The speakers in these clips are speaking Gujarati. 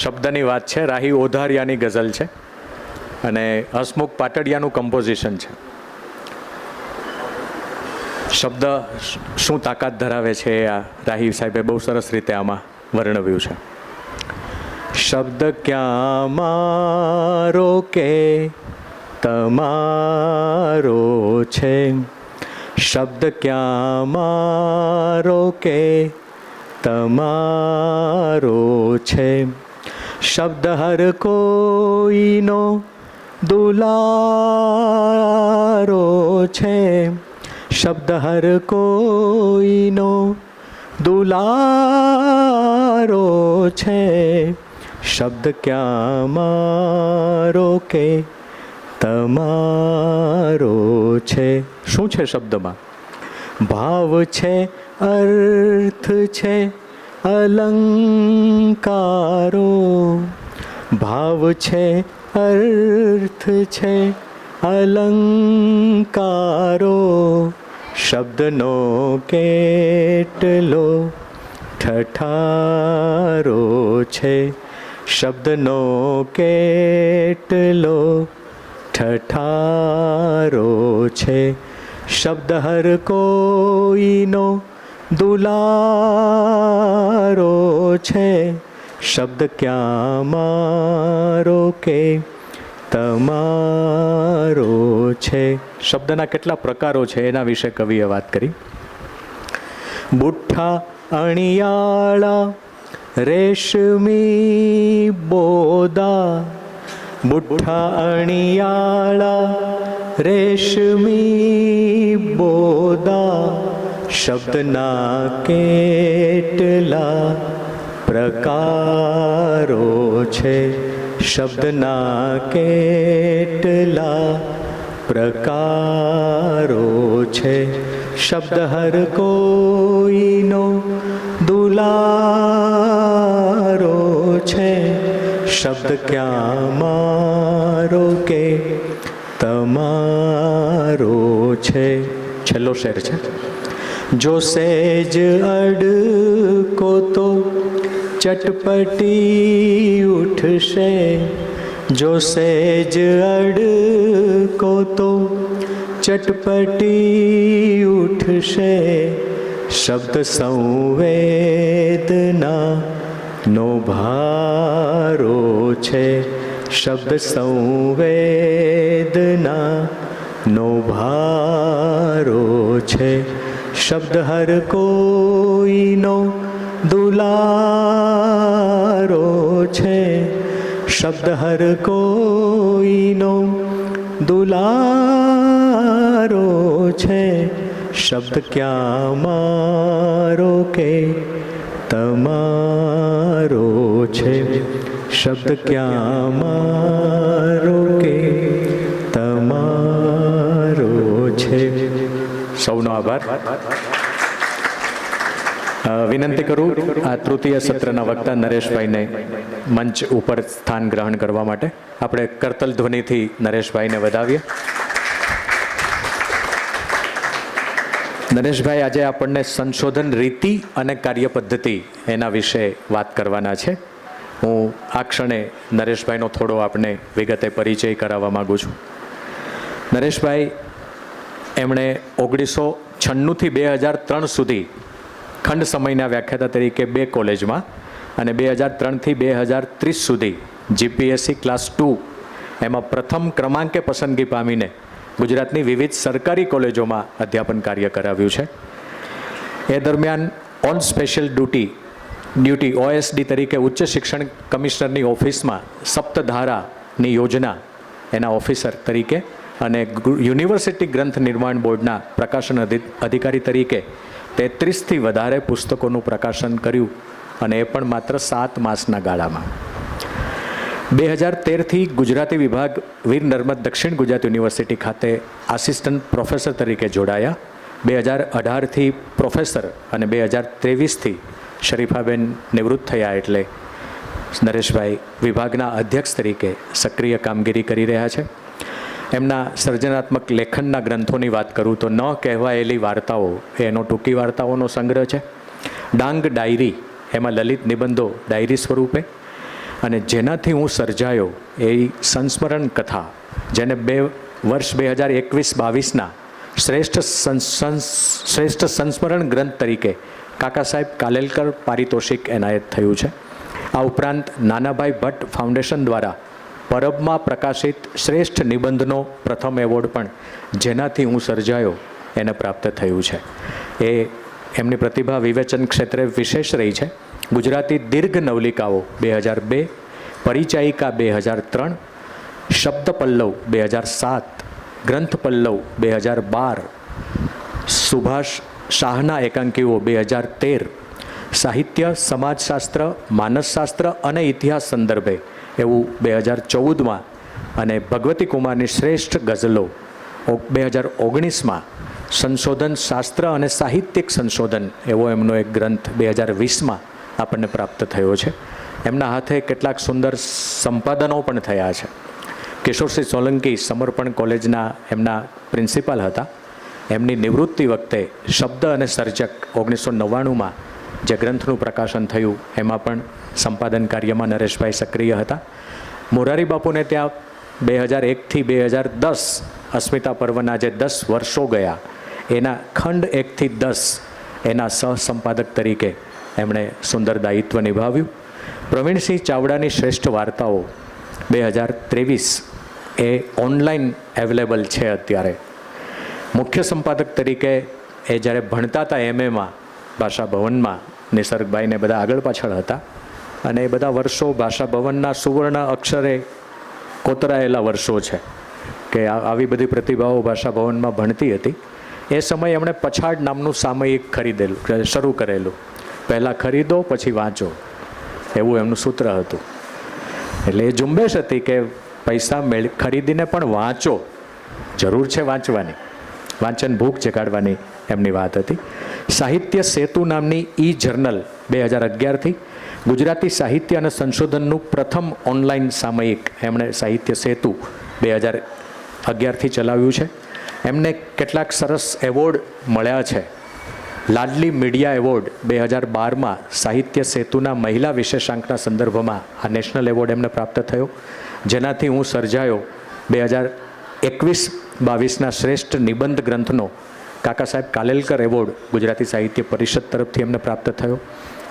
શબ્દની વાત છે. રાહી ઓધારિયાની ગઝલ છે અને હસમુખ પાટડિયાનું કમ્પોઝિશન છે. શબ્દ શું તાકાત ધરાવે છે આ રાહી સાહેબે બહુ સરસ રીતે આમાં વર્ણવ્યું છે. શબ્દ ક્યાં મારો કે તમારો છે, શબ્દ ક્યાં મારો કે તમારો છે, શબ્દ હર કોઈનો દુલારો છે, શબ્દ હર કોઈનો દુલારો છે, શબ્દ ક્યાં મારો કે તમારો છે. શું છે શબ્દમાં? ભાવ છે, અર્થ છે, અલંકારો, ભાવ છે, અર્થ છે, અલંકારો, શબ્દનો કેટલો ઠઠારો છે, શબ્દનો કેટલો ઠઠારો છે, શબ્દ હર કોઈનો દુલારો છે, શબ્દ ક્યાં મારો કે તમારો છે. શબ્દના કેટલા પ્રકારો છે એના વિશે કવિએ વાત કરી. બુઠ્ઠા અણિયાળા રેશમી બોદા, બુઠ્ઠા અણિયાળા રેશમી બોદા, શબ્દના કેટલા પ્રકારો છે, શબ્દના કેટલા પ્રકારો છે, શબ્દ હર કોઈનો દુલારો છે, શબ્દ ક્યાં મારો કે તમારો છે. છેલ્લો શેર છે. જો સેજ અડકો તો ચટપટી ઉઠશે, જો સેજ અડકો તો ચટપટી ઉઠશે, શબ્દ સંવેદના નો ભારો છે, શબ્દ સંવેદના નો ભારો છે, શબ્દ હર કોઈનો દુલારો છે, શબ્દ હર કોઈનો દુલારો છે, શબ્દ ક્યાં મારો કે તમારો છે, શબ્દ ક્યાં મારો કે તમારો છે. સૌનો આભાર. વિનંતી કરું આ તૃતીય સત્રના વક્તા નરેશભાઈને મંચ ઉપર સ્થાન ગ્રહણ કરવા માટે. આપણે કરતલ ધ્વનિથી નરેશભાઈને વધાવીએ. નરેશભાઈ આજે આપણને સંશોધન રીતિ અને કાર્યપદ્ધતિ એના વિશે વાત કરવાના છે. હું આ ક્ષણે નરેશભાઈનો થોડો આપને વિગતે પરિચય કરાવવા માગું છું. નરેશભાઈ એમણે 1996થી 2003 સુધી ખંડ સમયના વ્યાખ્યાતા તરીકે 2 કોલેજમાં અને 2003થી 2030 સુધી જીપીએસસી ક્લાસ 2 એમાં પ્રથમ ક્રમાંકે પસંદગી પામીને ગુજરાતની વિવિધ સરકારી કોલેજોમાં અધ્યાપન કાર્ય કરાવ્યું છે. એ દરમિયાન ઓન સ્પેશિયલ ડ્યુટી ઓએસડી તરીકે ઉચ્ચ શિક્ષણ કમિશનરની ઓફિસમાં સપ્તધારાની યોજના એના ઓફિસર તરીકે અને યુનિવર્સિટી ગ્રંથ નિર્માણ બોર્ડના પ્રકાશન અધિકારી તરીકે 33થી વધારે પુસ્તકોનું પ્રકાશન કર્યું અને એ પણ માત્ર 7 માસના ગાળામાં. 2013થી ગુજરાતી વિભાગ વીર નર્મદ દક્ષિણ ગુજરાત યુનિવર્સિટી ખાતે આસિસ્ટન્ટ પ્રોફેસર તરીકે જોડાયા. 2018થી પ્રોફેસર અને 2023થી શરીફાબેન નિવૃત્ત થયા એટલે નરેશભાઈ વિભાગના અધ્યક્ષ તરીકે સક્રિય કામગીરી કરી રહ્યા છે. એમના સર્જનાત્મક લેખનના ગ્રંથોની વાત કરું તો ન કહેવાયેલી વાર્તાઓ એનો ટૂંકી વાર્તાઓનો સંગ્રહ છે. ડાંગ ડાયરી એમાં લલિત નિબંધો ડાયરી સ્વરૂપે અને જેનાથી હું સર્જાયો એ સંસ્મરણ કથા, જેને વર્ષ 2021-22ના શ્રેષ્ઠ સંસ્મરણ ગ્રંથ તરીકે કાકા સાહેબ કાલેલકર પારિતોષિક એનાયત થયું છે. આ ઉપરાંત નાનાભાઈ ભટ્ટ ફાઉન્ડેશન દ્વારા પરબમાં પ્રકાશિત શ્રેષ્ઠ નિબંધનો પ્રથમ એવોર્ડ પણ જેનાથી હું સર્જાયો એને પ્રાપ્ત થયું છે. એ એમની પ્રતિભા વિવેચન ક્ષેત્રે વિશેષ રહી છે. ગુજરાતી દીર્ઘ નવલિકાઓ 2002, પરિચાયિકા 2003, શબ્દ પલ્લવ 2007, ગ્રંથ પલ્લવ 2012, સુભાષ શાહના એકાંકીઓ 2013, સાહિત્ય, સમાજશાસ્ત્ર, માનસશાસ્ત્ર અને ઇતિહાસ સંદર્ભે એવું 2014માં, અને ભગવતી કુમારની શ્રેષ્ઠ ગઝલો 2019માં, સંશોધન શાસ્ત્ર અને સાહિત્યિક સંશોધન એવો એમનો એક ગ્રંથ 2020માં આપણને પ્રાપ્ત થયો છે. એમના હાથે કેટલાક સુંદર સંપાદનો પણ થયા છે. કિશોરસિંહ સોલંકી સમર્પણ કોલેજના એમના પ્રિન્સિપાલ હતા. એમની નિવૃત્તિ વખતે શબ્દ અને સર્જક 1999માં જે ગ્રંથનું પ્રકાશન થયું એમાં પણ સંપાદન કાર્યમાં નરેશભાઈ સક્રિય હતા. મોરારી બાપુને ત્યાં 2001થી 2010 અસ્મિતા પર્વના જે 10 વર્ષો ગયા એના ખંડ 1થી 10 એના સહસંપાદક તરીકે એમણે સુંદર દાયિત્વ નિભાવ્યું. પ્રવીણસિંહ ચાવડાની શ્રેષ્ઠ વાર્તાઓ 2023 એ ઓનલાઈન અવેલેબલ છે અત્યારે. મુખ્ય સંપાદક તરીકે એ જ્યારે ભણતા હતા એમએમાં ભાષા ભવનમાં, નિસર્ગભાઈને બધા આગળ પાછળ હતા, અને એ બધા વર્ષો ભાષા ભવનના સુવર્ણ અક્ષરે કોતરાયેલા વર્ષો છે કે આવી બધી પ્રતિભાઓ ભાષા ભવનમાં ભણતી હતી. એ સમયે એમણે પછાડ નામનું સામયિક શરૂ કરેલું. પહેલાં ખરીદો પછી વાંચો, એવું એમનું સૂત્ર હતું. એટલે એ ઝુંબેશ હતી કે પૈસા ખરીદીને પણ વાંચો, જરૂર છે વાંચવાની, વાંચન ભૂખ જગાડવાની એમની વાત હતી. સાહિત્ય સેતુ નામની જર્નલ 2011થી ગુજરાતી સાહિત્ય અને સંશોધનનું પ્રથમ ઓનલાઈન સામયિક એમણે સાહિત્ય સેતુ 2011થી ચલાવ્યું છે. એમને કેટલાક સરસ એવોર્ડ મળ્યા છે. લાડલી મીડિયા એવોર્ડ 2012માં સાહિત્ય સેતુના મહિલા વિશેષાંકના સંદર્ભમાં આ નેશનલ એવોર્ડ એમને પ્રાપ્ત થયો. જેનાથી હું સર્જાયો 2021-22ના શ્રેષ્ઠ નિબંધ ગ્રંથનો કાકા સાહેબ કાલેલકર એવોર્ડ ગુજરાતી સાહિત્ય પરિષદ તરફથી એમને પ્રાપ્ત થયો.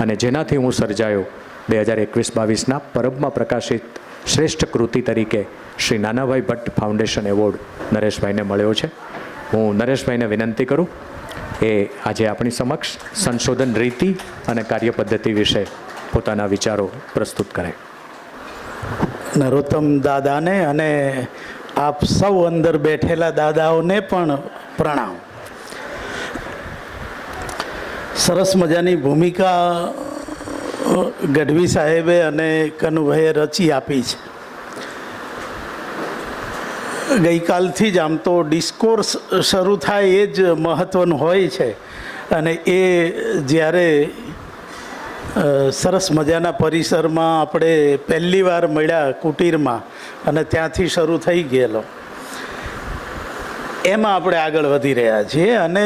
અને જેનાથી હું સર્જાયો 2021-22ના પરબમાં પ્રકાશિત શ્રેષ્ઠ કૃતિ તરીકે શ્રી નાનાભાઈ ભટ્ટ ફાઉન્ડેશન એવોર્ડ નરેશભાઈને મળ્યો છે. હું નરેશભાઈને વિનંતી કરું એ આજે આપણી સમક્ષ સંશોધન રીતિ અને કાર્યપદ્ધતિ વિશે પોતાના વિચારો પ્રસ્તુત કરે. નરોત્તમ દાદાને અને આપ સૌ અંદર બેઠેલા દાદાઓને પણ પ્રણામ. સરસ મજાની ભૂમિકા ગઢવી સાહેબે અને કનુભાઈએ રચી આપી છે. ગઈકાલથી જ આમ તો ડિસ્કોર્સ શરૂ થાય એ જ મહત્ત્વનું હોય છે, અને એ જ્યારે સરસ મજાના પરિસરમાં આપણે પહેલી વાર મળ્યા કુટીરમાં, અને ત્યાંથી શરૂ થઈ ગયેલો, એમાં આપણે આગળ વધી રહ્યા છીએ. અને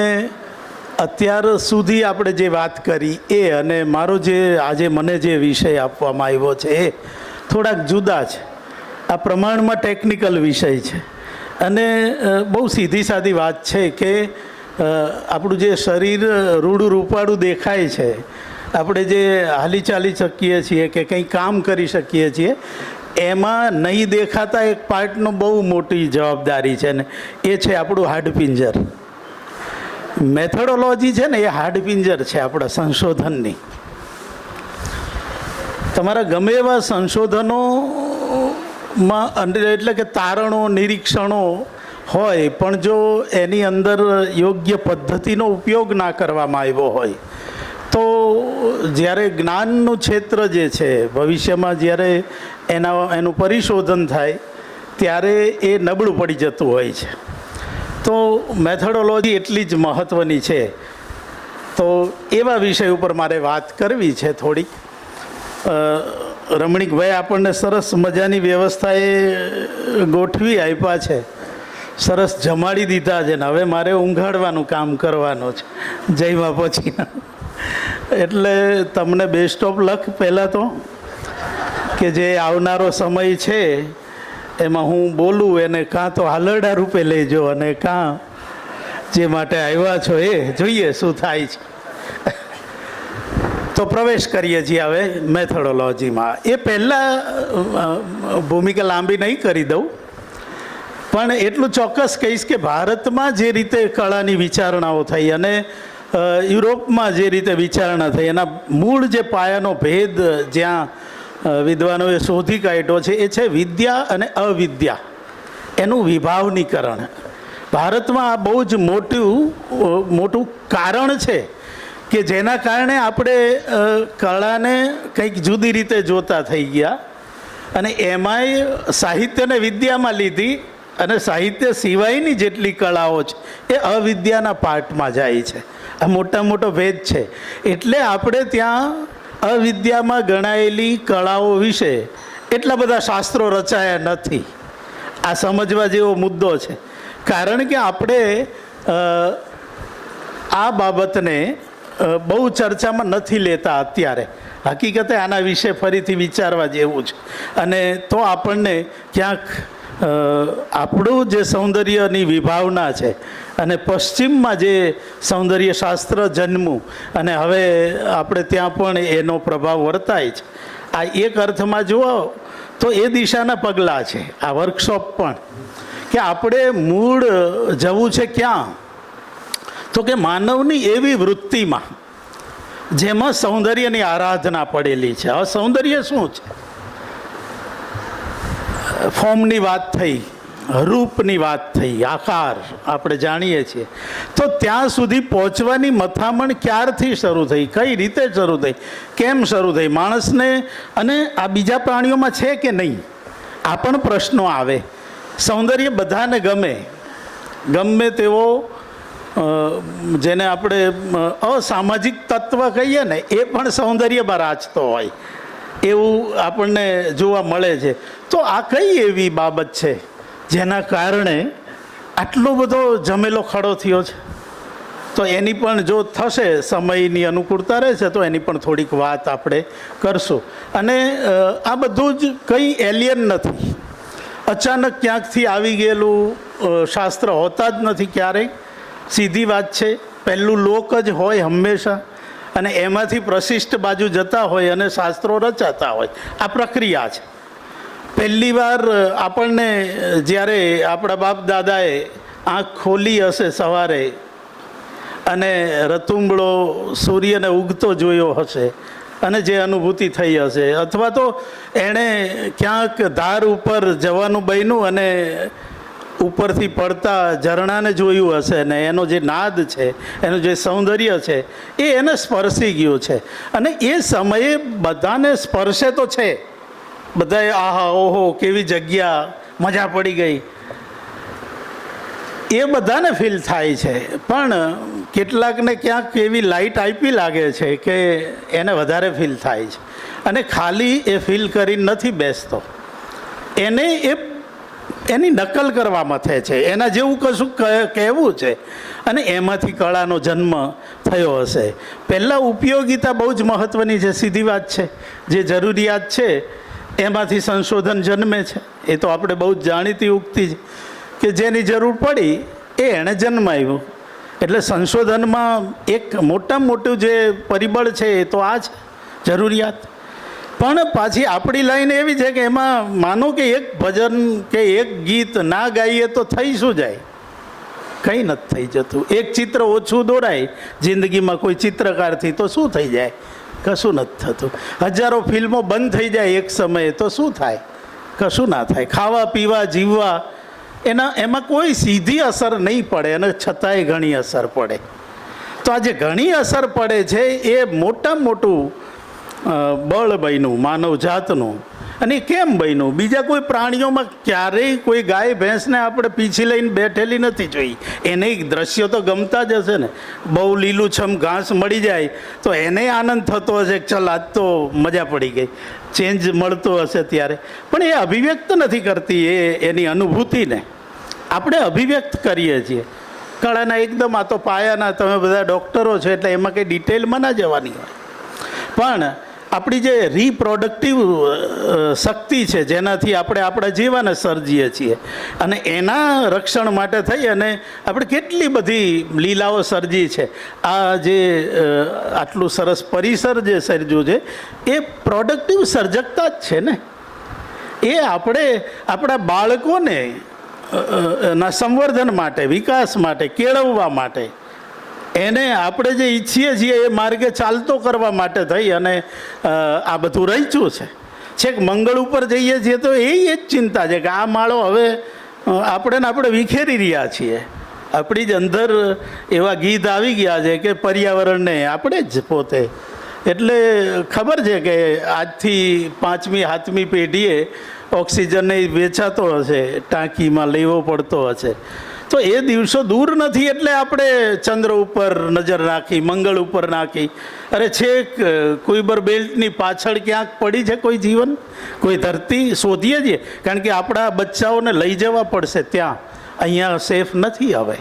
અત્યાર સુધી આપણે જે વાત કરી એ અને મારો જે આજે મને જે વિષય આપવામાં આવ્યો છે એ થોડાક જુદા છે. આ પ્રમાણમાં ટેકનિકલ વિષય છે, અને બહુ સીધી સાદી વાત છે કે આપણું જે શરીર રૂડું રૂપાળું દેખાય છે, આપણે જે હાલી ચાલી શકીએ છીએ કે કંઈ કામ કરી શકીએ છીએ, એમાં નહીં દેખાતા એક પાર્ટનો બહુ મોટી જવાબદારી છે, ને એ છે આપણું હાડપિંજર. મેથોડોલોજી છે ને એ હાડપિંજર છે આપણા સંશોધનની. તમારા ગમે એવા સંશોધનોમાં એટલે કે તારણો, નિરીક્ષણો હોય, પણ જો એની અંદર યોગ્ય પદ્ધતિનો ઉપયોગ ના કરવામાં આવ્યો હોય તો જ્યારે જ્ઞાનનું ક્ષેત્ર જે છે ભવિષ્યમાં જ્યારે એનું પરિશોધન થાય ત્યારે એ નબળું પડી જતું હોય છે. તો મેથોડોલોજી એટલી જ મહત્ત્વની છે. તો એવા વિષય ઉપર મારે વાત કરવી છે થોડીક. રમણીકભાઈ આપણને સરસ મજાની વ્યવસ્થાએ ગોઠવી આપ્યા છે, સરસ જમાડી દીધા છે, ને હવે મારે ઊંઘાડવાનું કામ કરવાનું છે જયમાં પછી. એટલે તમને બેસ્ટ ઓફ લક પહેલાં તો. કે જે આવનારો સમય છે એમાં હું બોલું એને કાં તો હાલરડા રૂપે લેજો અને કાં જે માટે આવ્યા છો એ જોઈએ શું થાય છે. તો પ્રવેશ કરીએ છીએ હવે મેથોડોલોજીમાં. એ પહેલાં ભૂમિકા લાંબી નહીં કરી દઉં, પણ એટલું ચોક્કસ કહીશ કે ભારતમાં જે રીતે કળાની વિચારણાઓ થઈ અને યુરોપમાં જે રીતે વિચારણા થઈ, એના મૂળ જે પાયાનો ભેદ જ્યાં વિદ્વાનોએ શોધી કાઢ્યો છે એ છે વિદ્યા અને અવિદ્યા, એનું વિભાવનીકરણ. ભારતમાં આ બહુ જ મોટું કારણ છે કે જેના કારણે આપણે કળાને કંઈક જુદી રીતે જોતા થઈ ગયા અને એમાંય સાહિત્યને વિદ્યામાં લીધી અને સાહિત્ય સિવાયની જેટલી કળાઓ છે એ અવિદ્યાના પાર્ટમાં જાય છે. આ મોટો ભેદ છે. એટલે આપણે ત્યાં અવિદ્યામાં ગણાયેલી કળાઓ વિશે એટલા બધા શાસ્ત્રો રચાયા નથી. આ સમજવા જેવો મુદ્દો છે, કારણ કે આપણે આ બાબતને બહુ ચર્ચામાં નથી લેતા અત્યારે. હકીકતે આના વિશે ફરીથી વિચારવા જેવું છે અને તો આપણને ક્યાંક આપણું જે સૌંદર્યની વિભાવના છે અને પશ્ચિમમાં જે સૌંદર્ય શાસ્ત્ર જન્મ્યું અને હવે આપણે ત્યાં પણ એનો પ્રભાવ વર્તાય છે, આ એક અર્થમાં જુઓ તો એ દિશાના પગલાં છે આ વર્કશોપ પણ, કે આપણે મૂળ જવું છે ક્યાં, તો કે માનવની એવી વૃત્તિમાં જેમાં સૌંદર્યની આરાધના પડેલી છે. હવે સૌંદર્ય શું છે? ફોર્મની વાત થઈ, રૂપની વાત થઈ, આકાર આપણે જાણીએ છીએ. તો ત્યાં સુધી પહોંચવાની મથામણ ક્યારથી શરૂ થઈ, કઈ રીતે શરૂ થઈ, કેમ શરૂ થઈ, માણસને અને આ બીજા પ્રાણીઓમાં છે કે નહીં, આ પણ પ્રશ્નો આવે. સૌંદર્ય બધાને ગમે તેવો જેને આપણે અસામાજિક તત્વ કહીએ ને એ પણ સૌંદર્યમાં રાચતો હોય એવું આપણને જોવા મળે છે. તો આ કઈ એવી બાબત છે જેના કારણે આટલો બધો જમેલો ખડો થયો છે? તો એની પણ જો થશે, સમયની અનુકૂળતા રહેશે તો એની પણ થોડીક વાત આપણે કરશું. અને આ બધું જ કંઈ એલિયન નથી, અચાનક ક્યાંકથી આવી ગયેલું શાસ્ત્ર હોતા જ નથી ક્યારેય. સીધી વાત છે, પહેલું લોક જ હોય હંમેશા અને એમાંથી પ્રશિષ્ટ બાજુ જતા હોય અને શાસ્ત્રો રચાતા હોય. આ પ્રક્રિયા છે. પહેલી વાર આપણને જ્યારે આપણા બાપ દાદાએ આંખ ખોલી હશે સવારે અને રતુંબળો સૂર્યને ઉગતો જોયો હશે અને જે અનુભૂતિ થઈ હશે, અથવા તો એણે ક્યાંક ધાર ઉપર જવાનું બન્યું અને ઉપરથી પડતા ઝરણાને જોયું હશે ને એનો જે નાદ છે, એનું જે સૌંદર્ય છે એ એને સ્પર્શી ગયું છે. અને એ સમયે બધાને સ્પર્શે તો છે, બધાએ આહા ઓહો કેવી જગ્યા, મજા પડી ગઈ, એ બધાને ફીલ થાય છે. પણ કેટલાકને ક્યાંક એવી લાઇટ આપી લાગે છે કે એને વધારે ફીલ થાય છે અને ખાલી એ ફીલ કરીને નથી બેસતો, એને એની નકલ કરવા મથે છે, એના જેવું કશું કહેવું છે અને એમાંથી કળાનો જન્મ થયો હશે. પહેલાં ઉપયોગિતા બહુ જ મહત્ત્વની છે, સીધી વાત છે. જે જરૂરિયાત છે એમાંથી સંશોધન જન્મે છે. એ તો આપણે બહુ જ જાણીતી ઉક્તિ છે કે જેની જરૂર પડી એ એણે જન્માવ્યું. એટલે સંશોધનમાં એક મોટામાં મોટું જે પરિબળ છે એ તો આ છે, જરૂરિયાત. પણ પાછી આપણી લાઈન એવી છે કે એમાં માનો કે એક ભજન કે એક ગીત ના ગાઈએ તો થઈ શું જાય? કંઈ નથી થઈ જતું. એક ચિત્ર ઓછું દોરાય જિંદગીમાં કોઈ ચિત્રકારથી તો શું થઈ જાય? કશું નથી થતું. હજારો ફિલ્મો બંધ થઈ જાય એક સમયે તો શું થાય? કશું ના થાય. ખાવા પીવા જીવવા એમાં કોઈ સીધી અસર નહીં પડે અને છતાંય ઘણી અસર પડે. તો આ જે ઘણી અસર પડે છે એ મોટામાં મોટું બળ બન્યું માનવ જાતનું. અને કેમ બન્યું? બીજા કોઈ પ્રાણીઓમાં ક્યારેય કોઈ ગાય ભેંસને આપણે પીછી લઈને બેઠેલી નથી જોઈ. એને દ્રશ્યો તો ગમતા જ હશે ને, બહુ લીલુંછમ ઘાસ મળી જાય તો એને આનંદ થતો હશે કે ચલ આજ તો મજા પડી ગઈ, ચેન્જ મળતો હશે ત્યારે. પણ એ અભિવ્યક્ત નથી કરતી એની અનુભૂતિને. આપણે અભિવ્યક્ત કરીએ છીએ કળાના એકદમ. આ તો પાયાના, તમે બધા ડૉક્ટરો છો એટલે એમાં કંઈ ડિટેલમાં ના જવાની હોય, પણ આપણી જે રિપ્રોડક્ટિવ શક્તિ છે, જેનાથી આપણે આપણા જીવને સર્જીએ છીએ, અને એના રક્ષણ માટે થઈ અને આપણે કેટલી બધી લીલાઓ સર્જી છે. આ જે આટલું સરસ પરિસર જે સર્જ્યું છે એ પ્રોડક્ટિવ સર્જકતા જ છે ને. એ આપણે આપણા બાળકોને ના સંવર્ધન માટે, વિકાસ માટે, કેળવવા માટે, એને આપણે જે ઈચ્છીએ છીએ એ માર્ગે ચાલતો કરવા માટે થઈ અને આ બધું રચ્યું છે. છેક મંગળ ઉપર જઈએ છીએ તો એ જ ચિંતા છે કે આ માળો હવે આપણે વિખેરી રહ્યા છીએ. આપણી જ અંદર એવા ગીત આવી ગયા છે કે પર્યાવરણને આપણે જ પોતે. એટલે ખબર છે કે આજથી 5મી 7મી પેઢીએ ઓક્સિજનને વેચાતો હશે, ટાંકીમાં લેવો પડતો હશે. તો એ દિવસો દૂર નથી. એટલે આપણે ચંદ્ર ઉપર નજર નાખી, મંગળ ઉપર નાખી. અરે છેક કુઈબર બેલ્ટની પાછળ ક્યાંક પડી છે કોઈ જીવન, કોઈ ધરતી શોધીએ છીએ, કારણ કે આપણા બચ્ચાઓને લઈ જવા પડશે ત્યાં. અહીંયા સેફ નથી હવે.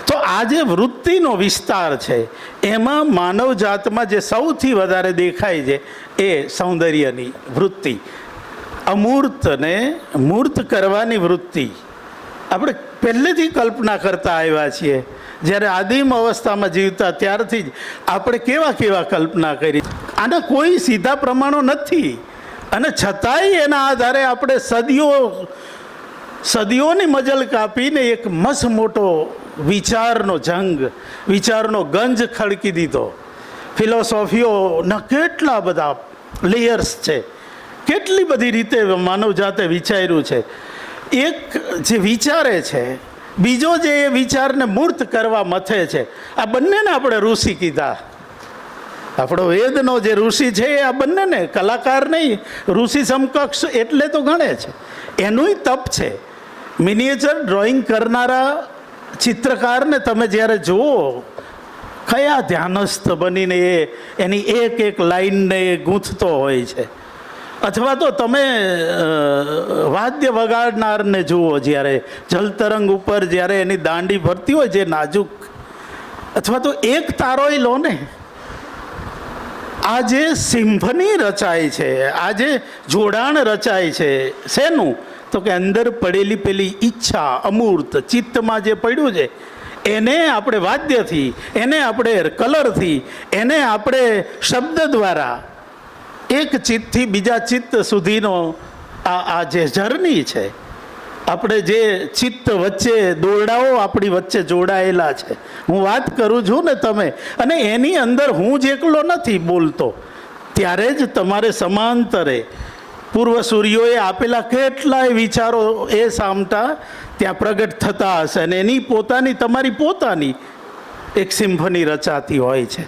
તો આ જે વૃત્તિનો વિસ્તાર છે એમાં માનવ જાતમાં જે સૌથી વધારે દેખાય છે એ સૌંદર્યની વૃત્તિ, અમૂર્તને મૂર્ત કરવાની વૃત્તિ. આપણે પહેલેથી કલ્પના કરતા આવ્યા છીએ. જ્યારે આદિમ અવસ્થામાં જીવતા ત્યારથી જ આપણે કેવા કેવા કલ્પના કરી. આના કોઈ સીધા પ્રમાણો નથી, અને છતાંય એના આધારે આપણે સદીઓની મજલ કાપીને એક મસ્ત મોટો વિચારનો જંગ, વિચારનો ગંજ ખડકી દીધો. ફિલોસોફીઓના કેટલા બધા લેયર્સ છે, કેટલી બધી રીતે માનવ જાતે વિચાર્યું છે. એક જે વિચારે છે, બીજો જે એ વિચારને મૂર્ત કરવા મથે છે. આ બંનેને આપણે ઋષિ કીધા. આપણો વેદનો જે ઋષિ છે એ આ બંનેને, કલાકાર નહીં, ઋષિ સમકક્ષ એટલે તો ગણે છે. એનુંય તપ છે. મિનિએચર ડ્રોઈંગ કરનારા ચિત્રકારને તમે જ્યારે જુઓ, કયા ધ્યાનસ્થ બનીને એની એક એક લાઈનને એ ગૂંથતો હોય છે. અથવા તો તમે વાદ્ય વગાડનારને જુઓ, જ્યારે જલતરંગ ઉપર જ્યારે એની દાંડી ભરતી હોય જે નાજુક, અથવા તો એક તારોય લો ને, આ જે સિમ્ફની રચાય છે, આ જે જોડાણ રચાય છે, શેનું? તો કે અંદર પડેલી પેલી ઈચ્છા, અમૂર્ત ચિત્તમાં જે પડ્યું છે એને આપણે વાદ્યથી, એને આપણે કલરથી, એને આપણે શબ્દ દ્વારા એક ચિત્તથી બીજા ચિત્ત સુધીનો આ જે જર્ની છે, આપણે જે ચિત્ત વચ્ચે દોરડાઓ આપણી વચ્ચે જોડાયેલા છે, હું વાત કરું છું ને તમે, અને એની અંદર હું જ એકલો નથી બોલતો. ત્યારે જ તમારે સમાંતરે પૂર્વ સૂર્યોએ આપેલા કેટલાય વિચારો એ સામટા ત્યાં પ્રગટ થતા હશે, અને એની પોતાની, તમારી પોતાની એક સિમ્ફની રચાતી હોય છે.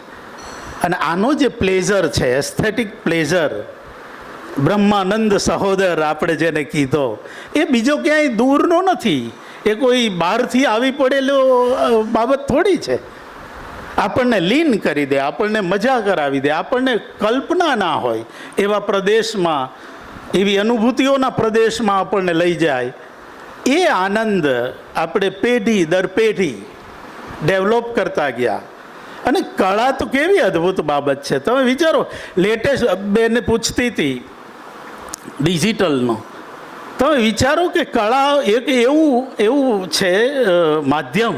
અને આનો જે પ્લેઝર છે, એસ્થેટિક પ્લેઝર, બ્રહ્માનંદ સહોદર આપણે જેને કીધો, એ બીજો ક્યાંય દૂરનો નથી. એ કોઈ બહારથી આવી પડેલો બાબત થોડી છે. આપણને લીન કરી દે, આપણને મજા કરાવી દે, આપણને કલ્પના ના હોય એવા પ્રદેશમાં, એવી અનુભૂતિઓના પ્રદેશમાં આપણને લઈ જાય. એ આનંદ આપણે પેઢી દર પેઢી ડેવલપ કરતા ગયા. અને કળા તો કેવી અદ્ભુત બાબત છે. તમે વિચારો, લેટેસ્ટ બેને પૂછતી હતી ડિજિટલનો, તમે વિચારો કે કળા એક એવું છે માધ્યમ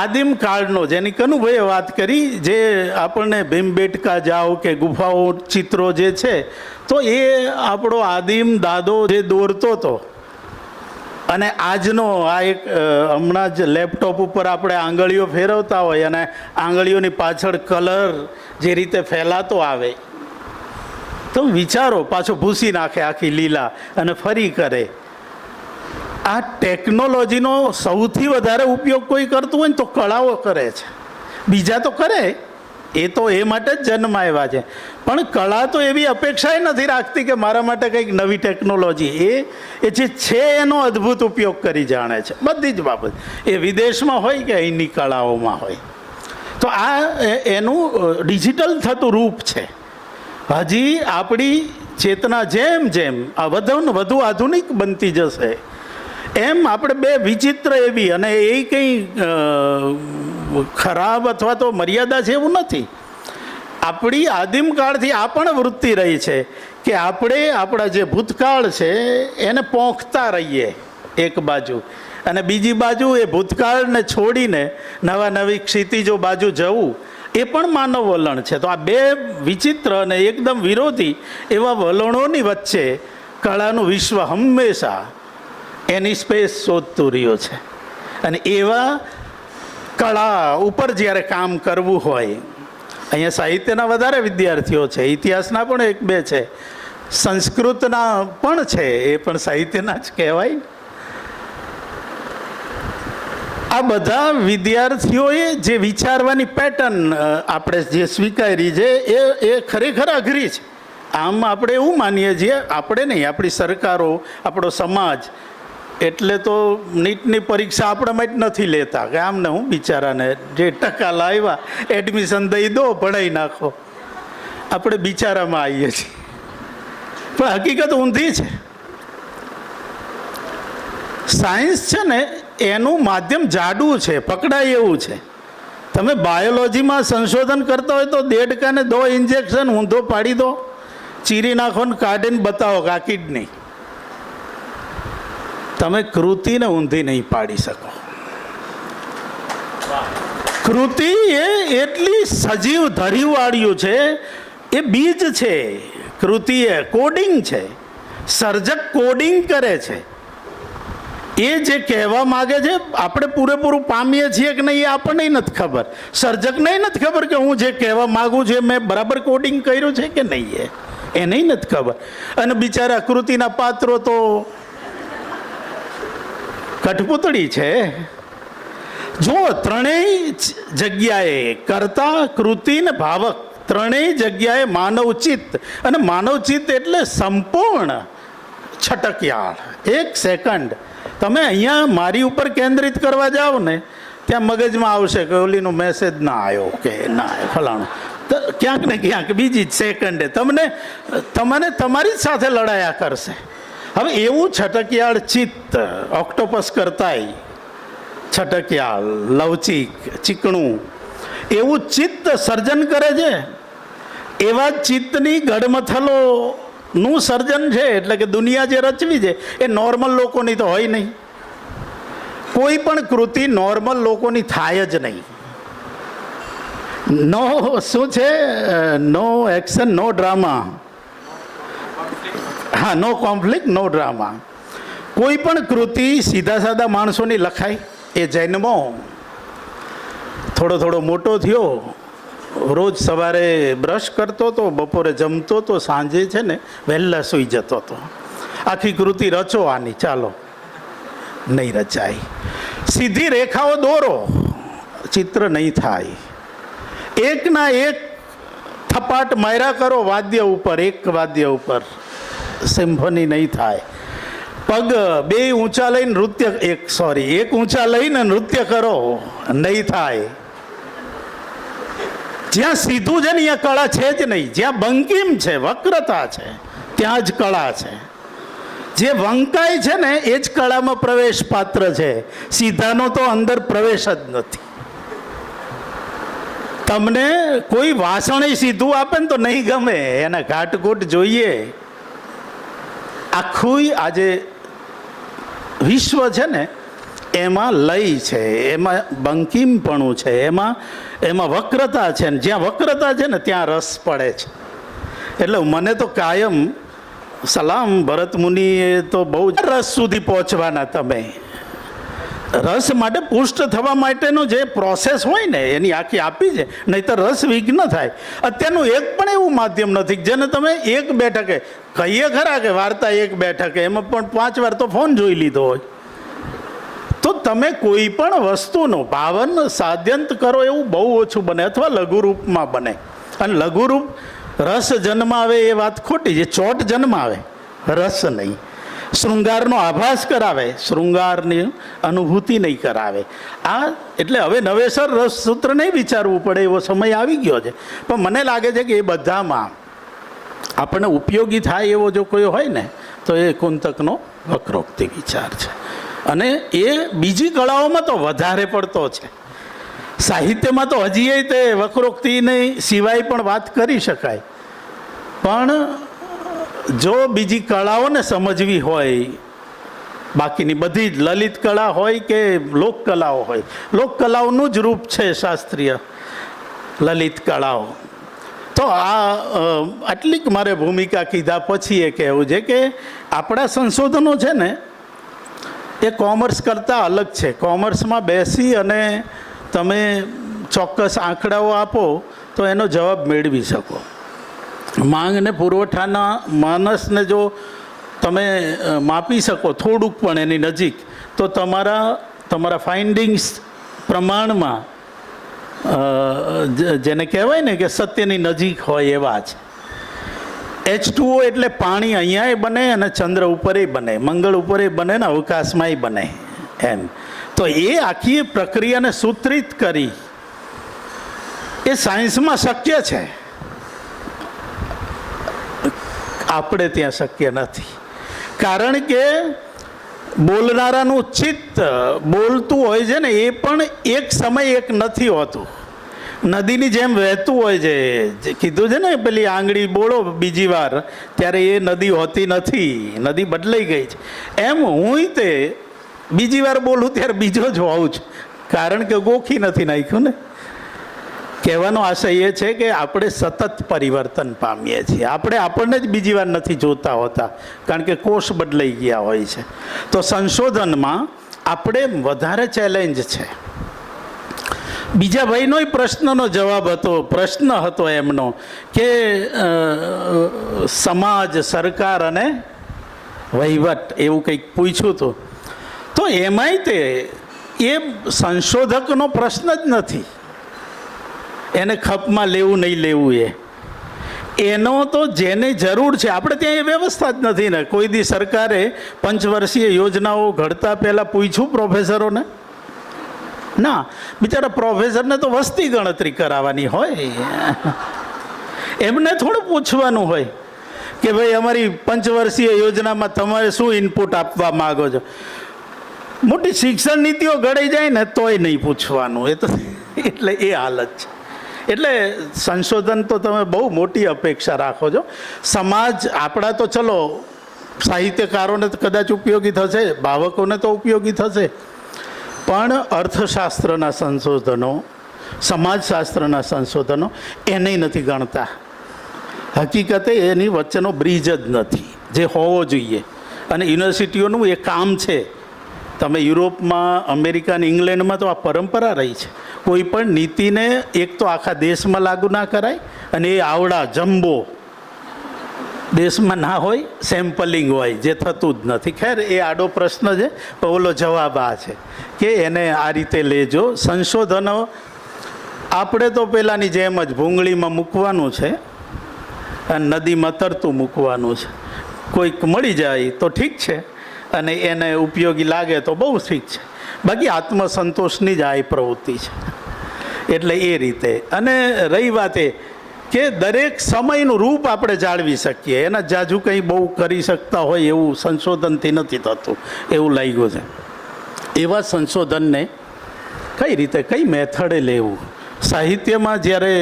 આદિમ કાળનો, જેની કનુભાઈએ વાત કરી, જે આપણને ભીમબેટકા જાઓ કે ગુફાઓ ચિત્રો જે છે, તો એ આપણો આદિમ દાદો જે દોરતો હતો, અને આજનો આ એક હમણાં જ લેપટોપ ઉપર આપણે આંગળીઓ ફેરવતા હોય અને આંગળીઓની પાછળ કલર જે રીતે ફેલાતો આવે, તો વિચારો, પાછો ભૂસી નાખે આખી લીલા અને ફરી કરે. આ ટેકનોલોજીનો સૌથી વધારે ઉપયોગ કોઈ કરતું હોય ને તો કળાઓ કરે છે. બીજા તો કરે, એ તો એ માટે જ જન્મ આવ્યા છે, પણ કળા તો એવી અપેક્ષાએ નથી રાખતી કે મારા માટે કંઈક નવી ટેકનોલોજી. એ જે છે એનો અદ્ભુત ઉપયોગ કરી જાણે છે, બધી જ બાબત, એ વિદેશમાં હોય કે અહીંની કળાઓમાં હોય. તો આ એનું ડિજિટલ થતું રૂપ છે. હજી આપણી ચેતના જેમ જેમ આ વધુ આધુનિક બનતી જશે, એમ આપણે બે વિચિત્ર એવી, અને એ કંઈ ખરાબ અથવા તો મર્યાદા છે એવું નથી. આપણી આદિમકાળથી આ પણ વૃત્તિ રહી છે કે આપણે આપણા જે ભૂતકાળ છે એને પોંખતા રહીએ એક બાજુ, અને બીજી બાજુ એ ભૂતકાળને છોડીને નવી ક્ષિતિજો બાજુ જવું એ પણ માનવ વલણ છે. તો આ બે વિચિત્ર અને એકદમ વિરોધી એવા વલણોની વચ્ચે કળાનું વિશ્વ હંમેશા એની સ્પેસ શોધતું રહ્યું છે. અને એવા કળા ઉપર જ્યારે કામ કરવું હોય, અહીંયા સાહિત્યના વધારે વિદ્યાર્થીઓ છે, ઇતિહાસના પણ એક બે છે, સંસ્કૃતના પણ છે, એ પણ સાહિત્યના જ કહેવાય. આ બધા વિદ્યાર્થીઓએ જે વિચારવાની પેટર્ન આપણે જે સ્વીકારી છે એ ખરેખર અઘરી છે. આમ આપણે એવું માનીએ છીએ, આપણે નહીં, આપણી સરકારો, આપણો સમાજ એટલે તો નીટની પરીક્ષા આપણા માટે નથી લેતા કે આમને હું બિચારાને જે ટકા લાવ્યા એડમિશન દઈ દો, ભણાવી નાખો. આપણે બિચારામાં આવીએ છીએ, પણ હકીકત ઊંધી છે. સાયન્સ છે ને એનું માધ્યમ જાડું છે, પકડાય એવું છે. તમે બાયોલોજીમાં સંશોધન કરતા હોય તો દેડકાને 2 ઇન્જેક્શન ઊંધો પાડી દો, ચીરી નાખો ને કાઢીને બતાવો કે આ કિડની. તમે કૃતિને ઊંધી નહીં પાડી શકો. કૃતિ એ એટલી સજીવ ધરીવાળ્યું છે, એ બીજ છે. કૃતિ એ કોડિંગ છે, સર્જક કોડિંગ કરે છે. એ જે કહેવા માગે છે આપણે પૂરેપૂરું પામીએ છીએ કે નહીં એ આપણને નથી ખબર, સર્જકને નથી ખબર કે હું જે કહેવા માગું છું મેં બરાબર કોડિંગ કર્યું છે કે નહીં, એને નથી ખબર. અને બિચારા કૃતિના પાત્રો તો કઠપૂતળી છે. જો ત્રણેય જગ્યાએ કર્તા, કૃતિ ને ભાવક, ત્રણેય જગ્યાએ માનવ ચિત્ત, અને માનવ ચિત્ત એટલે સંપૂર્ણ છટકયાળ. 1 સેકન્ડ તમે અહીંયા મારી ઉપર કેન્દ્રિત કરવા જાઓ ને ત્યાં મગજમાં આવશે કે ઓલીનો મેસેજ ના આવ્યો કે ના આવ્યો ફલાણું, ક્યાંક ને ક્યાંક બીજી જ સેકન્ડે તમને તમારી જ સાથે લડાયા કરશે. હવે એવું છટકયાળ ચિત્ત, ઓક્ટોપસ કરતાય છટકયાળ, લવચિક, ચીકણું, એવું ચિત્ત સર્જન કરે છે. એવા ચિત્તની ગડમથલોનું સર્જન છે. એટલે કે દુનિયા જે રચવી છે એ નોર્મલ લોકોની તો હોય નહીં. કોઈ પણ કૃતિ નોર્મલ લોકોની થાય જ નહીં. નો શું છે, નો એક્શન નો ડ્રામા. હા, નો કોન્ફ્લિક્ટ નો ડ્રામા. કોઈ પણ કૃતિ સીધા સાદા માણસોની લખાય. એ જન્મો થોડો મોટો થયો, રોજ સવારે બ્રશ કરતો હતો, બપોરે જમતો હતો, સાંજે છે ને વહેલા સૂઈ જતો હતો. આખી કૃતિ રચો આની, ચાલો, નહીં રચાય. સીધી રેખાઓ દોરો, ચિત્ર નહીં થાય. એકના એક થપાટ માર્યા કરો વાદ્ય ઉપર, એક વાદ્ય ઉપર, સિમ્ફની નહીં થાય. પગ 2 ઊંચા લઈને નૃત્ય, એક ઊંચા લઈને નૃત્ય કરો, નહીં થાય. જ્યાં સીધું છે ને અહીંયા કળા છે જ નહીં. જ્યાં બંકિમ છે, વક્રતા છે, ત્યાં જ કળા છે. જે વંકાય છે ને એ જ કળામાં પ્રવેશ પાત્ર છે. સીધાનો તો અંદર પ્રવેશ જ નથી. તમને કોઈ વાસણ સીધું આપે ને તો નહીં ગમે, એના ઘાટઘૂટ જોઈએ. આખું આજે વિશ્વ છે ને એમાં લય છે, એમાં બંકિમપણું છે, એમાં વક્રતા છે. ને જ્યાં વક્રતા છે ને ત્યાં રસ પડે છે. એટલે મને તો કાયમ સલામ, ભરત મુનિએ તો બહુ રસ સુધી પહોંચવાના. તમે રસ માટે પુષ્ટ થવા માટેનો જે પ્રોસેસ હોય ને એની આખી આપી છે, નહીં તો રસ વિઘ્ન થાય. અત્યારનું એક પણ એવું માધ્યમ નથી જેને તમે 1 બેઠકે કહીએ ખરા કે વાર્તા 1 બેઠકે, એમાં પણ 5 વાર તો ફોન જોઈ લીધો હોય. તો તમે કોઈ પણ વસ્તુનું ભાવન સાધ્યંત કરો એવું બહુ ઓછું બને, અથવા લઘુરૂપમાં બને. અને લઘુરૂપ રસ જન્માવે એ વાત ખોટી છે. ચોટ જન્માવે, રસ નહીં. શૃંગારનો આભાસ કરાવે, શૃંગારની અનુભૂતિ નહીં કરાવે. આ એટલે હવે નવેસર રસ સૂત્ર નહીં વિચારવું પડે એવો સમય આવી ગયો છે. પણ મને લાગે છે કે એ બધામાં આપણને ઉપયોગી થાય એવો જો કોઈ હોય ને તો એ કુંતકનો વક્રોક્તિ વિચાર છે. અને એ બીજી કળાઓમાં તો વધારે પડતો છે. સાહિત્યમાં તો હજીય તે વક્રોક્તિની સિવાય પણ વાત કરી શકાય, પણ જો બીજી કળાઓને સમજવી હોય, બાકીની બધી જ લલિત કળા હોય કે લોકકલાઓ હોય, લોકકલાઓનું જ રૂપ છે શાસ્ત્રીય લલિત કળાઓ. તો આટલીક મારે ભૂમિકા કીધા પછી એ કહેવું છે કે આપણા સંશોધનો છે ને એ કોમર્સ કરતાં અલગ છે. કોમર્સમાં બેસી અને તમે ચોક્કસ આંકડાઓ આપો તો એનો જવાબ મેળવી શકો. માંગ ને પુરવઠાના માનસને જો તમે માપી શકો થોડુંક પણ એની નજીક, તો તમારા ફાઇન્ડિંગ્સ પ્રમાણમાં જેને કહેવાય ને કે સત્યની નજીક હોય એવા છે. H2O એટલે પાણી અહીંયાય બને અને ચંદ્ર ઉપરેય બને, મંગળ ઉપરેય બને ને અવકાશમાંય બને એમ. તો એ આખી પ્રક્રિયાને સૂત્રિત કરી એ સાયન્સમાં શક્ય છે, આપણે ત્યાં શક્ય નથી. કારણ કે બોલનારાનું ચિત્ત બોલતું હોય છે ને એ પણ એક સમય એક નથી હોતું, નદીની જેમ વહેતું હોય છે. જે કીધું છે ને પેલી આંગળી બોલો બીજી વાર ત્યારે એ નદી હોતી નથી, નદી બદલાઈ ગઈ છે. એમ હું તે બીજી વાર બોલું ત્યારે બીજો જ હોઉં છું, કારણ કે ગોખી નથી નાખ્યું ને. કહેવાનો આશય એ છે કે આપણે સતત પરિવર્તન પામીએ છીએ, આપણે આપણને જ બીજી વાર નથી જોતા હોતા, કારણ કે કોષ બદલાઈ ગયા હોય છે. તો સંશોધનમાં આપણે વધારે ચેલેન્જ છે. બીજા ભાઈનોય પ્રશ્નનો જવાબ હતો, પ્રશ્ન હતો એમનો કે સમાજ, સરકાર અને વહીવટ એવું કંઈક પૂછ્યું હતું. તો એમાંય તે એ સંશોધકનો પ્રશ્ન જ નથી, એને ખપમાં લેવું નહીં લેવું એનો તો જેને જરૂર છે. આપણે ત્યાં એ વ્યવસ્થા જ નથી ને. કોઈ દી સરકારે પંચવર્ષીય યોજનાઓ ઘડતા પહેલાં પૂછ્યું પ્રોફેસરોને? ના, બિચારા પ્રોફેસરને તો વસ્તી ગણતરી કરાવવાની હોય, એમને થોડું પૂછવાનું હોય કે ભાઈ અમારી પંચવર્ષીય યોજનામાં તમારે શું ઇનપુટ આપવા માગો છો. મોટી શિક્ષણ નીતિઓ ઘડાઈ જાય ને તોય નહીં પૂછવાનું. એ તો એટલે એ હાલત છે. એટલે સંશોધન તો તમે બહુ મોટી અપેક્ષા રાખો છો. સમાજ આપણા તો ચલો સાહિત્યકારોને તો કદાચ ઉપયોગી થશે, ભાવકોને તો ઉપયોગી થશે, પણ અર્થશાસ્ત્રના સંશોધનો, સમાજશાસ્ત્રના સંશોધનો એને નથી ગણતા. હકીકતે એની વચ્ચેનો બ્રિજ જ નથી જે હોવો જોઈએ. અને યુનિવર્સિટીઓનું એ કામ છે. તમે યુરોપમાં, અમેરિકા અને ઇંગ્લેન્ડમાં તો આ પરંપરા રહી છે. કોઈ પણ નીતિને એક તો આખા દેશમાં લાગુ ના કરાય, અને એ આવડા જમ્બો દેશમાં ના હોય, સેમ્પલિંગ હોય, જે થતું જ નથી. ખેર એ આડો પ્રશ્ન છે, પણ ઓલો જવાબ આ છે કે એને આ રીતે લેજો. સંશોધનો આપણે તો પહેલાંની જેમ જ ભૂંગળીમાં મૂકવાનું છે અને નદીમાં તરતું મૂકવાનું છે. કોઈક મળી જાય તો ઠીક છે, અને એને ઉપયોગી લાગે તો બહુ ઠીક છે. બાકી આત્મસંતોષની જ આ પ્રવૃત્તિ છે. એટલે એ રીતે. અને રહી વાત એ કે દરેક સમયનું રૂપ આપણે જાળવી શકીએ, એના જાજુ કંઈ બહુ કરી શકતા હોય એવું સંશોધનથી નથી થતું એવું લાગ્યું છે. એવા સંશોધનને કઈ રીતે, કઈ મેથડે લેવું, સાહિત્યમાં જ્યારે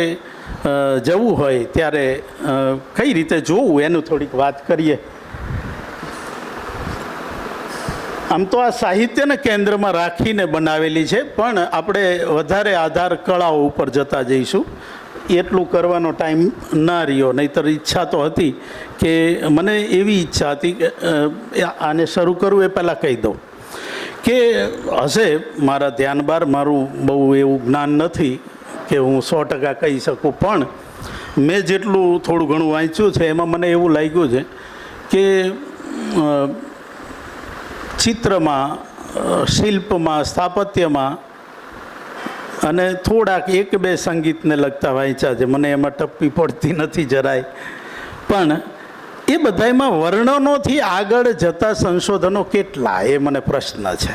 જવું હોય ત્યારે કઈ રીતે જોવું, એનું થોડીક વાત કરીએ. આમ તો આ સાહિત્યને કેન્દ્રમાં રાખીને બનાવેલી છે, પણ આપણે વધારે આધાર કળાઓ ઉપર જતા જઈશું. એટલું કરવાનો ટાઈમ ના રહ્યો, નહીંતર ઈચ્છા તો હતી કે મને એવી ઈચ્છા હતી કે આને શરૂ કરવું એ પહેલાં કહી દઉં કે હશે મારા ધ્યાન બહાર, મારું બહુ એવું જ્ઞાન નથી કે હું 100% કહી શકું, પણ મેં જેટલું થોડું ઘણું વાંચ્યું છે એમાં મને એવું લાગ્યું છે કે ચિત્રમાં, શિલ્પમાં, સ્થાપત્યમાં અને થોડાક એક બે સંગીતને લગતા વાંચ્યા છે. મને એમાં ટપ્પી પડતી નથી જરાય, પણ એ બધામાં વર્ણનોથી આગળ જતા સંશોધનો કેટલા, એ મને પ્રશ્ન છે.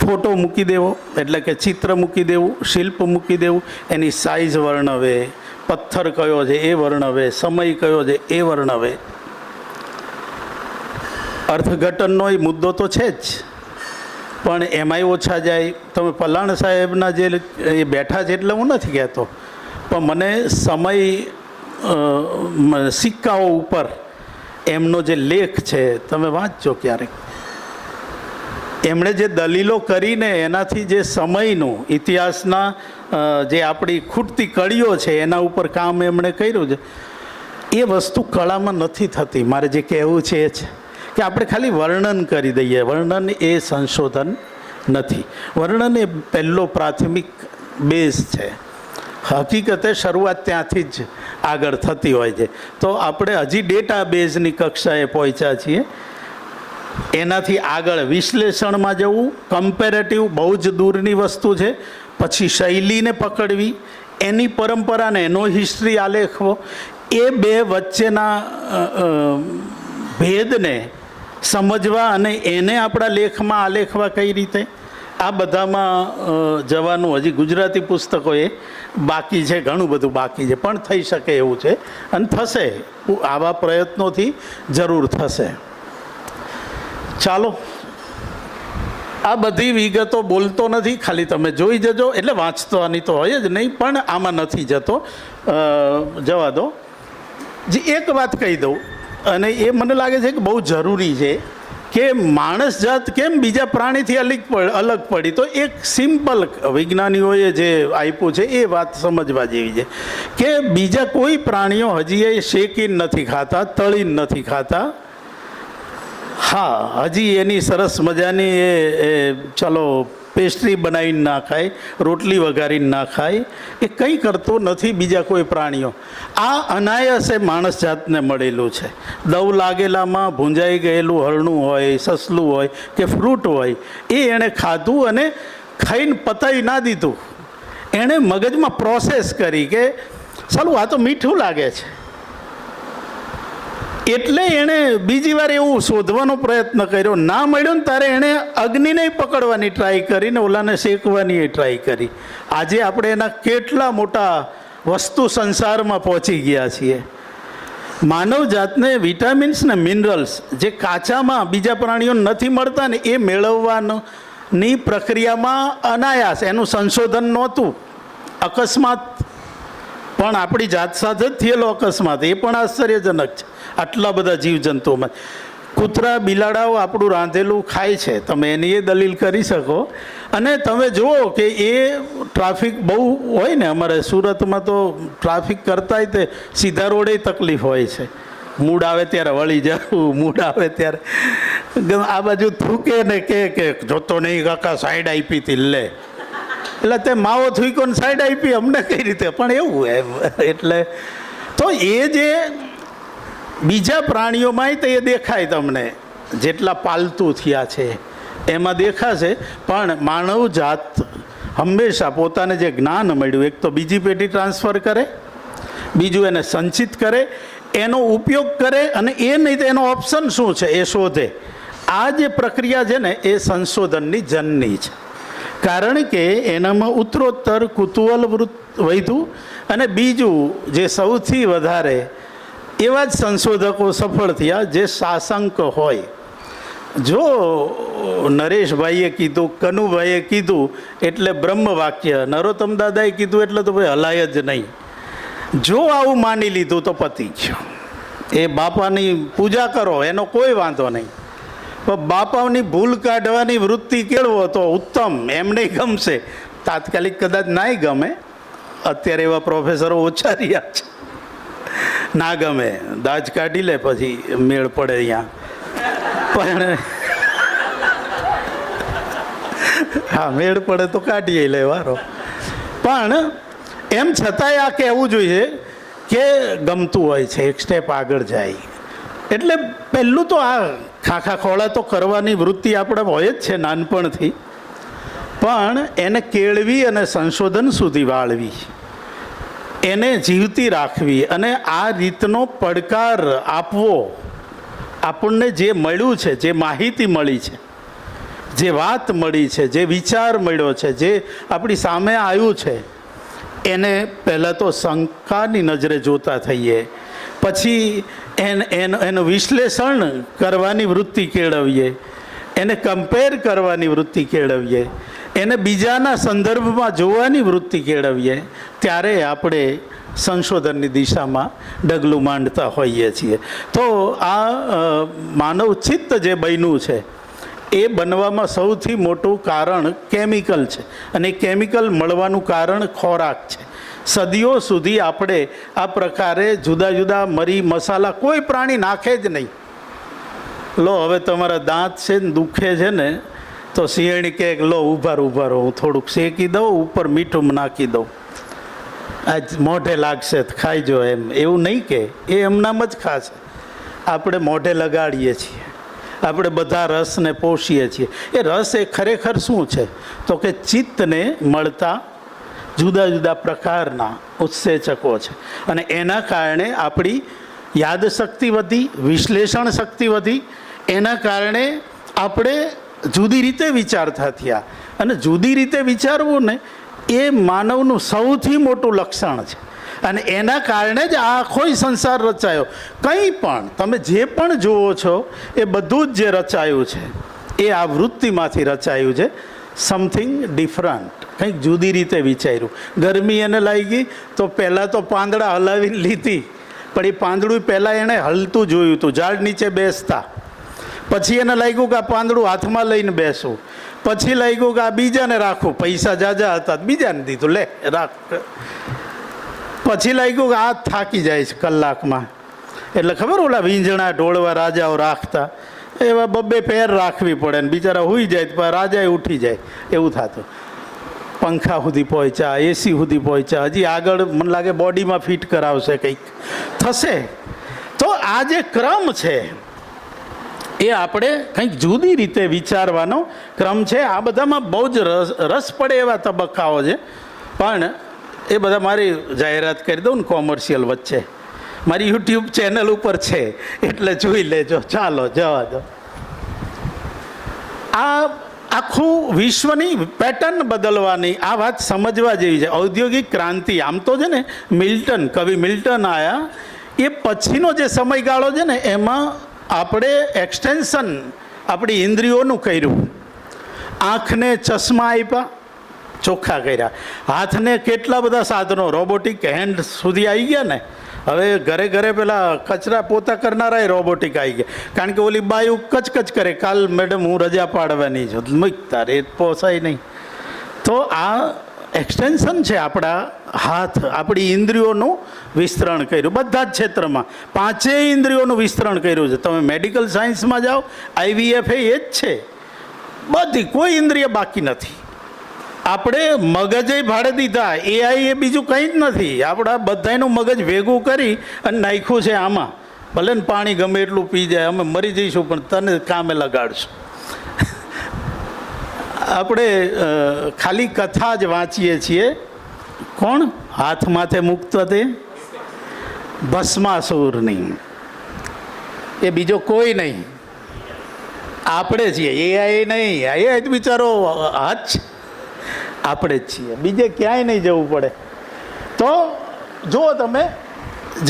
ફોટો મૂકી દેવો એટલે કે ચિત્ર મૂકી દેવું, શિલ્પ મૂકી દેવું, એની સાઇઝ વર્ણવે, પથ્થર કયો છે એ વર્ણવે, સમય કયો છે એ વર્ણવે. અર્થઘટનનો એ મુદ્દો તો છે જ, પણ એમાંય ઓછા જાય. તમે પલાણ સાહેબના જે એ બેઠા છે એટલે હું નથી કહેતો, પણ મને સમય સિક્કાઓ ઉપર એમનો જે લેખ છે તમે વાંચજો ક્યારેક. એમણે જે દલીલો કરીને એનાથી જે સમયનું ઇતિહાસના જે આપણી ખૂટતી કડીઓ છે એના ઉપર કામ એમણે કર્યું છે. એ વસ્તુ કળામાં નથી થતી. મારે જે કહેવું છે એ છે કે આપણે ખાલી વર્ણન કરી દઈએ. વર્ણન એ સંશોધન નથી. વર્ણન એ પહેલો પ્રાથમિક બેઝ છે. હકીકતે શરૂઆત ત્યાંથી જ આગળ થતી હોય છે. તો આપણે હજી ડેટા બેઝની કક્ષાએ પહોંચ્યા છીએ. એનાથી આગળ વિશ્લેષણમાં જવું, કમ્પેરેટિવ બહુ જ દૂરની વસ્તુ છે. પછી શૈલીને પકડવી, એની પરંપરાને એનો હિસ્ટ્રી આલેખવો, એ બે વચ્ચેના ભેદને સમજવા અને એને આપણા લેખમાં આલેખવા કઈ રીતે, આ બધામાં જવાનું હજી ગુજરાતી પુસ્તકોએ બાકી છે. ઘણું બધું બાકી છે, પણ થઈ શકે એવું છે અને થશે. આવા પ્રયત્નોથી જરૂર થશે. ચાલો, આ બધી વિગતો બોલતો નથી, ખાલી તમે જોઈ જજો. એટલે વાંચવાની તો હોય જ નહીં, પણ આમાં નથી જતો, જવા દો. જે એક વાત કહી દઉં, અને એ મને લાગે છે કે બહુ જરૂરી છે, કે માણસ જાત કેમ બીજા પ્રાણીથી અલગ પડી. તો એક સિમ્પલ વિજ્ઞાનીઓએ જે આપ્યું છે એ વાત સમજવા જેવી છે કે બીજા કોઈ પ્રાણીઓ હજી એ શેકીને નથી ખાતા, તળીને નથી ખાતા. હા, હજી એની સરસ મજાની એ ચલો પેસ્ટ્રી બનાવીને ના ખાય, રોટલી વઘારીને ના ખાય, એ કંઈ કરતો નથી બીજા કોઈ પ્રાણીઓ. આ અનાયાસે માણસ જાતને મળેલું છે. દવ લાગેલામાં ભૂંજાઈ ગયેલું હરણું હોય, સસલું હોય કે ફ્રૂટ હોય, એ એણે ખાધું અને ખાઈને પતાવી ના દીધું. એણે મગજમાં પ્રોસેસ કરી કે ચાલું આ તો મીઠું લાગે છે, એટલે એણે બીજી વાર એવું શોધવાનો પ્રયત્ન કર્યો. ના મળ્યો ને ત્યારે એણે અગ્નિને પકડવાની ટ્રાય કરીને ઓલાને શેકવાની ટ્રાય કરી. આજે આપણે એના કેટલા મોટા વસ્તુ સંસારમાં પહોંચી ગયા છીએ. માનવ જાતને વિટામિન્સ ને મિનરલ્સ જે કાચામાં બીજા પ્રાણીઓને નથી મળતા ને એ મેળવવાની પ્રક્રિયામાં અનાયાસ એનું સંશોધન નહોતું. અકસ્માત પણ આપણી જાત સાથે જ થયેલો અકસ્માત, એ પણ આશ્ચર્યજનક છે. આટલા બધા જીવજંતુઓમાં કૂતરા બિલાડાઓ આપણું રાંધેલું ખાય છે, તમે એની એ દલીલ કરી શકો. અને તમે જુઓ કે એ ટ્રાફિક બહુ હોય ને, અમારે સુરતમાં તો ટ્રાફિક કરતાંય તે સીધા રોડે તકલીફ હોય છે. મૂડ આવે ત્યારે વળી જવું, મૂડ આવે ત્યારે આ બાજુ થૂકે ને કે જોતો નહીં કાકા સાઈડ આપી હતી લે, એટલે તે માવો થૂકોને સાઈડ આપી અમને કઈ રીતે, પણ એવું એમ. એટલે તો એ જે બીજા પ્રાણીઓમાંય તો એ દેખાય તમને, જેટલા પાલતુ થયા છે એમાં દેખાશે. પણ માનવ જાત હંમેશા પોતાને જે જ્ઞાન મળ્યું, એક તો બીજી પેઢી ટ્રાન્સફર કરે, બીજું એને સંચિત કરે, એનો ઉપયોગ કરે, અને એ નહીં તો એનો ઓપ્શન શું છે એ શોધે. આ જે પ્રક્રિયા છે ને એ સંશોધનની જનની છે. કારણ કે એનામાં ઉત્તરોત્તર કુતૂહલ વધ્યું. અને બીજું જે સૌથી વધારે એવા જ સંશોધકો સફળ થયા જે સાશંક હોય. જો નરેશભાઈએ કીધું, કનુભાઈએ કીધું એટલે બ્રહ્મ વાક્ય, નરોત્તમ દાદાએ કીધું એટલે તો ભાઈ હલાય જ નહીં. જો આવું માની લીધું તો પતી ગયું. એ બાપાની પૂજા કરો એનો કોઈ વાંધો નહીં, પણ બાપાની ભૂલ કાઢવાની વૃત્તિ કેળવો તો ઉત્તમ. એમને ગમશે, તાત્કાલિક કદાચ નાય ગમે. અત્યારે એવા પ્રોફેસરો ઓછા રહ્યા છે, ના ગમે દાજ કાઢી લે પછી મેળ પડે અહીંયા. પણ હા, મેળ પડે તો કાઢીએ લે વારો. પણ એમ છતાંય આ કહેવું જોઈએ કે ગમતું હોય છે, એક સ્ટેપ આગળ જાય. એટલે પહેલું તો આ ખાખા ખોળા તો કરવાની વૃત્તિ આપણે હોય જ છે નાનપણથી, પણ એને કેળવી અને સંશોધન સુધી વાળવી, એને જીવતી રાખવી, અને આ રીતનો પડકાર આપવો. આપણને જે મળ્યું છે, જે માહિતી મળી છે, જે વાત મળી છે, જે વિચાર મળ્યો છે, જે આપણી સામે આવ્યું છે, એને પહેલાં તો શંકાની નજરે જોતા થઈએ, પછી એનું વિશ્લેષણ કરવાની વૃત્તિ કેળવીએ, એને કમ્પેર કરવાની વૃત્તિ કેળવીએ, એને બીજાના સંદર્ભમાં જોવાની વૃત્તિ કેળવીએ, ત્યારે આપણે સંશોધનની દિશામાં ડગલું માંડતા હોઈએ છીએ. તો આ માનવ ચિત્ત જે બન્યું છે એ બનવામાં સૌથી મોટું કારણ કેમિકલ છે, અને કેમિકલ મળવાનું કારણ ખોરાક છે. સદીઓ સુધી આપણે આ પ્રકારે જુદા જુદા મરી મસાલા કોઈ પ્રાણી નાખે જ નહીં. લો હવે તમારા દાંત છે ને દુખે છે ને, તો સિંહણી કહે લો ઉભા રહો, હું થોડુંક શેકી દઉં, ઉપર મીઠું નાખી દઉં, આજ મોઢે લાગશે તો ખાઈજો એમ. એવું નહીં કે એ એમનામ જ ખાશે. આપણે મોઢે લગાડીએ છીએ, આપણે બધા રસને પોષીએ છીએ. એ રસ એ ખરેખર શું છે તો કે ચિત્તને મળતા જુદા જુદા પ્રકારના ઉત્સેચકો છે, અને એના કારણે આપણી યાદશક્તિ વધી, વિશ્લેષણ શક્તિ વધી, એના કારણે આપણે જુદી રીતે વિચારતા થયા. અને જુદી રીતે વિચારવું ને એ માનવનું સૌથી મોટું લક્ષણ છે, અને એના કારણે જ આ આખો સંસાર રચાયો. કંઈ પણ તમે જે પણ જુઓ છો એ બધું જ જે રચાયું છે એ આ વૃત્તિમાંથી રચાયું છે. સમથિંગ ડિફરન્ટ, કંઈક જુદી રીતે વિચાર્યું. ગરમી એને લાગી તો પહેલાં તો પાંદડા હલાવીને લીધી, પણ એ પાંદડું પહેલાં એણે હલતું જોયું હતું ઝાડ નીચે બેસતા. પછી એને લાગ્યું કે આ પાંદડું હાથમાં લઈને બેસું. પછી લાગ્યું કે આ બીજાને રાખું, પૈસા જાજા હતા બીજાને દીધું, લે રાખ. પછી લાગ્યું કે આ થાકી જાય છે કલાકમાં. એટલે ખબર ઓલા વીંઝણા ઢોળવા રાજાઓ રાખતા, એવા બબ્બે પેર રાખવી પડે ને બિચારા હુઈ જાય તો રાજાએ ઉઠી જાય, એવું થતું. પંખા સુધી પહોંચ્યા, એસી સુધી પહોંચ્યા, હજી આગળ મને લાગે બોડીમાં ફિટ કરાવશે, કંઈક થશે. તો આ જે ક્રમ છે એ આપણે કંઈક જુદી રીતે વિચારવાનો ક્રમ છે. આ બધામાં બહુ જ રસ પડે એવા તબક્કાઓ છે, પણ એ બધા મારી જાહેરાત કરી દઉં ને કોમર્શિયલ વચ્ચે, મારી યુટ્યુબ ચેનલ ઉપર છે, એટલે જોઈ લેજો. ચાલો જવા દો. આ આખું વિશ્વની પેટર્ન બદલવાની આ વાત સમજવા જેવી છે. ઔદ્યોગિક ક્રાંતિ આમ તો છે ને, મિલ્ટન, કવિ મિલ્ટન આવ્યા એ પછીનો જે સમયગાળો છે ને, એમાં આપણે એક્સટેન્શન આપણી ઇન્દ્રિયોનું કર્યું. આંખને ચશ્મા આપ્યા, ચોખ્ખા કર્યા. હાથને કેટલા બધા સાધનો, રોબોટિક હેન્ડ સુધી આવી ગયા ને. હવે ઘરે ઘરે પેલા કચરા પોતા કરનારા રોબોટિક આવી ગયા, કારણ કે ઓલી બાયું કચકચ કરે, કાલ મેડમ હું રજા પાડવાની છું, મૂકતા રે પોસાય નહીં. તો આ એક્સટેન્શન છે આપણા હાથ, આપણી ઇન્દ્રિયોનું વિસ્તરણ કર્યું બધા જ ક્ષેત્રમાં. 5 ઇન્દ્રિયોનું વિસ્તરણ કર્યું છે. તમે મેડિકલ સાયન્સમાં જાઓ, IVF એ જ છે. બધી કોઈ ઇન્દ્રિય બાકી નથી. આપણે મગજે ભાડે દીધા, AI એ બીજું કંઈ જ નથી. આપણા બધાનું મગજ ભેગું કરી અને નાખ્યું છે આમાં. ભલે ને પાણી ગમે એટલું પી જાય, અમે મરી જઈશું પણ તને કામે લગાડશું. આપણે ખાલી કથા જ વાંચીએ છીએ. કોણ હાથ માથે મુક્ત તે ભસ્માસુરની, એ બીજો કોઈ નહીં, આપણે છીએ. AI નહીં, AI બિચારો હાથ આપણે જ છીએ, બીજે ક્યાંય નહીં જવું પડે. તો જો તમે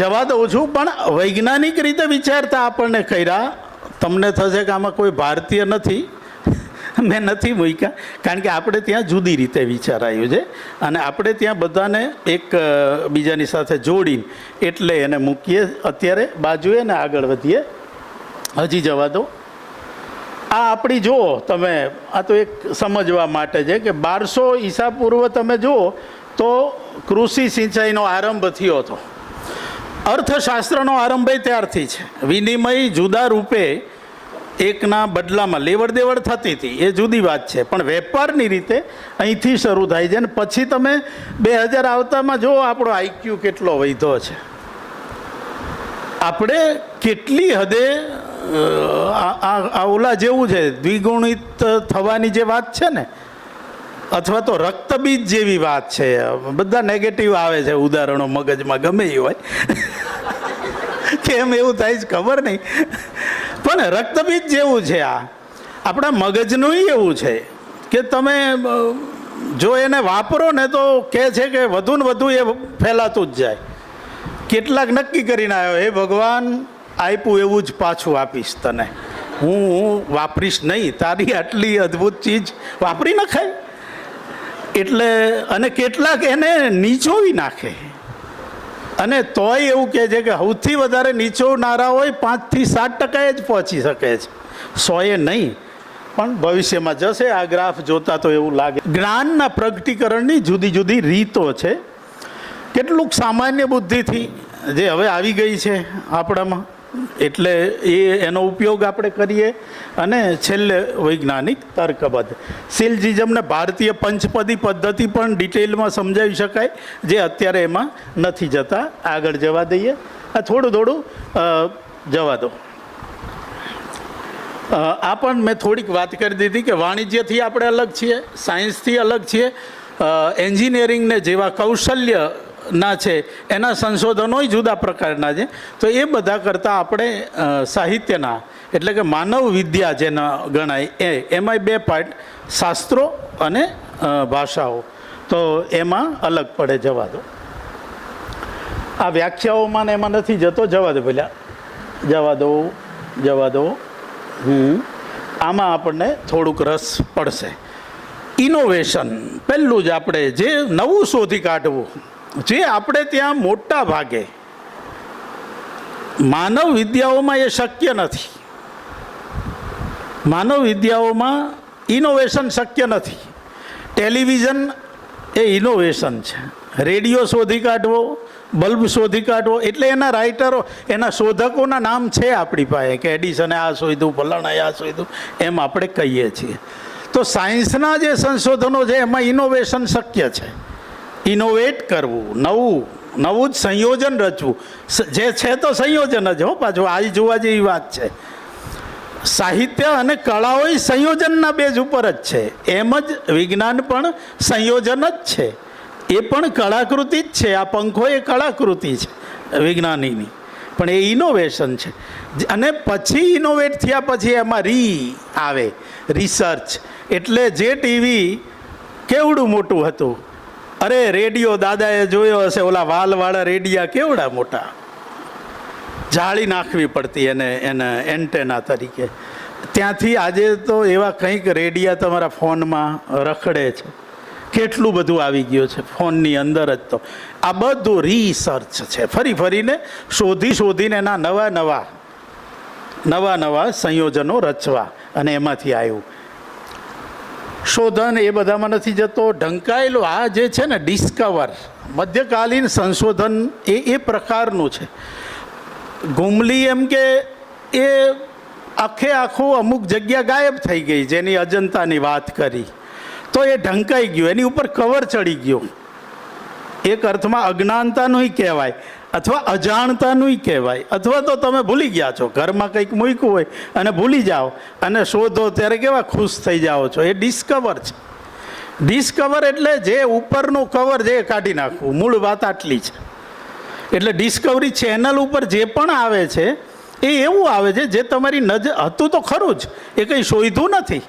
જવા દઉં છું, પણ વૈજ્ઞાનિક રીતે વિચારતા આપણને કર્યા. તમને થશે કે આમાં કોઈ ભારતીય નથી, મેં નથી મૂક્યા, કારણ કે આપણે ત્યાં જુદી રીતે વિચારાયું છે, અને આપણે ત્યાં બધાને એક બીજાની સાથે જોડીને એટલે એને મૂકીએ. અત્યારે બાજુએ ને આગળ વધીએ. હજી જવા દો. આ આપણી જુઓ તમે, આ તો એક સમજવા માટે છે કે 1200 ઈસા પૂર્વ તમે જુઓ તો કૃષિ સિંચાઈનો આરંભ થયો હતો. અર્થશાસ્ત્રનો આરંભ ત્યારથી છે. વિનિમય જુદા રૂપે એકના બદલામાં લેવડ દેવડ થતી હતી, એ જુદી વાત છે, પણ વેપારની રીતે અહીંથી શરૂ થાય છે. અને પછી તમે 2000 આવતામાં જુઓ આપણો IQ કેટલો વધ્યો છે. આપણે કેટલી હદે આ ઓલા જેવું છે, દ્વિગુણિત થવાની જે વાત છે ને, અથવા તો રક્તબીજ જેવી વાત છે. બધા નેગેટિવ આવે છે ઉદાહરણો મગજમાં, ગમે એ હોય. કેમ એવું થાય છે ખબર નહીં, પણ રક્તબીજ જેવું છે. આ આપણા મગજનું એવું છે કે તમે જો એને વાપરો ને તો કહે છે કે વધુ ને વધુ એ ફેલાતું જ જાય. કેટલાક નક્કી કરીને આવ્યો, હે ભગવાન આપ્યું એવું જ પાછું આપીશ તને, હું વાપરીશ નહીં, તારી આટલી અદ્ભુત ચીજ વાપરી નખાય. એટલે અને કેટલાક એને નીચોવી નાખે, અને તોય એવું કહે છે કે સૌથી વધારે નીચોવનારા હોય 5 થી 7% જ પહોંચી શકે છે, 100 નહીં. પણ ભવિષ્યમાં જશે. આ ગ્રાફ જોતા તો એવું લાગે. જ્ઞાનના પ્રગટીકરણની જુદી જુદી રીતો છે. કેટલુંક સામાન્ય બુદ્ધિથી જે હવે આવી ગઈ છે આપણામાં, એટલે એનો ઉપયોગ આપણે કરીએ. અને છેલ્લે વૈજ્ઞાનિક તર્કબદ્ધ સિલોજિઝમને ભારતીય પંચપદી પદ્ધતિ પણ ડિટેલમાં સમજાવી શકાય, જે અત્યારે એમાં નથી જતા. આગળ જવા દઈએ. આ થોડું જવા દો. આ પણ મેં થોડીક વાત કરી દીધી કે વાણિજ્યથી આપણે અલગ છીએ, સાયન્સથી અલગ છીએ. એન્જિનિયરિંગને જેવા કૌશલ્યના છે એના સંશોધનોય જુદા પ્રકારના છે. તો એ બધા કરતાં આપણે સાહિત્યના એટલે કે માનવ વિદ્યા જેના ગણાય એમાંય 2 પાર્ટ, શાસ્ત્રો અને ભાષાઓ. તો એમાં અલગ પડે. જવા દો. આ વ્યાખ્યાઓમાં ને એમાં નથી જતો. જવા દો પેલા, જવા દો. આમાં આપણને થોડુંક રસ પડશે. ઇનોવેશન પહેલું જ આપણે જે નવું શોધી કાઢવું, જે આપણે ત્યાં મોટા ભાગે માનવ વિદ્યાઓમાં એ શક્ય નથી. માનવ વિદ્યાઓમાં ઇનોવેશન શક્ય નથી. ટેલિવિઝન એ ઇનોવેશન છે. રેડિયો શોધી કાઢવો, બલ્બ શોધી કાઢવો, એટલે એના રાઇટરો, એના શોધકોના નામ છે આપણી પાસે કે એડિસને આ શોધ્યું, ફલાણાએ આ શોધ્યું, એમ આપણે કહીએ છીએ. તો સાયન્સના જે સંશોધનો છે એમાં ઇનોવેશન શક્ય છે. ઇનોવેટ કરવું, નવું જ સંયોજન રચવું, જે છે તો સંયોજન જ હો. પાછું આ જોવા જેવી વાત છે. સાહિત્ય અને કળાઓ સંયોજનના બેઝ ઉપર જ છે. એમ જ વિજ્ઞાન પણ સંયોજન જ છે. એ પણ કળાકૃતિ જ છે. આ પંખો એ કળાકૃતિ છે વિજ્ઞાનીની, પણ એ ઇનોવેશન છે. અને પછી ઇનોવેટ થયા પછી એમાં આવે રિસર્ચ. એટલે જે ટીવી કેવડું મોટું હતું, અરે રેડિયો દાદાએ જોયો હશે, ઓલા વાલવાળા રેડિયા કેવડા મોટા, જાળી નાખવી પડતી એને એન્ટેના તરીકે. ત્યાંથી આજે તો એવા કંઈક રેડિયા તમારા ફોનમાં રખડે છે. કેટલું બધું આવી ગયું છે ફોનની અંદર જ. તો આ બધું રિસર્ચ છે. ફરીને શોધીને એના નવા સંયોજનો રચવા, અને એમાંથી આવ્યું શોધન. એ બધામાં નથી જતો. ઢંકાયેલું આ જે છે ને ડિસ્કવર, મધ્યકાલીન સંશોધન એ પ્રકારનું છે. ગુમલી એમ કે એ આખું અમુક જગ્યા ગાયબ થઈ ગઈ, જેની અજંતાની વાત કરી, તો એ ઢંકાઈ ગયું, એની ઉપર કવર ચડી ગયું. એક અર્થમાં અજ્ઞાનતાનું કહેવાય, અથવા અજાણતાનું કહેવાય, અથવા તો તમે ભૂલી ગયા છો. ઘરમાં કંઈક મૂક્યું હોય અને ભૂલી જાઓ અને શોધો ત્યારે કેવા ખુશ થઈ જાઓ છો. એ ડિસ્કવર છે. ડિસ્કવર એટલે જે ઉપરનું કવર જે કાઢી નાખવું. મૂળ વાત આટલી છે. એટલે ડિસ્કવરી ચેનલ ઉપર જે પણ આવે છે એ એવું આવે છે જે તમારી નજર, હતું તો ખરું જ, એ કંઈ શોધ્યું નથી.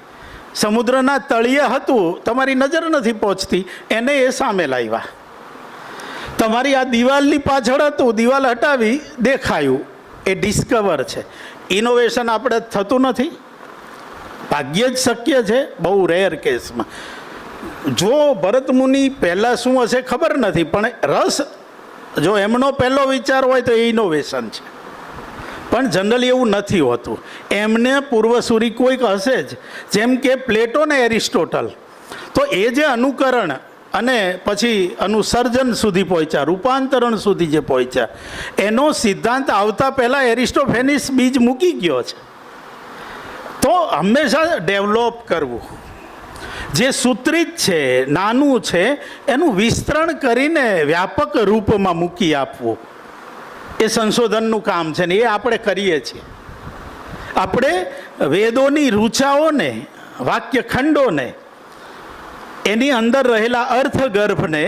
સમુદ્રના તળિયે હતું, તમારી નજર નથી પહોંચતી, એને એ સામે લાવ્યા. તમારી આ દિવાલની પાછળ હતું, દિવાલ હટાવી, દેખાયું. એ ડિસ્કવર છે. ઇનોવેશન આપણે થતું નથી. ભાગ્યે જ શક્ય છે, બહુ રેર કેસમાં. જો ભરત મુનિ પહેલાં શું હશે ખબર નથી, પણ રસ જો એમનો પહેલો વિચાર હોય તો એ ઇનોવેશન છે. પણ જનરલી એવું નથી હોતું. એમને પૂર્વસૂરી કોઈક હશે જ, જેમ કે પ્લેટો ને એરિસ્ટોટલ. તો એ જે અનુકરણ અને પછી અનુસર્જન સુધી પહોંચ્યા, રૂપાંતરણ સુધી જે પહોંચ્યા, એનો સિદ્ધાંત આવતા પહેલાં એરિસ્ટોફેનિસ બીજ મૂકી ગયો છે. તો હંમેશા ડેવલપ કરવું, જે સૂત્રિત છે, નાનું છે, એનું વિસ્તરણ કરીને વ્યાપક રૂપમાં મૂકી આપવું, એ સંશોધનનું કામ છે ને એ આપણે કરીએ છીએ. આપણે વેદોની રૂચાઓને, વાક્યખંડોને, એની અંદર રહેલા અર્થગર્ભને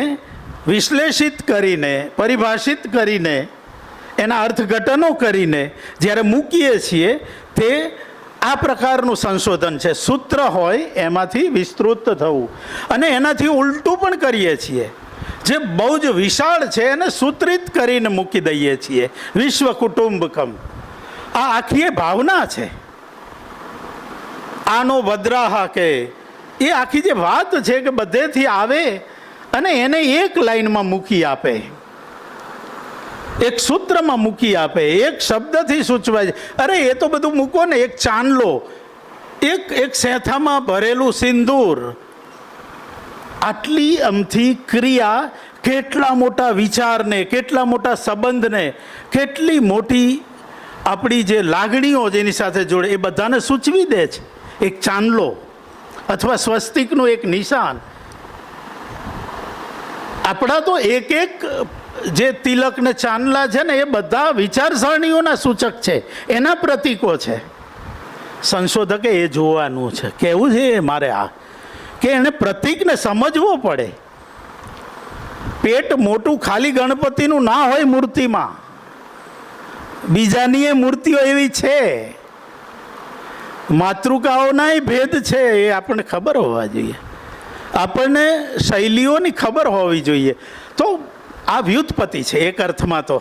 વિશ્લેષિત કરીને, પરિભાષિત કરીને, એના અર્થઘટનો કરીને જ્યારે મૂકીએ છીએ, તે આ પ્રકારનું સંશોધન છે. સૂત્ર હોય એમાંથી વિસ્તૃત થવું, અને એનાથી ઉલટું પણ કરીએ છીએ. જે બહુ જ વિશાળ છે એને સૂત્રિત કરીને મૂકી દઈએ છીએ. વિશ્વ કુટુંબકમ, આ આખી ભાવના છે. આનો વદ્રાહા કે એ આખી જે વાત છે કે બધેથી આવે અને એને એક લાઈનમાં મૂકી આપે, એક સૂત્રમાં મૂકી આપે, એક શબ્દથી સૂચવાય. અરે એ તો બધું મૂકો ને, એક ચાંદલો, એક સેથામાં ભરેલું સિંદૂર, આટલી અમથી ક્રિયા કેટલા મોટા વિચારને, કેટલા મોટા સંબંધને, કેટલી મોટી આપણી જે લાગણીઓ જેની સાથે જોડે એ બધાને સૂચવી દે છે. એક ચાંદલો અથવા સ્વસ્તિકનું એક નિશાન. આપણા તો એક જે તિલક ને ચાંદલા છે ને એ બધા વિચારસરણીઓના સૂચક છે, એના પ્રતીકો છે. સંશોધકે એ જોવાનું છે, કેવું છે મારે આ કે એને પ્રતીકને સમજવો પડે. પેટ મોટું ખાલી ગણપતિનું ના હોય મૂર્તિમાં, બીજાની એ મૂર્તિઓ એવી છે, માતૃકાઓના ભેદ છે, એ આપણને ખબર હોવા જોઈએ. આપણને શૈલીઓની ખબર હોવી જોઈએ. તો આ વ્યુત્પત્તિ છે એક અર્થમાં. તો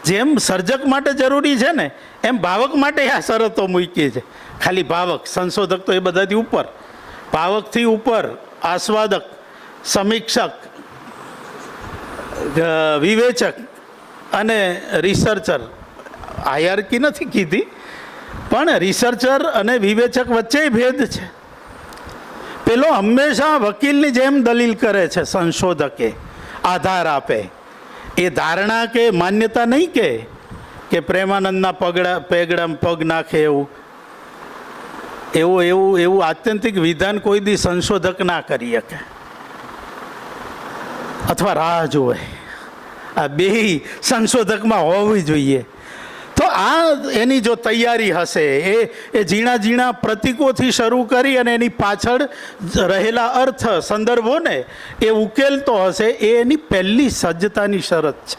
જેમ સર્જક માટે જરૂરી છે ને એમ ભાવક માટે આ શરતો મૂકી છે. ખાલી ભાવક, સંશોધક તો એ બધાથી ઉપર, ભાવકથી ઉપર આસ્વાદક, સમીક્ષક, વિવેચક અને રિસર્ચર. હાયરાર્કી નથી કીધી, પણ રિસર્ચર અને વિવેચક વચ્ચે ભેદ છે. પેલો હંમેશા વકીલની જેમ દલીલ કરે છે, સંશોધકે આધાર આપે. એ ધારણા કે માન્યતા નહીં કે પ્રેમાનંદના પેગડામાં પગ નાખે એવું આત્યંતિક વિધાન કોઈ દી સંશોધક ના કરી શકે, અથવા રાહ જોવે. આ બે સંશોધકમાં હોવી જોઈએ. તો આ એની જો તૈયારી હશે, એ ઝીણા ઝીણા પ્રતીકોથી શરૂ કરી અને એની પાછળ રહેલા અર્થ સંદર્ભોને એ ઉકેલતો હશે, એ એની પહેલી સજ્જતાની શરત છે.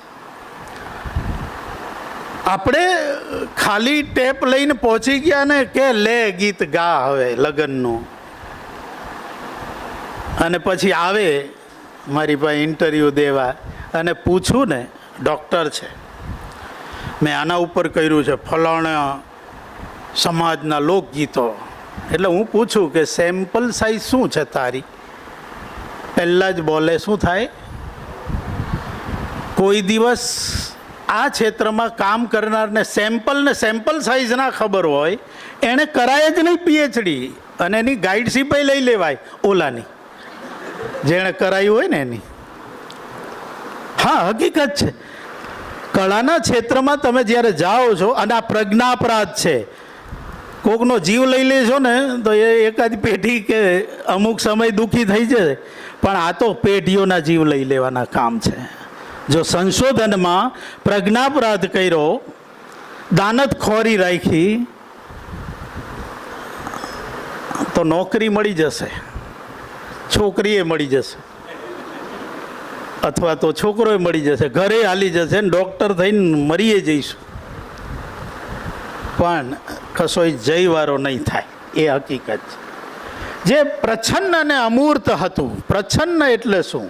આપણે ખાલી ટેપ લઈને પહોંચી ગયા ને કે લે ગીત ગા હવે લગ્નનું, અને પછી આવે મારી પાસે ઇન્ટરવ્યૂ દેવા અને પૂછું ને, ડૉક્ટર છે, મેં આના ઉપર કર્યું છે ફલાણા સમાજના લોકગીતો, એટલે હું પૂછું કે સેમ્પલ સાઇઝ શું છે તારી? પહેલાં જ બોલે શું થાય? કોઈ દિવસ આ ક્ષેત્રમાં કામ કરનારને સેમ્પલ સાઇઝ ના ખબર હોય, એણે કરાય જ નહીં પીએચડી, અને એની ગાઈડશીપ લઈ લેવાય ઓલાની, જેણે કરાયું હોય ને એની. હા, હકીકત છે. કળાના ક્ષેત્રમાં તમે જ્યારે જાઓ છો, અને આ પ્રજ્ઞાપરાધ છે, કોકનો જીવ લઈ લેશો ને તો એ એકાદ પેઢી કે અમુક સમય દુઃખી થઈ જશે, પણ આ તો પેઢીઓના જીવ લઈ લેવાના કામ છે. જો સંશોધનમાં પ્રજ્ઞાપરાધ કર્યો, દાનત ખોરી રાખી, તો નોકરી મળી જશે, છોકરીએ મળી જશે, અથવા તો છોકરોએ મળી જશે, ઘરે હાલી જશે, ને ડૉક્ટર થઈને મરીએ જઈશું, પણ કશોય જયવારો નહીં થાય. એ હકીકત છે. જે પ્રચ્છન્ન અને અમૂર્ત હતું, પ્રચ્છન્ન એટલે શું?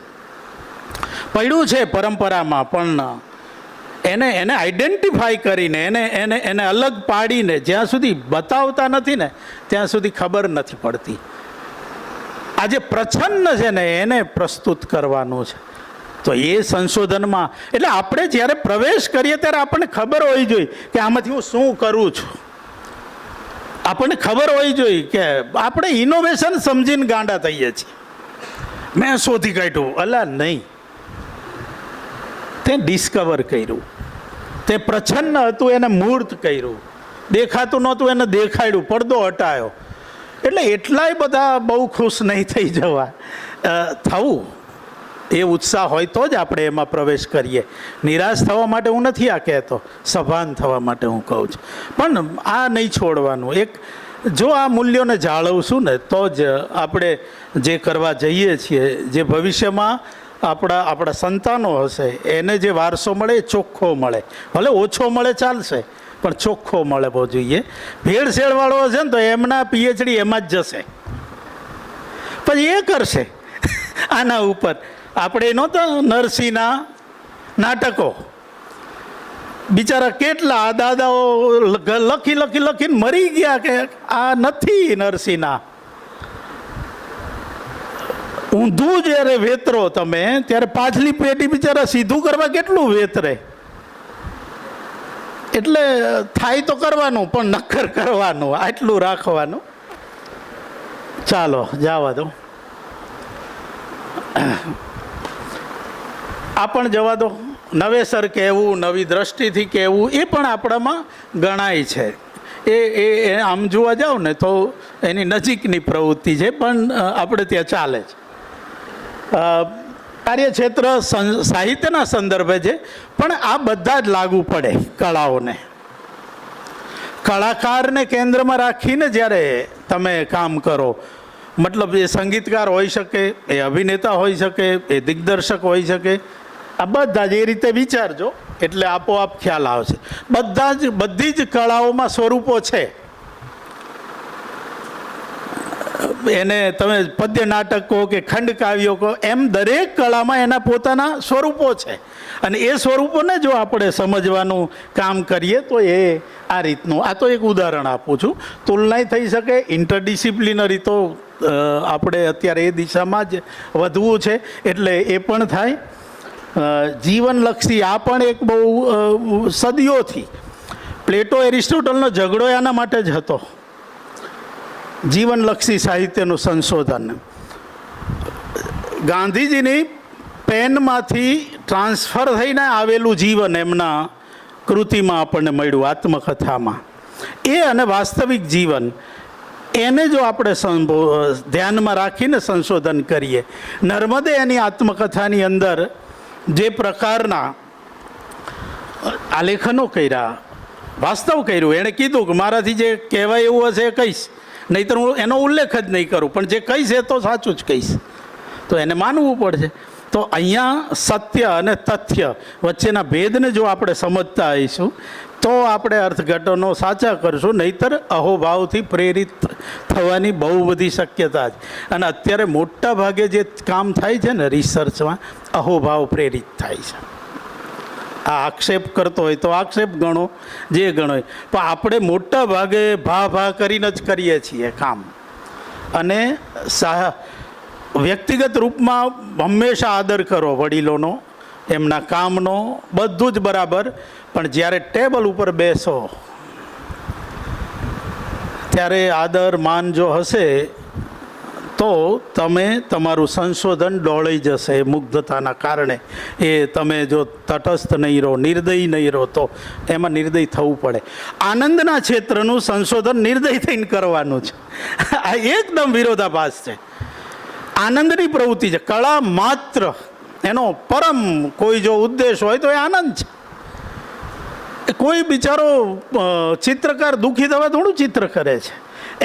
પડ્યું છે પરંપરામાં, પણ એને આઈડેન્ટિફાઈ કરીને એને અલગ પાડીને જ્યાં સુધી બતાવતા નથી ને ત્યાં સુધી ખબર નથી પડતી. આ જે પ્રચ્છન્ન છે ને એને પ્રસ્તુત કરવાનું છે. તો એ સંશોધનમાં, એટલે આપણે જ્યારે પ્રવેશ કરીએ ત્યારે આપણને ખબર હોવી જોઈએ કે આમાંથી હું શું કરું છું. આપણને ખબર હોવી જોઈએ કે આપણે ઇનોવેશન સમજીને ગાંડા થઈએ છીએ. મેં શોધી કાઢ્યું, અલા નહીં, તે ડિસ્કવર કર્યું, તે પ્રચ્છન્ન હતું એને મૂર્ત કર્યું, દેખાતું નહોતું એને દેખાડ્યું, પડદો હટાયો. એટલે એટલાય બધા બહુ ખુશ નહીં થઈ જવા થવું. એ ઉત્સાહ હોય તો જ આપણે એમાં પ્રવેશ કરીએ. નિરાશ થવા માટે હું નથી આ કહેતો, સભાન થવા માટે હું કહું છું. પણ આ નહીં છોડવાનું. જો આ મૂલ્યોને જાળવશું ને તો જ આપણે જે કરવા જઈએ છીએ, જે ભવિષ્યમાં આપણા સંતાનો હશે એને જે વારસો મળે એ ચોખ્ખો મળે. ભલે ઓછો મળે ચાલશે, પણ ચોખ્ખો મળવો જોઈએ. ભેળસેળવાળો હશે ને તો એમના પીએચડી એમાં જ જશે, પછી એ કરશે આના ઉપર. આપણે નહોતા નરસિંહના નાટકો, બિચારા કેટલા દાદાઓ લખીને મરી ગયા કે આ નથી નરસિંહના. ઊંધું જ્યારે વેતરો તમે ત્યારે પાછલી પેઢી બિચારા સીધું કરવા કેટલું વેતરે. એટલે થાય તો કરવાનું પણ નક્કર કરવાનું, આટલું રાખવાનું. ચાલો જવા દો, આ પણ જવા દો. નવેસર કહેવું, નવી દ્રષ્ટિથી કહેવું એ પણ આપણામાં ગણાય છે. એ આમ જોવા જાઓ ને તો એની નજીકની પ્રવૃત્તિ છે, પણ આપણે ત્યાં ચાલે છે. કાર્યક્ષેત્ર સાહિત્યના સંદર્ભે છે, પણ આ બધા જ લાગુ પડે કળાઓને. કલાકારને કેન્દ્રમાં રાખીને જ્યારે તમે કામ કરો, મતલબ એ સંગીતકાર હોઈ શકે, એ અભિનેતા હોઈ શકે, એ દિગ્દર્શક હોઈ શકે, આ બધા જ એ રીતે વિચારજો એટલે આપોઆપ ખ્યાલ આવશે. બધી જ કળાઓમાં સ્વરૂપો છે. એને તમે પદ્ય નાટક કહો કે ખંડ કાવ્યો કહો, એમ દરેક કળામાં એના પોતાના સ્વરૂપો છે. અને એ સ્વરૂપોને જો આપણે સમજવાનું કામ કરીએ તો એ આ રીતનું. આ તો એક ઉદાહરણ આપું છું. તુલના થઈ શકે, ઇન્ટરડિસિપ્લિનરી તો આપણે અત્યારે એ દિશામાં જ વધવું છે એટલે એ પણ થાય. જીવનલક્ષી આ પણ એક બહુ સદીઓથી પ્લેટો એરિસ્ટોટલનો ઝઘડો એના માટે જ હતો. જીવનલક્ષી સાહિત્યનું સંશોધન ગાંધીજીની પેનમાંથી ટ્રાન્સફર થઈને આવેલું જીવન એમના કૃતિમાં આપણને મળ્યું, આત્મકથામાં. એ અને વાસ્તવિક જીવન એને જો આપણે ધ્યાનમાં રાખીને સંશોધન કરીએ. નર્મદે એની આત્મકથાની અંદર જે પ્રકારના આલેખનો કર્યા, વાસ્તવ કર્યું. એણે કીધું કે મારાથી જે કહેવાય એવું હશે એ કહીશ, નહીંતર હું એનો ઉલ્લેખ જ નહીં કરું, પણ જે કહીશ એ તો સાચું જ કહીશ. તો એને માનવું પડશે. તો અહીંયા સત્ય અને તથ્ય વચ્ચેના ભેદને જો આપણે સમજતા આવીશું તો આપણે અર્થઘટનો સાચા કરશું, નહીંતર અહોભાવથી પ્રેરિત થવાની બહુ બધી શક્યતા છે. અને અત્યારે મોટા ભાગે જે કામ થાય છે ને રિસર્ચમાં, અહોભાવ પ્રેરિત થાય છે. આ આક્ષેપ કરતો હોય તો આક્ષેપ ગણો, જે ગણો, પણ આપણે મોટા ભાગે ભા કરીને જ કરીએ છીએ કામ. અને વ્યક્તિગત રૂપમાં હંમેશા આદર કરો વડીલોનો, એમના કામનો, બધું જ બરાબર. પણ જ્યારે ટેબલ ઉપર બેસો ત્યારે આદર માન જો હશે તો તમે તમારું સંશોધન ડોળી જશે મુગ્ધતાના કારણે. એ તમે જો તટસ્થ નહીં રહો, નિર્દયી નહીં રહો, તો એમાં નિર્દયી થવું પડે. આનંદના ક્ષેત્રનું સંશોધન નિર્દય થઈને કરવાનું છે. આ એકદમ વિરોધાભાસ છે. આનંદની પ્રવૃત્તિ છે. કળા માત્ર એનો પરમ કોઈ જો ઉદ્દેશ હોય તો એ આનંદ છે. કોઈ બિચારો ચિત્રકાર દુઃખી થવા થોડું ચિત્ર કરે છે.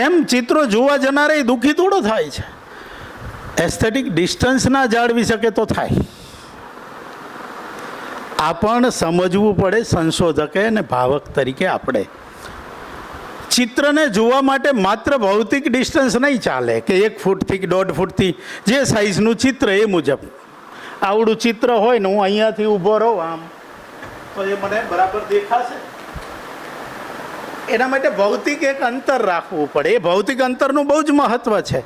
એમ ચિત્રો જોવા જનારે દુઃખી થોડો થાય છે. એસ્થેટિક ડિસ્ટન્સ ના જાળવી શકે તો થાય. આ પણ સમજવું પડે સંશોધકે અને ભાવક તરીકે. આપણે ચિત્રને જોવા માટે માત્ર ભૌતિક ડિસ્ટન્સ નહીં ચાલે કે 1 ફૂટથી 1.5 ફૂટથી જે સાઇઝનું ચિત્ર એ મુજબ. આવડું ચિત્ર હોય ને હું અહીંયાથી ઊભો રહું આમ તો એ મને બરાબર દેખાશે. એના માટે ભૌતિક એક અંતર રાખવું પડે. એ ભૌતિક અંતરનું બહુ જ મહત્ત્વ છે.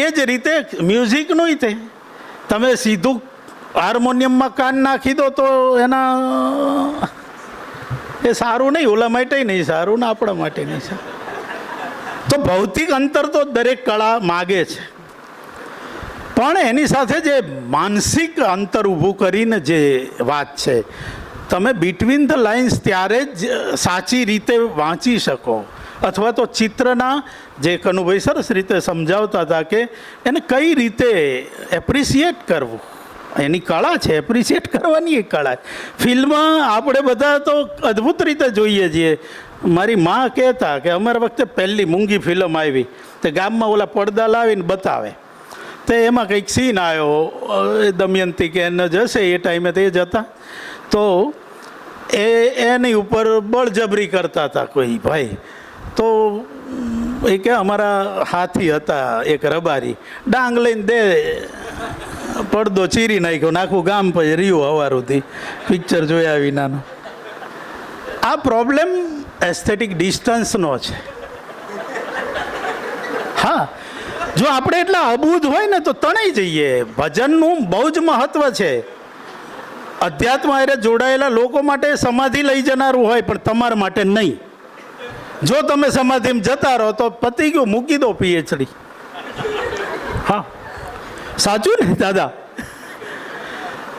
એ જ રીતે મ્યુઝિકનું તે તમે સીધું હાર્મોનિયમમાં કાન નાખી દો તો એના એ સારું નહીં, ઓલા માટે નહીં સારું ને આપણા માટે નહીં સારું. તો ભૌતિક અંતર તો દરેક કળા માગે છે, પણ એની સાથે જે માનસિક અંતર ઊભું કરીને જે વાત છે, તમે બિટવીન ધ લાઇન્સ ત્યારે જ સાચી રીતે વાંચી શકો. અથવા તો ચિત્રના જે કનુભાઈ સરસ રીતે સમજાવતા હતા કે એને કઈ રીતે એપ્રિસિએટ કરવું, એની કળા છે. એપ્રિસિએટ કરવાની એક કળા. ફિલ્મ આપણે બધા તો અદ્ભુત રીતે જોઈએ છીએ. મારી મા કહેતા કે અમારા વખતે પહેલી મૂંગી ફિલ્મ આવી તે ગામમાં ઓલા પડદા લાવીને બતાવે, તે એમાં કંઈક સીન આવ્યો દમયંતી કે એને જશે એ ટાઈમે તે જ હતા, તો એની ઉપર બળજબરી કરતા હતા કોઈ ભાઈ. તો એ કે અમારા હાથી હતા એક રબારી, ડાંગ લઈને દે પડદો ચીરી નાખ્યો, નાખું ગામ પછી રહ્યું હવારુંથી પિક્ચર જોયા વિનાનું. આ પ્રોબ્લેમ એસ્થેટિક ડિસ્ટન્સનો છે. હા, જો આપણે એટલા અબૂધ હોય ને તો તણાઈ જઈએ. ભજનનું બહુ જ મહત્વ છે. અધ્યાત્મ હારે જોડાયેલા લોકો માટે સમાધિ લઈ જનારું હોય, પણ તમારા માટે નહીં. જો તમે સમાધિમાં જતા રહો તો પતી ગયું, મૂકી દો પીએચડી. હા, સાચું ને દાદા?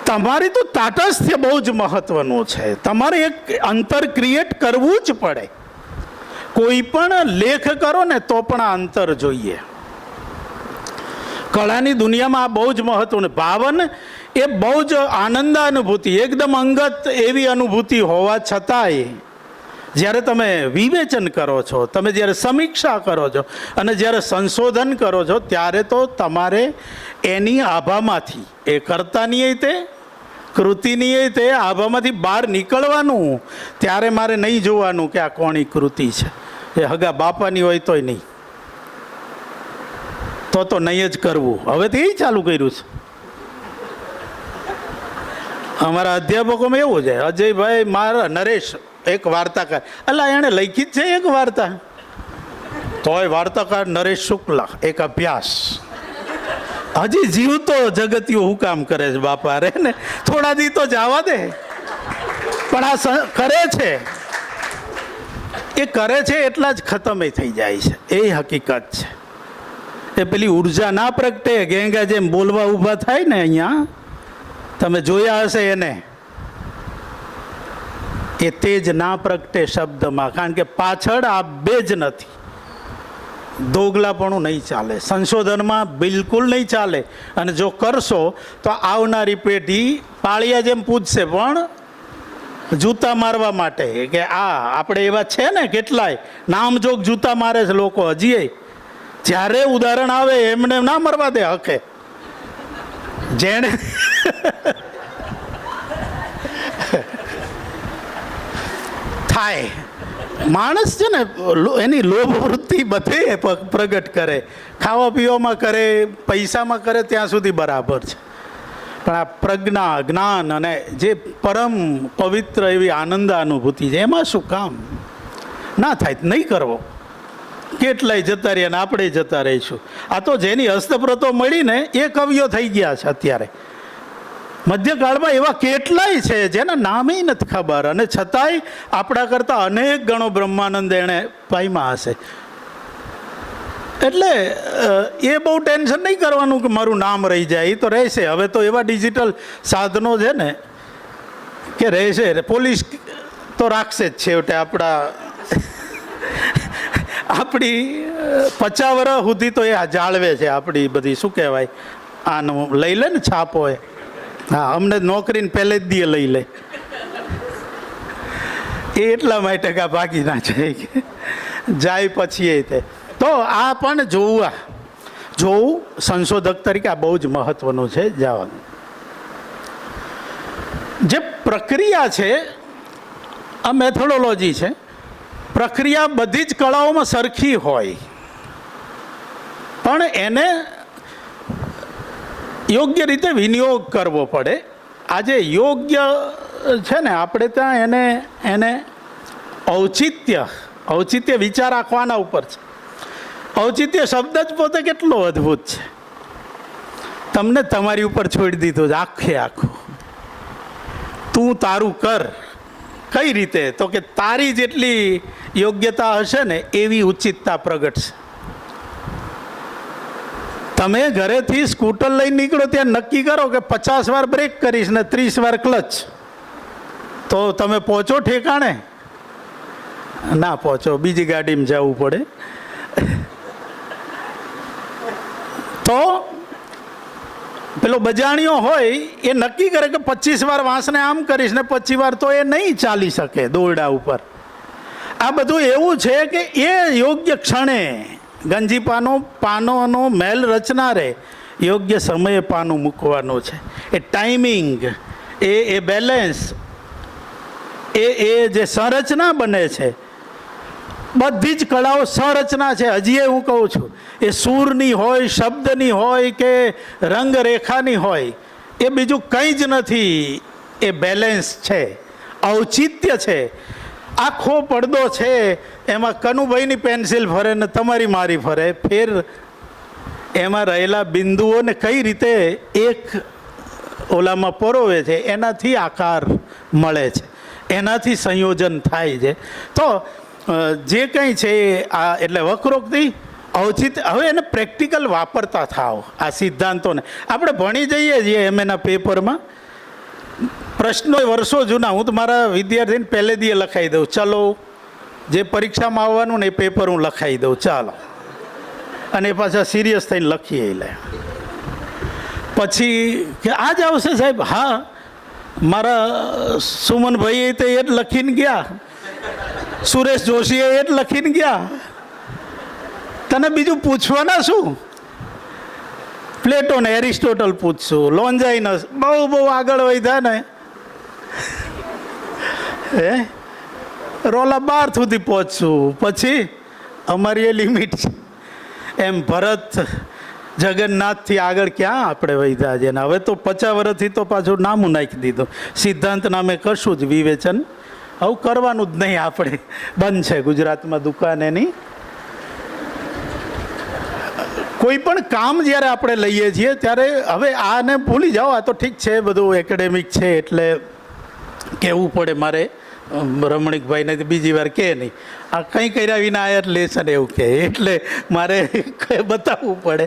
તમારી તો તાટસ્થ્ય બહુ જ મહત્વનું છે. તમારે એક અંતર ક્રિએટ કરવું જ પડે. કોઈ પણ લેખ કરો ને તો પણ આ અંતર જોઈએ. કળાની દુનિયામાં આ બહુ જ મહત્વનું. ભાવન એ બહુ જ આનંદાનુભૂતિ, એકદમ અંગત એવી અનુભૂતિ હોવા છતાંય જ્યારે તમે વિવેચન કરો છો, તમે જ્યારે સમીક્ષા કરો છો અને જ્યારે સંશોધન કરો છો, ત્યારે તો તમારે એની આભામાંથી, એ કર્તાની તે કૃતિની તે આભામાંથી બહાર નીકળવાનું. ત્યારે મારે નહીં જોવાનું કે આ કોની કૃતિ છે. એ હગા બાપાની હોય તોય નહીં, તો નહીં જ કરવું. હવે તો એ ચાલુ કર્યું છે. અમારા અધ્યાપકોમાં એવું છે. અજયભાઈ મારા નરેશ એક વાર્તાકાર, અલા એણે લખી જ છે એક વાર્તા, તોય વાર્તાકાર નરેશ શુક્લા, એક અભ્યાસ. હજી જીવતો જગતિયો હું કામ કરે છે બાપા રે ને, થોડા દી તો જવા દે. પણ આ કરે છે, એ કરે છે એટલા જ ખતમ થઈ જાય છે. એ હકીકત છે. એ પેલી ઉર્જા ના પ્રગટે, ગેંગા જેમ બોલવા ઊભા થાય ને, અહીંયા તમે જોયા હશે એને, એ તેજ ના પ્રગટે શબ્દમાં. કારણ કે પાછળ આ બે જ નથી. દોગલાપણું નહીં ચાલે, સંશોધનમાં બિલકુલ નહીં ચાલે. અને જો કરશો તો આવનારી પેઢી પાળિયા જેમ પૂછશે, પણ જૂતા મારવા માટે. કે આપણે એવા છે ને કેટલાય નામજોગ જૂતા મારે છે લોકો હજી. જ્યારે ઉદાહરણ આવે એમને ના મરવા દે હકે. જેણે થાય માણસ છે ને, એની લોભ વૃત્તિ બધે પ્રગટ કરે. ખાવા પીવામાં કરે, પૈસામાં કરે, ત્યાં સુધી બરાબર છે. પણ આ પ્રજ્ઞા, જ્ઞાન અને જે પરમ પવિત્ર એવી આનંદ અનુભૂતિ છે, એમાં શું કામ ના થાય? નહીં કરવો. કેટલાય જતા રહ્યા ને આપણે જતા રહીશું. આ તો જેની હસ્તપ્રતો મળીને એ કવિઓ થઈ ગયા છે અત્યારે. મધ્યકાળમાં એવા કેટલાય છે જેના નામે નથી ખબર, અને છતાંય આપણા કરતાં અનેક ગણો બ્રહ્માનંદ એણે પામ્યા હશે. એટલે એ બહુ ટેન્શન નહીં કરવાનું કે મારું નામ રહી જાય. એ તો રહેશે. હવે તો એવા ડિજિટલ સાધનો છે ને કે રહેશે. પોલીસ તો રાખશે જ છેવટે. આપણી 50 વર્ષ સુધી તો એ જાળવે છે આપણી બધી, શું કહેવાય, આનું લઈ લે ને છાપો. હા, અમને નોકરીને પહેલે જ દીએ લઈ લે. એ એટલા માટે કે ભાગી ના જાય પછી એ તે. તો આ પણ જોવું સંશોધક તરીકે આ બહુ જ મહત્વનું છે. જવાનું જે પ્રક્રિયા છે, આ મેથોડોલોજી છે. પ્રક્રિયા બધી જ કળાઓમાં સરખી હોય, પણ એને યોગ્ય રીતે વિનિયોગ કરવો પડે. આજે યોગ્ય છે ને, આપણે ત્યાં એને ઔચિત્ય વિચાર રાખવાના ઉપર છે. ઔચિત્ય શબ્દ જ પોતે કેટલો અદ્ભુત છે. તમને તમારી ઉપર છોડી દીધું છે આખું. તું તારું કર. કઈ રીતે? તો કે તારી જેટલી યોગ્યતા હશે ને એવી ઉચિતતા પ્રગટશે. તમે ઘરેથી સ્કૂટર લઈને નીકળો, ત્યાં નક્કી કરો કે 50 વાર બ્રેક કરીશ ને 30 વાર ક્લચ, તો તમે પહોંચો ઠેકાણે? ના પહોંચો, બીજી ગાડીમાં જવું પડે. તો પેલો બજાણીઓ હોય એ નક્કી કરે કે 25 વાર વાંસને આમ કરીશ ને 25 વાર, તો એ નહીં ચાલી શકે દોરડા ઉપર. આ બધું એવું છે કે એ યોગ્ય ક્ષણે ગંજી પાનોનો મેલ રચનારે યોગ્ય સમયે પાનું મૂકવાનું છે. એ ટાઈમિંગ, એ બેલેન્સ, એ જે સંરચના બને છે, બધી જ કળાઓ સંરચના છે. હજી હું કહું છું, એ સૂરની હોય, શબ્દની હોય કે રંગરેખાની હોય, એ બીજું કંઈ જ નથી. એ બેલેન્સ છે, ઔચિત્ય છે. આખો પડદો છે એમાં કનુભાઈની પેન્સિલ ફરે ને તમારી મારી ફરે, ફેર એમાં રહેલા બિંદુઓને કઈ રીતે એક ઓલામાં પરોવે છે એનાથી આકાર મળે છે, એનાથી સંયોજન થાય છે. તો જે કંઈ છે આ એટલે વક્રોક્તિ ઔચિત્ય, હવે એને પ્રેક્ટિકલ વાપરતા થાવ. આ સિદ્ધાંતોને આપણે ભણી જઈએ છીએ એના પેપરમાં, પ્રશ્નો વર્ષો જૂના, હું તો મારા વિદ્યાર્થીને પહેલે દીએ લખાઈ દઉં, ચલો જે પરીક્ષામાં આવવાનું ને એ પેપર હું લખાઈ દઉં, ચાલો, અને પાછા સિરિયસ થઈને લખીએ લે. પછી કે આ જ આવશે સાહેબ, હા મારા સુમનભાઈએ તો એ જ લખીને ગયા, સુરેશ જોશીએ એ જ લખીને ગયા, તને બીજું પૂછવાના શું? પ્લેટોને એરિસ્ટોટલ પૂછશું, લોન્જાઇનસ, બહુ આગળ વધ્યા ને હે રોલા 12 સુધી પહોંચશું, પછી અમારી એ લિમિટ છે. એમ ભરત જગન્નાથથી આગળ ક્યાં આપણે વધ્યા છે ને હવે તો 50 વર્ષથી તો પાછું નામું નાખી દીધું, સિદ્ધાંત નામે કશું જ વિવેચન આવું કરવાનું જ નહીં. આપણે બંધ છે ગુજરાતમાં દુકાન એની. કોઈ પણ કામ જ્યારે આપણે લઈએ છીએ ત્યારે હવે આને ભૂલી જાઓ, આ તો ઠીક છે બધું એકેડેમિક છે એટલે કહેવું પડે મારે, રમણીકભાઈને બીજી વાર કહે નહીં, આ કંઈ કર્યા વિના આયા લેસન એવું કહે એટલે મારે બતાવવું પડે.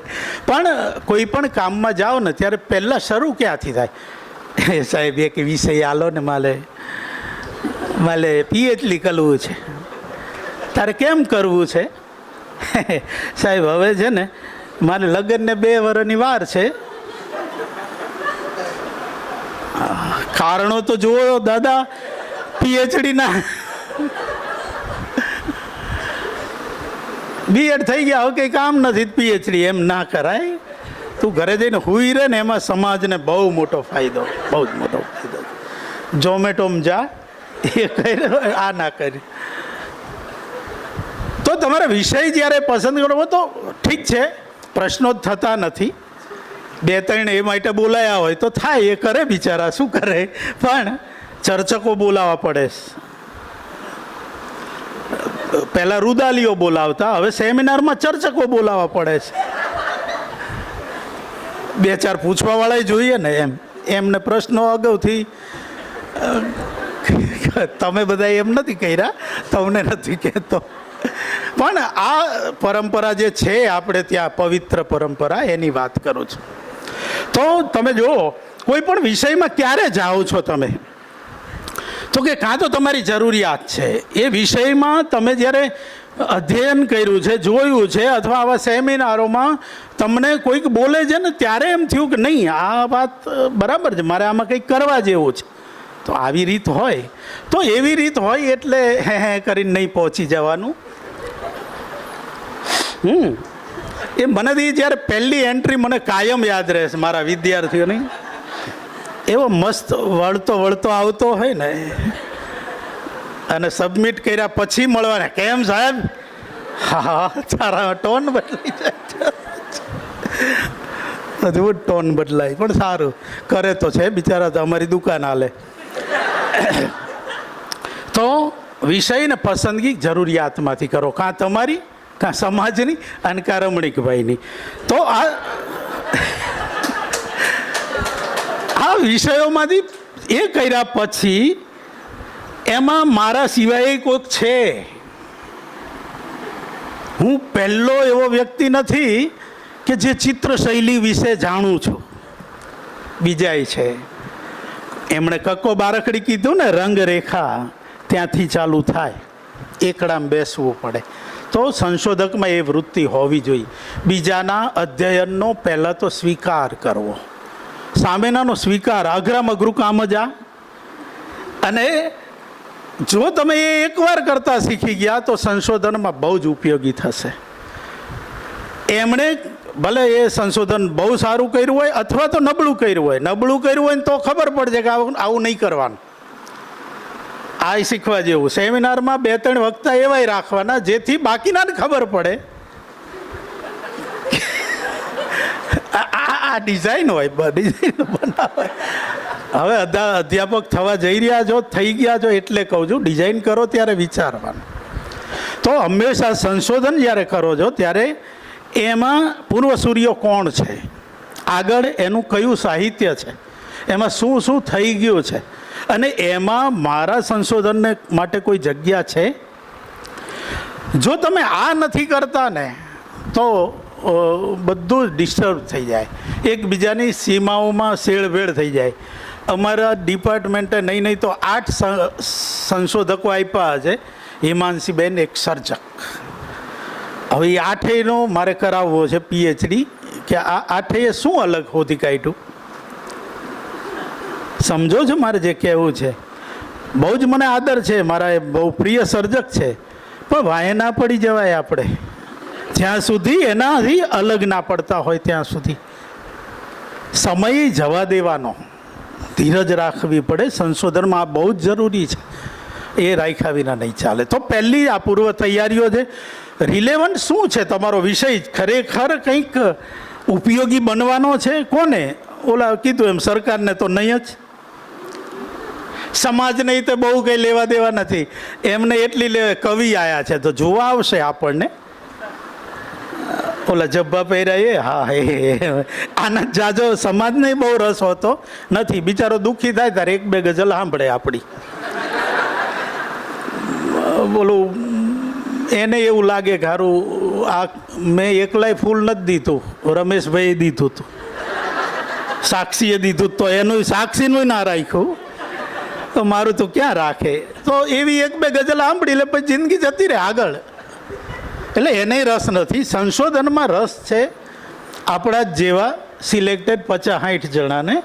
પણ કોઈ પણ કામમાં જાઓ ને ત્યારે પહેલાં શરૂ ક્યાંથી થાય? સાહેબ એક વિષય આલો ને મારે PhD કરવું છે. તારે કેમ કરવું છે? સાહેબ હવે છે ને મારે લગ્નને 2 વર્ષની વાર છે. કારણો તો જુઓ દાદા, PhD ના B.Ed થઈ ગયા, હવે કંઈ કામ નથી, PhD એમ ના કરાય. તું ઘરે જઈને હુઈ રહે ને એમાં સમાજને બહુ મોટો ફાયદો, બહુ જ મોટો ફાયદો. ઝોમેટોમાં જા, એ કરી આ ના કરી. તો તમારે વિષય જ્યારે પસંદ કરવો તો ઠીક છે, પ્રશ્નો જ થતા નથી, 2-3 એ માટે બોલાયા હોય તો થાય, એ કરે બિચારા, શું કરે, પણ ચર્ચકો બોલાવવા પડે. પહેલાં રૂદાલીઓ બોલાવતા, હવે સેમિનારમાં ચર્ચકો બોલાવવા પડે છે. 2-4 પૂછવાવાળા જોઈએ ને, એમને પ્રશ્નો અગાઉથી તમે બધા એમ નથી કર્યા, તમને નથી કહેતો. પણ આ પરંપરા જે છે આપણે ત્યાં, પવિત્ર પરંપરા, એની વાત કરું છું. તો તમે જુઓ, કોઈ પણ વિષયમાં ક્યારે જાઓ છો તમે, તો કે કાં તો તમારી જરૂરિયાત છે એ વિષયમાં, તમે જ્યારે અધ્યયન કર્યું છે, જોયું છે, અથવા આવા સેમિનારોમાં તમને કોઈક બોલે છે ને ત્યારે એમ થયું કે નહીં આ વાત બરાબર છે, મારે આમાં કંઈક કરવા જેવું છે. તો આવી રીત હોય તો એવી રીત હોય એટલે હે કરીને નહીં પહોંચી જવાનું. એ મને જ્યારે પહેલી એન્ટ્રી મને કાયમ યાદ રહેશે મારા વિદ્યાર્થીઓની. એવો મસ્ત વળતો આવતો હોય ને, અને સબમિટ કર્યા પછી મળવાના, કેમ સાહેબ, હા તારા ટોન બદલાઈ જાય, બધું ટોન બદલાય, પણ સારું કરે તો છે બિચારા, તો અમારી દુકાન હાલે. તો વિષયને પસંદગી જરૂરિયાતમાંથી કરો, કાં તમારી, કાં સમાજની, અને કાં રમણીકભાઈની. તો આ વિષયોમાંથી એ કર્યા પછી એમાં મારા સિવાય કોઈક છે. હું પહેલો એવો વ્યક્તિ નથી કે જે ચિત્ર શૈલી વિશે જાણું છું, બીજાય છે. એમણે કક્કો બારકડી કીધું ને, રંગરેખા ત્યાંથી ચાલુ થાય, એકડામાં બેસવું પડે. તો સંશોધકમાં એ વૃત્તિ હોવી જોઈએ. બીજાના અધ્યયનનો પહેલાં તો સ્વીકાર કરવો, સામેનાનો સ્વીકાર, અઘરામાં અઘરું કામ જ આ. અને જો તમે એ એકવાર કરતાં શીખી ગયા તો સંશોધનમાં બહુ જ ઉપયોગી થશે. એમણે ભલે એ સંશોધન બહુ સારું કર્યું હોય અથવા તો નબળું કર્યું હોય ને તો ખબર પડશે કે આવું નહીં કરવાનું. આ શીખવા જેવું. સેમિનારમાં 2-3 વક્તા એવાય રાખવાના જેથી બાકીનાને ખબર પડે. આ ડિઝાઇન હોય, ડિઝાઇન બનાવે. હવે અધ્યાપક થવા જઈ રહ્યા છો, થઈ ગયા છો એટલે કહું છું, ડિઝાઇન કરો ત્યારે વિચારવાનું. તો હંમેશા સંશોધન જ્યારે કરો છો ત્યારે એમાં પૂર્વસૂરીઓ કોણ છે, આગળ એનું કયું સાહિત્ય છે, એમાં શું શું થઈ ગયું છે, અને એમાં મારા સંશોધનને માટે કોઈ જગ્યા છે. જો તમે આ નથી કરતા ને તો બધું જ ડિસ્ટર્બ થઈ જાય, એકબીજાની સીમાઓમાં શેળભેળ થઈ જાય. અમારા ડિપાર્ટમેન્ટે નહીં તો 8 સંશોધકો આપ્યા છે, હિમાંશીબેન એક સર્જક. હવે એ 8નો મારે કરાવવો છે પીએચડી, કે આ 8એ શું અલગ હોતી કાઢ્યું. સમજો છો મારે જે કહેવું છે? બહુ જ મને આદર છે, મારા એ બહુ પ્રિય સર્જક છે, પણ વાંહે ના પડી જવાય આપણે, જ્યાં સુધી એનાથી અલગ ના પડતા હોય ત્યાં સુધી. સમય જવા દેવાનો, ધીરજ રાખવી પડે. સંશોધનમાં આ બહુ જ જરૂરી છે, એ રાખ્યા વિના નહીં ચાલે. તો પહેલી આ પૂર્વ તૈયારીઓ છે. રિલેવન્ટ શું છે તમારો વિષય, ખરેખર કંઈક ઉપયોગી બનવાનો છે. કોને? ઓલા કીધું એમ, સરકારને તો નહીં જ, સમાજને તો બહુ કંઈ લેવા દેવા નથી. એમને એટલી કવિ આવ્યા છે તો જોવા આવશે આપણને. ઓલા જબ્બા પહેર્યા એ, હા, એ આના જાજો સમાજને બહુ રસ હોતો નથી. બિચારો દુઃખી થાય ત્યારે 1-2 ગઝલ સાંભળે આપણી. બોલું એને એવું લાગે કે હારું આ મેં એકલાય ફૂલ નથી દીધું, રમેશભાઈએ દીધું હતું, સાક્ષીએ દીધું, તો એનું સાક્ષીનું ના રાખ્યું તો મારું તો ક્યાં રાખે. તો એવી 1-2 ગઝલ સાંભળી લે, પછી જિંદગી જતી રહે આગળ. એટલે એને રસ નથી. સંશોધનમાં રસ છે આપણા જ જેવા સિલેક્ટેડ 50-60 જણાને,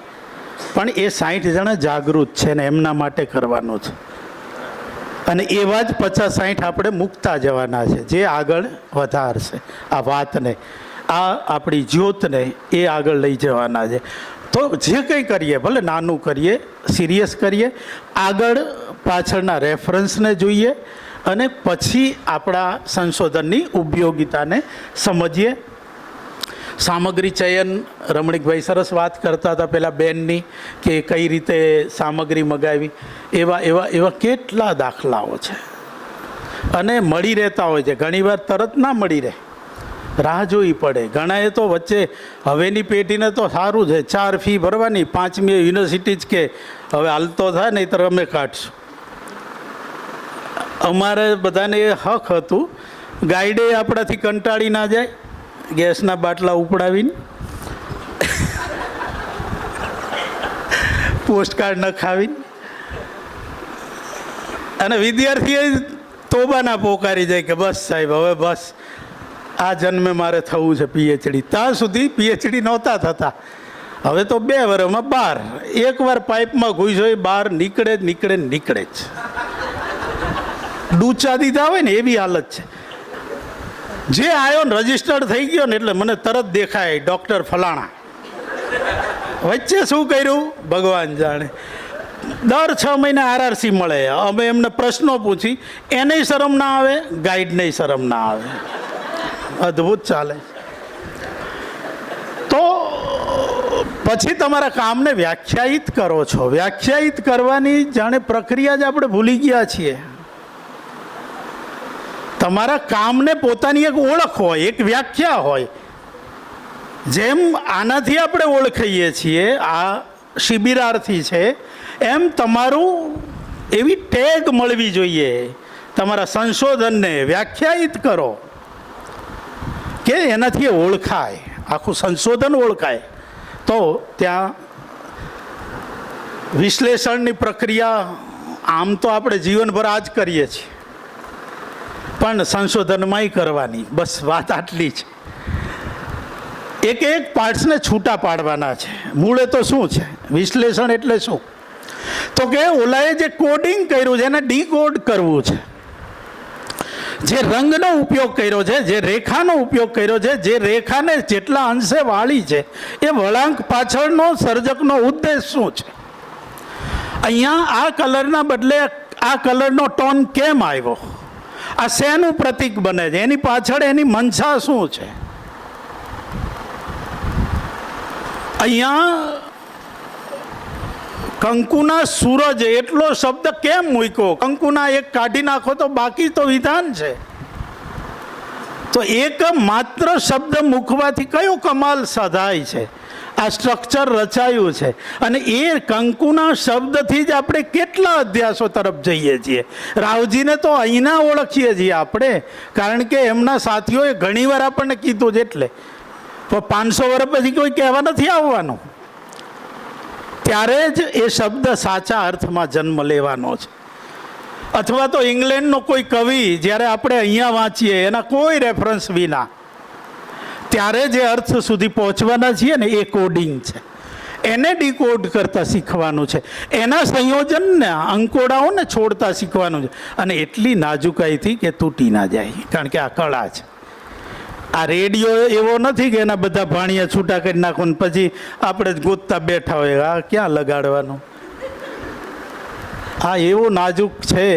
પણ એ 60 જણા જાગૃત છે ને એમના માટે કરવાનું છે. અને એવા જ 50-60 આપણે મૂકતા જવાના છે, જે આગળ વધારશે આ વાતને, આ આપણી જ્યોતને એ આગળ લઈ જવાના છે. તો જે કંઈ કરીએ, ભલે નાનું કરીએ, સિરિયસ કરીએ, આગળ પાછળના રેફરન્સને જોઈએ અને પછી આપણા સંશોધનની ઉપયોગિતાને સમજીએ. સામગ્રી ચયન, રમણીકભાઈ સરસ વાત કરતા હતા પેલા બેનની, કે કઈ રીતે સામગ્રી મગાવી. એવા કેટલા દાખલાઓ છે અને મળી રહેતા હોય છે. ઘણીવાર તરત ના મળી રહે, રાહ જોવી પડે. ઘણાએ તો વચ્ચે હવેની પેઢીને તો સારું છે, 4 ફી ભરવાની, 5મી યુનિવર્સિટી જ કે હવે હાલતો થાય નહીં તો અમે કાઢશું. અમારે બધાને એ હક હતું, ગાઈડે આપણાથી કંટાળી ના જાય, ગેસના બાટલા ઉપડાવીને પોસ્ટકાર્ડ નખાવીને, અને વિદ્યાર્થીએ તોબાના પોકારી જાય કે બસ સાહેબ હવે બસ આ જન્મે મારે થવું છે પીએચડી. ત્યાં સુધી પીએચડી નહોતા થતા, હવે તો 2 વર્ષમાં 12. એકવાર પાઇપમાં ઘૂસ્યો એ બહાર નીકળે જ. ડૂચા દીધા હોય ને એવી હાલત છે. જે આવ્યો ને રજીસ્ટર્ડ થઈ ગયો ને એટલે મને તરત દેખાય ડૉક્ટર ફલાણા. વચ્ચે શું કર્યું ભગવાન જાણે. દર 6 મહિને આરઆરસી મળે. અમે એમને પ્રશ્નો પૂછી, એને શરમ ના આવે, ગાઈડને શરમ ના આવે. અદ્ભુત ચાલે. તો પછી તમારા કામને વ્યાખ્યાયિત કરો છો. વ્યાખ્યાયિત કરવાની જાણે પ્રક્રિયા જ આપણે ભૂલી ગયા છીએ. તમારા કામને પોતાની એક ઓળખ હોય, એક વ્યાખ્યા હોય. જેમ આનાથી આપણે ઓળખાઈએ છીએ, આ શિબિરાર્થી છે, એમ તમારું એવી ટેગ મળવી જોઈએ. તમારા સંશોધનને વ્યાખ્યાયિત કરો કે એનાથી ઓળખાય, આખું સંશોધન ઓળખાય. તો ત્યાં વિશ્લેષણની પ્રક્રિયા આમ તો આપણે જીવનભર આ જ કરીએ છીએ, પણ સંશોધનમાંય કરવાની. બસ વાત આટલી છે. એક પાર્ટ્સને છૂટા પાડવાના છે. મૂળે તો શું છે વિશ્લેષણ એટલે શું? તો કે ઓલાએ જે કોડિંગ કર્યું છે એને ડીકોડ કરવું છે. જે રંગનો ઉપયોગ કર્યો છે, જે રેખાનો ઉપયોગ કર્યો છે, જે રેખાને જેટલા અંશે વાળી છે, એ વળાંક પાછળનો સર્જકનો ઉદ્દેશ શું છે? અહીંયા આ કલરના બદલે આ કલરનો ટોન કેમ આવ્યો? આ શેનું પ્રતીક બને છે? એની પાછળ એની મનસા શું છે? અહીંયા કંકુના સૂરજ એટલો શબ્દ કેમ મૂક્યો? કંકુના એક કાઢી નાખો તો બાકી તો વિધાન છે. તો એક માત્ર શબ્દ મૂકવાથી કયો કમાલ સાધાય છે? આ સ્ટ્રક્ચર રચાયું છે. અને એ કંકુના શબ્દથી જ આપણે કેટલા અધ્યાસો તરફ જઈએ છીએ. રાવજીને તો અહીંના ઓળખીએ છીએ આપણે, કારણ કે એમના સાથીઓએ ઘણીવાર આપણને કીધું જ. એટલે તો 500 વર્ષ પછી કોઈ કહેવા નથી આવવાનું. ત્યારે જ એ શબ્દ સાચા અર્થમાં જન્મ લેવાનો છે. અથવા તો ઇંગ્લેન્ડનો કોઈ કવિ જ્યારે આપણે અહીંયા વાંચીએ એના કોઈ રેફરન્સ વિના, ત્યારે જે અર્થ સુધી પહોંચવાના છીએ ને એ કોડિંગ છે. એને ડીકોડ કરતાં શીખવાનું છે. એના સંયોજનને અંકોડાઓને છોડતા શીખવાનું છે. અને એટલી નાજુકાઈથી કે તૂટી ના જાય, કારણ કે આ કળા છે. આ રેડિયો એવો નથી કે એના બધા ભાણિયા છૂટા કરી નાખો ને પછી આપણે જ ગોતતા બેઠા હોય આ ક્યાં લગાડવાનું. આ એવું નાજુક છે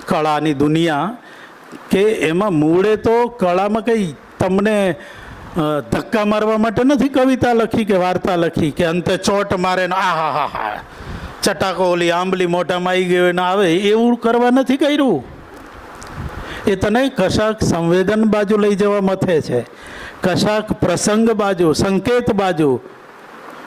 કળાની દુનિયા કે એમાં મૂળે તો કળામાં કંઈ તમને ધક્કા મારવા માટે નથી કવિતા લખી કે વાર્તા લખી કે અંતે ચોટ મારે ને આ હા હા હા ચટાકો ઓલી આંબલી મોઢામાં આવી ગયો ને આવે એવું કરવા નથી કર્યું. એ તને કશાક સંવેદન બાજુ લઈ જવા મથે છે, કશાક પ્રસંગ બાજુ, સંકેત બાજુ,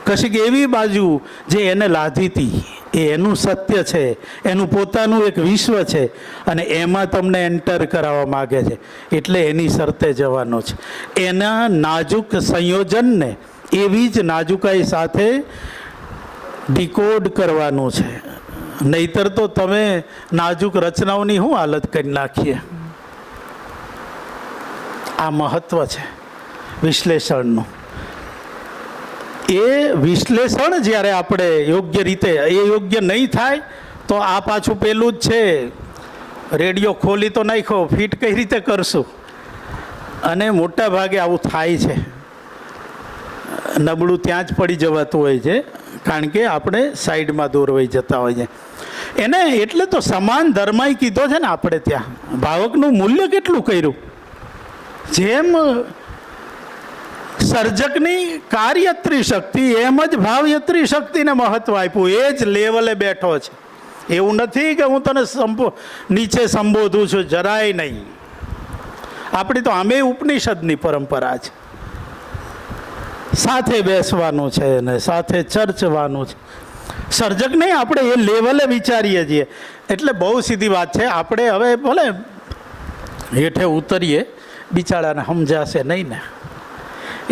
કશીક એવી બાજુ જે એને લાધી હતી. એ એનું સત્ય છે, એનું પોતાનું એક વિશ્વ છે અને એમાં તમને એન્ટર કરાવવા માગે છે. એટલે એની શરતે જવાનું છે. એના નાજુક સંયોજનને એવી જ નાજુકાઈ સાથે ડીકોડ કરવાનું છે. નહીતર તો તમે નાજુક રચનાઓની શું હાલત કરી નાખીએ. આ મહત્વ છે વિશ્લેષણનું. એ વિશ્લેષણ જ્યારે આપણે યોગ્ય રીતે, એ યોગ્ય નહીં થાય તો આ પાછું પેલું જ છે, રેડિયો ખોલી તો નાખ્યો, ફિટ કઈ રીતે કરશું? અને મોટા ભાગે આવું થાય છે. નબળું ત્યાં જ પડી જવાતું હોય છે, કારણ કે આપણે સાઈડમાં દોરવાઈ જતા હોય છે. એને એટલે તો સમાન ધર્માય કીધો છે ને આપણે ત્યાં. ભાવકનું મૂલ્ય કેટલું કર્યું. જેમ સર્જકની કાર્યત્રી શક્તિ એમ જ ભાવયત્રી શક્તિને મહત્વ આપ્યું. એ જ લેવલે બેઠો છે. એવું નથી કે હું તને નીચે સંબોધું છું, જરાય નહીં. આપણી તો આમે ઉપનિષદની પરંપરા છે. સાથે બેસવાનું છે ને સાથે ચર્ચવાનું છે. સર્જક નહીં, આપણે એ લેવલે વિચારીએ છીએ. એટલે બહુ સીધી વાત છે. આપણે હવે ભલે હેઠે ઉતરીએ, બિચારાને સમજાશે નહીં ને.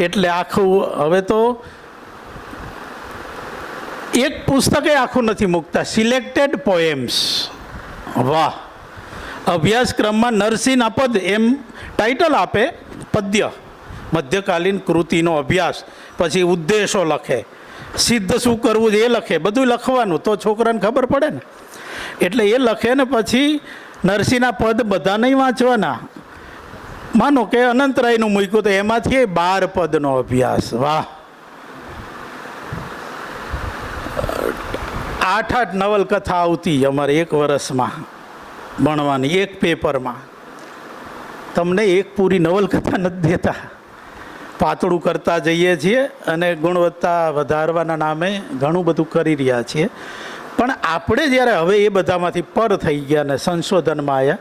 એટલે આખું હવે તો એક પુસ્તકે આખું નથી મૂકતા, સિલેક્ટેડ પોએમ્સ. વાહ! અભ્યાસક્રમમાં નરસિંહ પદ એમ ટાઇટલ આપે, પદ્ય મધ્યકાલીન કૃતિનો અભ્યાસ, પછી ઉદ્દેશો લખે, સિદ્ધ શું કરવું એ લખે, બધું લખવાનું તો છોકરાને ખબર પડે ને. એટલે એ લખે ને પછી નરસિંહના પદ બધા નહીં વાંચવાના. માનો કે અનંતરાયનું મૂક્યું તો એમાંથી 12 પદનો અભ્યાસ. વાહ! 8 નવલકથા આવતી અમારે એક વર્ષમાં ભણવાની, એક પેપરમાં. તમને એક પૂરી નવલકથા નથી દેતા. પાતળું કરતા જઈએ છીએ અને ગુણવત્તા વધારવાના નામે ઘણું બધું કરી રહ્યા છીએ. પણ આપણે જ્યારે હવે એ બધામાંથી પર થઈ ગયા ને સંશોધનમાં આવ્યા,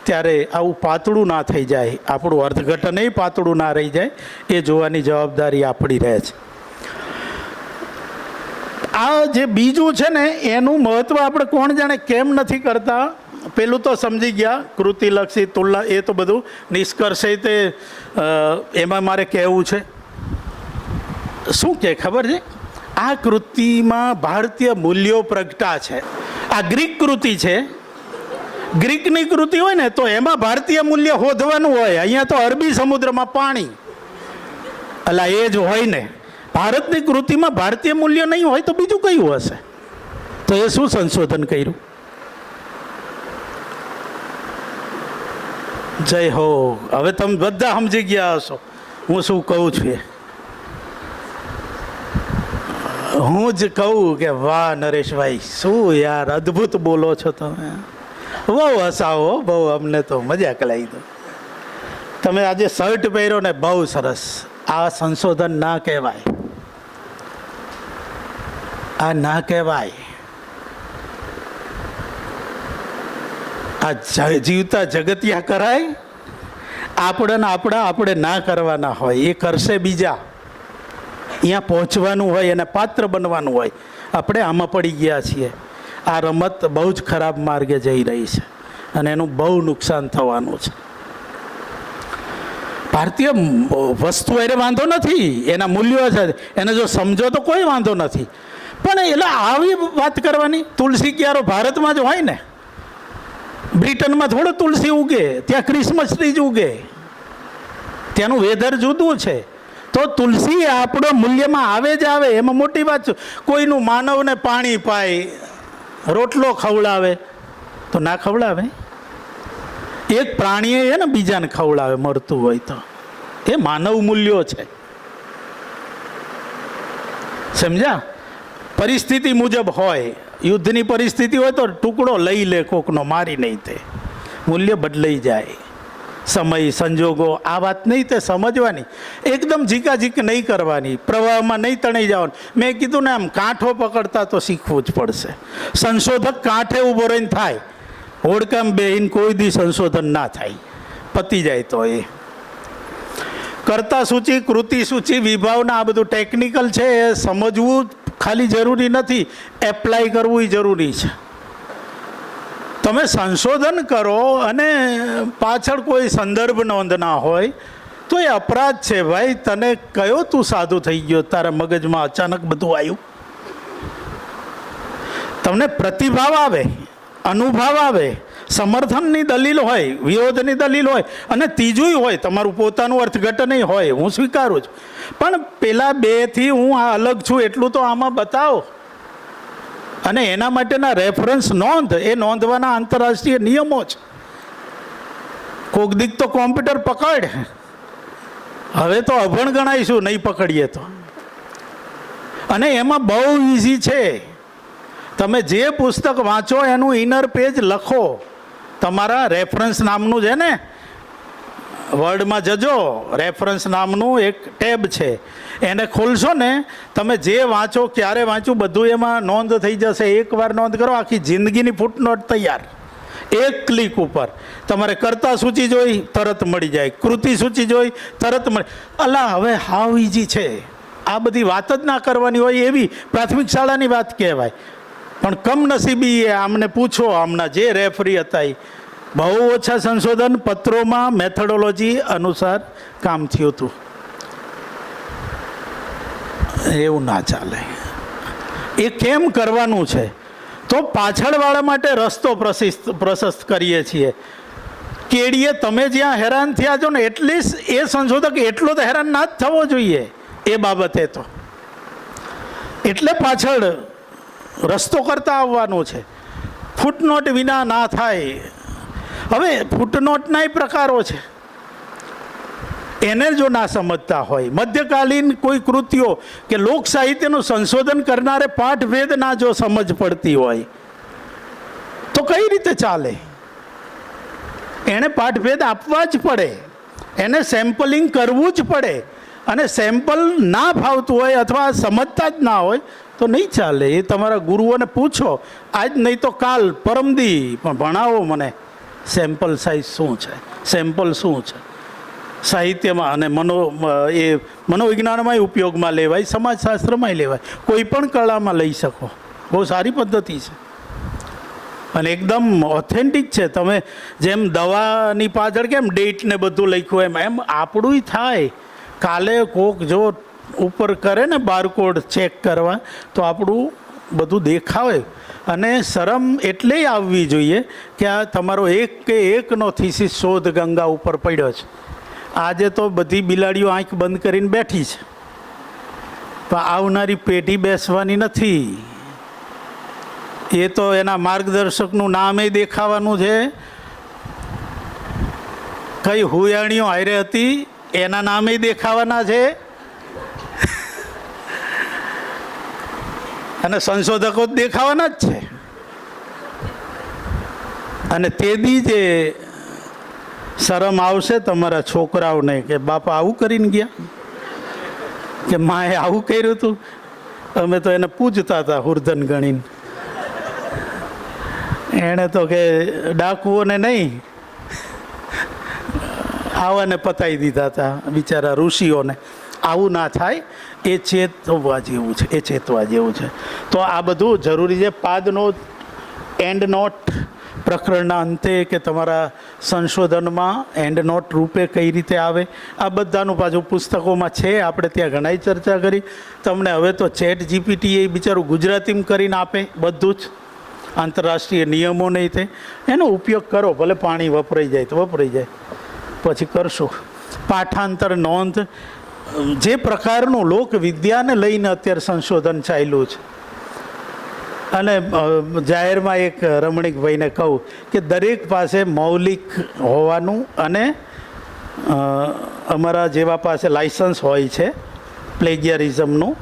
ત્યારે આવું પાતળું ના થઈ જાય, આપણું અર્થઘટન પાતળું ના રહી જાય, એ જોવાની જવાબદારી આપણી રહે છે. આ જે બીજું છે ને એનું મહત્ત્વ આપણે કોણ જાણે કેમ નથી કરતા. પેલું તો સમજી ગયા, કૃતિલક્ષી તુલના, એ તો બધું નિષ્કર્ષે તે એમાં મારે કહેવું છે. શું કે ખબર છે? આ કૃતિમાં ભારતીય મૂલ્યો પ્રગટા છે. આ ગ્રીક કૃતિ છે. ગ્રીકની કૃતિ હોય ને તો એમાં ભારતીય મૂલ્ય શોધવાનું હોય. અહીંયા તો અરબી સમુદ્રમાં પાણી, અલા એ જ હોય ને. ભારતની કૃતિમાં ભારતીય મૂલ્ય નહીં હોય તો બીજું કયું હશે? તો એ શું સંશોધન કર્યું? જય હો! હવે તમે બધા સમજી ગયા હશો હું શું કહું છું. હું જ કહું કે વાહ નરેશભાઈ, શું યાર અદ્ભુત બોલો છો તમે. બહુ હસાવો, બહુ, અમને તો મજા કરાવી દો. તમે આજે શર્ટ પહેર્યો ને બહુ સરસ. આ સંશોધન ના કહેવાય, આ ના કહેવાય. આ જીવતા જગતિયા કરાય? આપણે ના કરવાના હોય, એ કરશે બીજા. અહીંયા પહોંચવાનું હોય અને પાત્ર બનવાનું હોય. આપણે આમાં પડી ગયા છીએ. આ રમત બહુ જ ખરાબ માર્ગે જઈ રહી છે અને એનું બહુ નુકસાન થવાનું છે. ભારતીય વસ્તુ એને વાંધો નથી, એના મૂલ્યો છે, એને જો સમજો તો કોઈ વાંધો નથી. પણ એટલે આવી વાત કરવાની, તુલસી ક્યારો ભારતમાં જ હોય ને, બ્રિટનમાં થોડો તુલસી ઉગે, ત્યાં ક્રિસમસ ટ્રી જ ઉગે, ત્યાંનું વેધર જુદું છે. તો તુલસી આપણો મૂલ્યમાં આવે જ આવે, એમાં મોટી વાત છે. કોઈનું માનવને પાણી પાય, રોટલો ખવડાવે તો ના ખવડાવે? એક પ્રાણીએ એ ને બીજાને ખવડાવે મળતું હોય તો, એ માનવ મૂલ્યો છે. સમજ્યા? પરિસ્થિતિ મુજબ હોય, યુદ્ધની પરિસ્થિતિ હોય તો ટુકડો લઈ લે કોકનો, મારી નહીં. તે મૂલ્ય બદલાઈ જાય, સમય સંજોગો, આ વાત નહીં તે સમજવાની. એકદમ ઝીકાઝીક નહીં કરવાની, પ્રવાહમાં નહીં તણાઈ જવાનું. મેં કીધું ને, આમ કાંઠો પકડતા તો શીખવું જ પડશે. સંશોધક કાંઠે ઊભો રહીને થાય, હોડકામ બેહીને કોઈ દી સંશોધન ના થાય, પતી જાય. તો એ કર્તા સૂચિ, કૃતિ સૂચિ, વિભાવના, આ બધું ટેકનિકલ છે, એ સમજવું ખાલી જરૂરી નથી, એપ્લાય કરવું એ જરૂરી છે. તમે સંશોધન કરો અને પાછળ કોઈ સંદર્ભ નોંધ ના હોય તો એ અપરાધ છે ભાઈ. તને કયો તું સાધુ થઈ ગયો, તારા મગજમાં અચાનક બધું આવ્યું? તમને પ્રતિભાવ આવે, અનુભવ આવે, સમર્થનની દલીલ હોય, વિરોધની દલીલ હોય, અને ત્રીજું હોય તમારું પોતાનું અર્થઘટન હોય, હું સ્વીકારું છું. પણ પેલા બેથી હું આ અલગ છું એટલું તો આમાં બતાવો. અને એના માટેના રેફરન્સ નોંધ, એ નોંધવાના આંતરરાષ્ટ્રીય નિયમો છે. કોક દીક તો કોમ્પ્યુટર પકડ, હવે તો અભણ ગણાઈશું નહીં પકડીએ તો. અને એમાં બહુ ઇઝી છે. તમે જે પુસ્તક વાંચો એનું ઇનર પેજ લખો. તમારા રેફરન્સ નામનું છે ને, વર્ડમાં જજો, રેફરન્સ નામનું એક ટેબ છે, એને ખોલશો ને, તમે જે વાંચો, ક્યારે વાંચ્યું, બધું એમાં નોંધ થઈ જશે. એકવાર નોંધ કરો, આખી જિંદગીની ફૂટનોટ તૈયાર. એક ક્લિક ઉપર તમારે કર્તા સૂચિ જોઈ તરત મળી જાય, કૃતિ સૂચિ જોઈ તરત મળી. અલા, હવે હાવ ઇઝી છે. આ બધી વાત જ ના કરવાની હોય એવી પ્રાથમિક શાળાની વાત કહેવાય. પણ કમનસીબી એ આમને પૂછો, આમના જે રેફરી હતા એ બહુ ઓછા સંશોધન પત્રોમાં મેથોડોલોજી અનુસાર કામ થયું હતું. એવું ના ચાલે. એ કેમ કરવાનું છે? તો પાછળવાળા માટે રસ્તો પ્રશસ્ત કરીએ છીએ. કેડીએ તમે જ્યાં હેરાન થયા છો ને, એટલીસ્ટ એ સંશોધક એટલો તો હેરાન ના જ થવો જોઈએ એ બાબતે. તો એટલે પાછળ રસ્તો કરતા આવવાનું છે. ફૂટનોટ વિના ના થાય. હવે ફૂટનોટના પ્રકારો છે, એને જો ના સમજતા હોય, મધ્યકાલીન કોઈ કૃતિઓ કે લોક સાહિત્યનું સંશોધન કરનારે પાઠભેદ ના જો સમજ પડતી હોય તો કઈ રીતે ચાલે? એણે પાઠભેદ આપવા જ પડે, એને સેમ્પલિંગ કરવું જ પડે. અને સેમ્પલ ના ફાવતું હોય અથવા સમજતા જ ના હોય તો નહીં ચાલે. એ તમારા ગુરુઓને પૂછો, આજ નહીં તો કાલ, પરમદી, પણ ભણાવો મને સેમ્પલ સાઇઝ શું છે, સેમ્પલ શું છે. સાહિત્યમાં અને એ મનોવિજ્ઞાનમાં ઉપયોગમાં લેવાય, સમાજશાસ્ત્રમાં લેવાય, કોઈ પણ કળામાં લઈ શકો. બહુ સારી પદ્ધતિ છે અને એકદમ ઓથેન્ટિક છે. તમે જેમ દવાની પાછળ કેમ ડેટ ને બધું લખ્યું એમ આપણું થાય. કાલે કોક જો ઉપર કરે ને બારકોડ ચેક કરવા તો આપણું બધું દેખાવે. અને શરમ એટલે આવવી જોઈએ કે આ તમારો એક કે એકનો થીસીસ શોધ ગંગા ઉપર પડ્યો છે. આજે તો બધી બિલાડીઓ આંખ બંધ કરીને બેઠી છે, પણ આવનારી પેઢી બેસવાની નથી. એ તો એના માર્ગદર્શકનું નામે દેખાવાનું છે. કઈ હુયાણીઓ હારે હતી એના નામે દેખાવાના છે. અને સંશોધકો દેખાવાના જ છે. અને તેથી જે શરમ આવશે તમારા છોકરાઓને કે બાપા આવું કરીને ગયા, કે માએ આવું કર્યું હતું. અમે તો એને પૂજતા હતા હુર્ધન ગણીને. એણે તો કે ડાકુઓને નહીં આવાને પતાવી દીધા હતા બિચારા ઋષિઓને. આવું ના થાય એ ચેતવા જેવું છે, એ ચેતવા જેવું છે. તો આ બધું જરૂરી છે. પાદ નોટ, એન્ડ નોટ પ્રકરણના અંતે કે તમારા સંશોધનમાં એન્ડ નોટ રૂપે કઈ રીતે આવે, આ બધાનું પાછું પુસ્તકોમાં છે. આપણે ત્યાં ઘણાય ચર્ચા કરી. તમને હવે તો ચેટ જીપીટી એ બિચારું ગુજરાતીમાં કરીને આપે બધું જ, આંતરરાષ્ટ્રીય નિયમો નહીં તે. એનો ઉપયોગ કરો, ભલે પાણી વપરાઈ જાય તો વપરાઈ જાય, પછી કરશો. પાઠાંતર નોંધ, જે પ્રકારનું લોકવિદ્યાને લઈને અત્યારે સંશોધન ચાલ્યું છે. અને જાહેરમાં એક રમણીકભાઈને કહું કે દરેક પાસે મૌલિક હોવાનું અને અમારા જેવા પાસે લાઇસન્સ હોય છે પ્લેગિયરિઝમનું,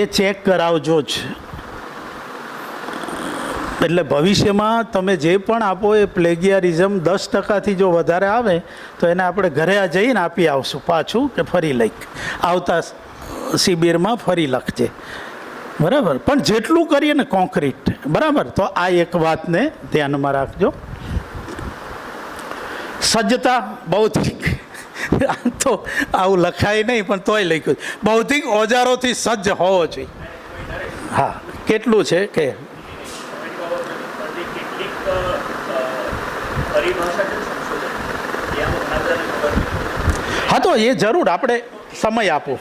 એ ચેક કરાવજો જ. એટલે ભવિષ્યમાં તમે જે પણ આપો એ પ્લેગિયરિઝમ 10%થી જો વધારે આવે તો એને આપણે ઘરે જઈને આપી આવશું પાછું, કે ફરી લખ, આવતા શિબિરમાં ફરી લખજે, બરાબર. પણ જેટલું કરીએ ને કોન્ક્રીટ, બરાબર. તો આ એક વાતને ધ્યાનમાં રાખજો. સજ્જતા બૌદ્ધિક, તો આવું લખાય નહીં પણ તોય લખ્યું, બૌદ્ધિક ઓજારોથી સજ્જ હોવો જોઈએ. હા, કેટલું છે કે હા, તો એ જરૂર આપણે સમય આપો.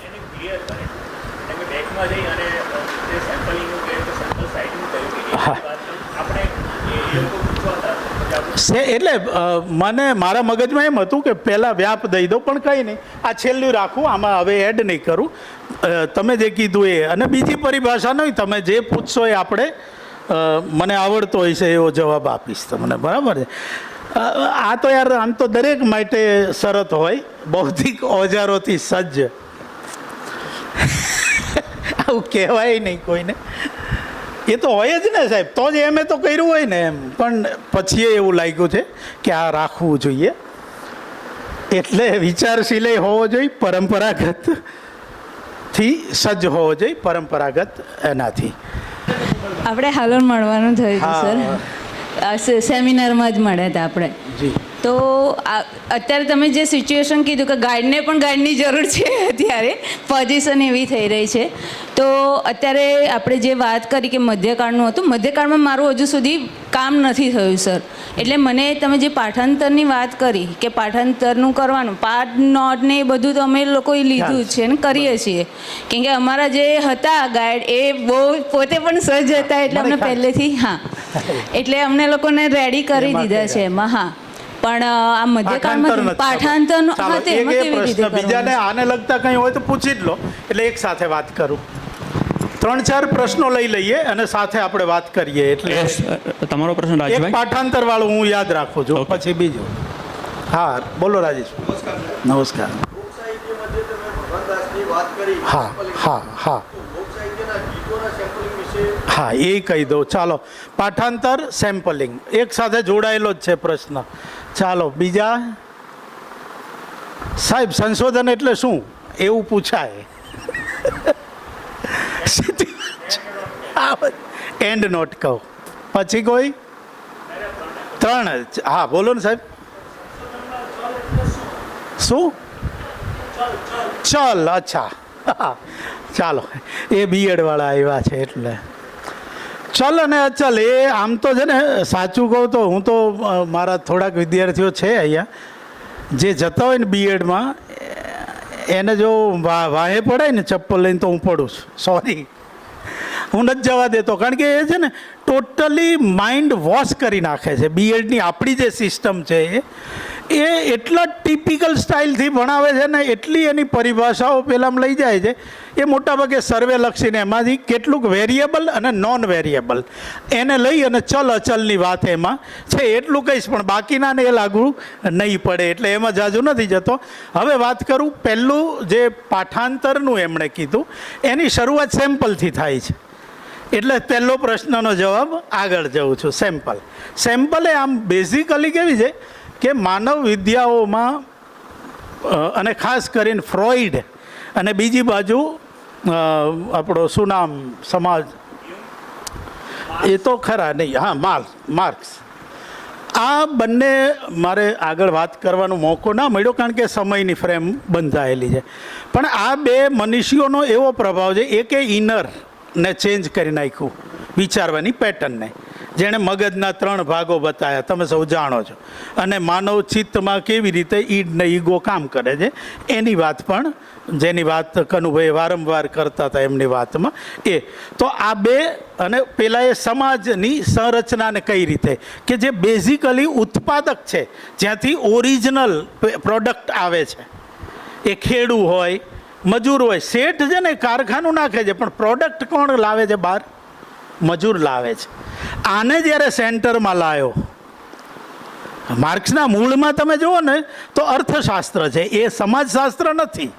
એટલે મને મારા મગજમાં એમ હતું કે પહેલાં વ્યાપ દઈ દો, પણ કંઈ નહીં, આ છેલ્લું રાખું, આમાં હવે એડ નહીં કરું. તમે જે કીધું એ, અને બીજી પરિભાષા નહીં, તમે જે પૂછશો એ આપણે મને આવડતો હોય છે એવો જવાબ આપીશ તમને, બરાબર છે. આ તો યાર આમ તો દરેક માટે શરત હોય, બૌદ્ધિક ઓજારોથી સજ્જ. આવું કહેવાય નહીં કોઈને, એ તો હોય જ ને સાહેબ, તો જ એમ એ તો કર્યું હોય ને એમ. પણ પછી એવું લાગ્યું છે કે આ રાખવું જોઈએ. એટલે વિચારશીલ હોવો જોઈએ, પરંપરાગતથી સજ્જ હોવો જોઈએ, પરંપરાગત એનાથી. આપણે હાલોલ મળવાનું થયું હતું સર, સેમિનારમાં જ મળ્યા હતા આપણે. તો અત્યારે તમે જે સિચ્યુએશન કીધું કે ગાઈડને પણ ગાઈડની જરૂર છે, અત્યારે પોઝિશન એવી થઈ રહી છે. તો અત્યારે આપણે જે વાત કરી કે મધ્યકાળનું હતું, મધ્યકાળમાં મારું હજુ સુધી કામ નથી થયું સર. એટલે મને તમે જે પાઠાંતરની વાત કરી કે પાઠાંતરનું કરવાનું, પાઠ નોટ ને એ બધું તો અમે લોકોએ લીધું જ છે અને કરીએ છીએ. કેમ કે અમારા જે હતા ગાઈડ એ બહુ પોતે પણ સજ્જ હતા, એટલે અમને પહેલેથી હા, એટલે અમને લોકોને રેડી કરી દીધા છે એમાં. હા, પણ આ મધ્યકાળમાં પાઠાંતરનું બીજાને આને લગતા કંઈ હોય તો પૂછી જ લો, એટલે એક સાથે વાત કરું. 3-4 પ્રશ્નો લઈ લઈએ અને સાથે આપણે વાત કરીએ. એટલે તમારો પ્રશ્ન રાજભાઈ, એક પાઠાંતર વાળું હું યાદ રાખું છું, પછી બીજું. હા, બોલો રાજેશ. નમસ્કાર. હા હા હા હા, એ કહી દો. ચાલો, પાઠાંતર, સેમ્પલિંગ એક સાથે જોડાયેલો જ છે પ્રશ્ન. ચાલો બીજા. સાહેબ, સંશોધન એટલે શું એવું પૂછાય. એન્ડ નોટ કહો, પછી કોઈ 3. હા, બોલો ને સાહેબ. શું? ચલ. અચ્છા, ચાલો, એ બીએડ વાળા આવ્યા છે એટલે. ચલ અને અચલ એ આમ તો છે ને, સાચું કહું તો હું તો મારા થોડાક વિદ્યાર્થીઓ છે અહીંયા જે જતા હોય ને બીએડમાં, એને જો વાહે પડાય ને ચપ્પલ લઈને તો હું પડું છું. સોરી, હું નથી જવા દેતો, કારણ કે એ છે ને ટોટલી માઇન્ડ વોશ કરી નાખે છે. બીએડની આપણી જે સિસ્ટમ છે એ એટલા ટિપિકલ સ્ટાઇલથી ભણાવે છે ને, એટલી એની પરિભાષાઓ પહેલાં લઈ જાય છે. એ મોટાભાગે સર્વે લક્ષીને એમાંથી કેટલુંક વેરિયેબલ અને નોન વેરિયેબલ એને લઈ અને ચલ અચલની વાત એમાં છે, એટલું કહીશ. પણ બાકીનાને એ લાગુ નહીં પડે, એટલે એમાં જાજુ નથી જતો. હવે વાત કરું, પહેલું જે પાઠાંતરનું એમણે કીધું, એની શરૂઆત સેમ્પલથી થાય છે. એટલે પહેલો પ્રશ્નનો જવાબ આગળ જઉં છું. સેમ્પલ એ આમ બેઝિકલી કેવી છે કે માનવ વિદ્યાઓમાં, અને ખાસ કરીને ફ્રોઈડ, અને બીજી બાજુ આપણો શું નામ સમાજ, એ તો ખરા નહીં, હા માર્ક્સ. આ બંને મારે આગળ વાત કરવાનો મોકો ના મળ્યો કારણ કે સમયની ફ્રેમ બંધાયેલી છે. પણ આ બે મનીષીઓનો એવો પ્રભાવ છે, એકે ઇનરને ચેન્જ કરી નાખ્યું, વિચારવાની પેટર્નને, જેણે મગજના 3 ભાગો બતાવ્યા, તમે સૌ જાણો છો. અને માનવ ચિત્તમાં કેવી રીતે ઈડ ને ઈગો કામ કરે છે એની વાત પણ, જેની વાત કનુભાઈ વારંવાર કરતા હતા એમની વાતમાં એ. તો આ બે, અને પેલા એ સમાજની સંરચનાને કઈ રીતે કે જે બેઝિકલી ઉત્પાદક છે, જ્યાંથી ઓરિજિનલ પ્રોડક્ટ આવે છે, એ ખેડૂ હોય, મજૂર હોય. શેઠ છે ને કારખાનું નાખે છે, પણ પ્રોડક્ટ કોણ લાવે છે બહાર? મજૂર લાવે છે. આને જ્યારે સેન્ટરમાં લાવ્યો, માર્ક્સના મૂળમાં તમે જુઓ ને તો અર્થશાસ્ત્ર છે, એ સમાજશાસ્ત્ર નથી,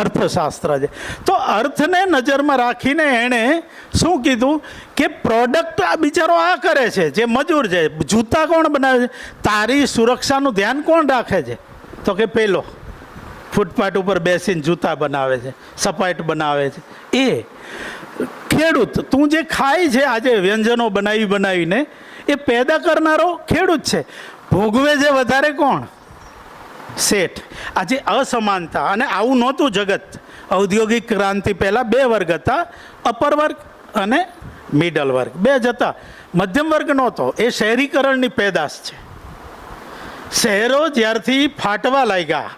અર્થશાસ્ત્ર છે. તો અર્થને નજરમાં રાખીને એણે શું કીધું કે પ્રોડક્ટ આ બિચારો આ કરે છે, જે મજૂર છે. જૂતા કોણ બનાવે છે? તારી સુરક્ષાનું ધ્યાન કોણ રાખે છે? તો કે પેલો ફૂટપાથ ઉપર બેસીને જૂતા બનાવે છે, સપાટ બનાવે છે એ ખેડૂત. તું જે ખાય છે આજે વ્યંજનો બનાવીને, એ પેદા કરનારો ખેડૂત છે. ભોગવે છે વધારે કોણ? શેઠ. આજે અસમાનતા, અને આવું નહોતું જગત. ઔદ્યોગિક ક્રાંતિ પહેલાં 2 વર્ગ હતા, અપર વર્ગ અને મિડલ વર્ગ, 2 જ હતા. મધ્યમ વર્ગ નહોતો. એ શહેરીકરણની પેદાશ છે. શહેરો જ્યારથી ફાટવા લાગ્યા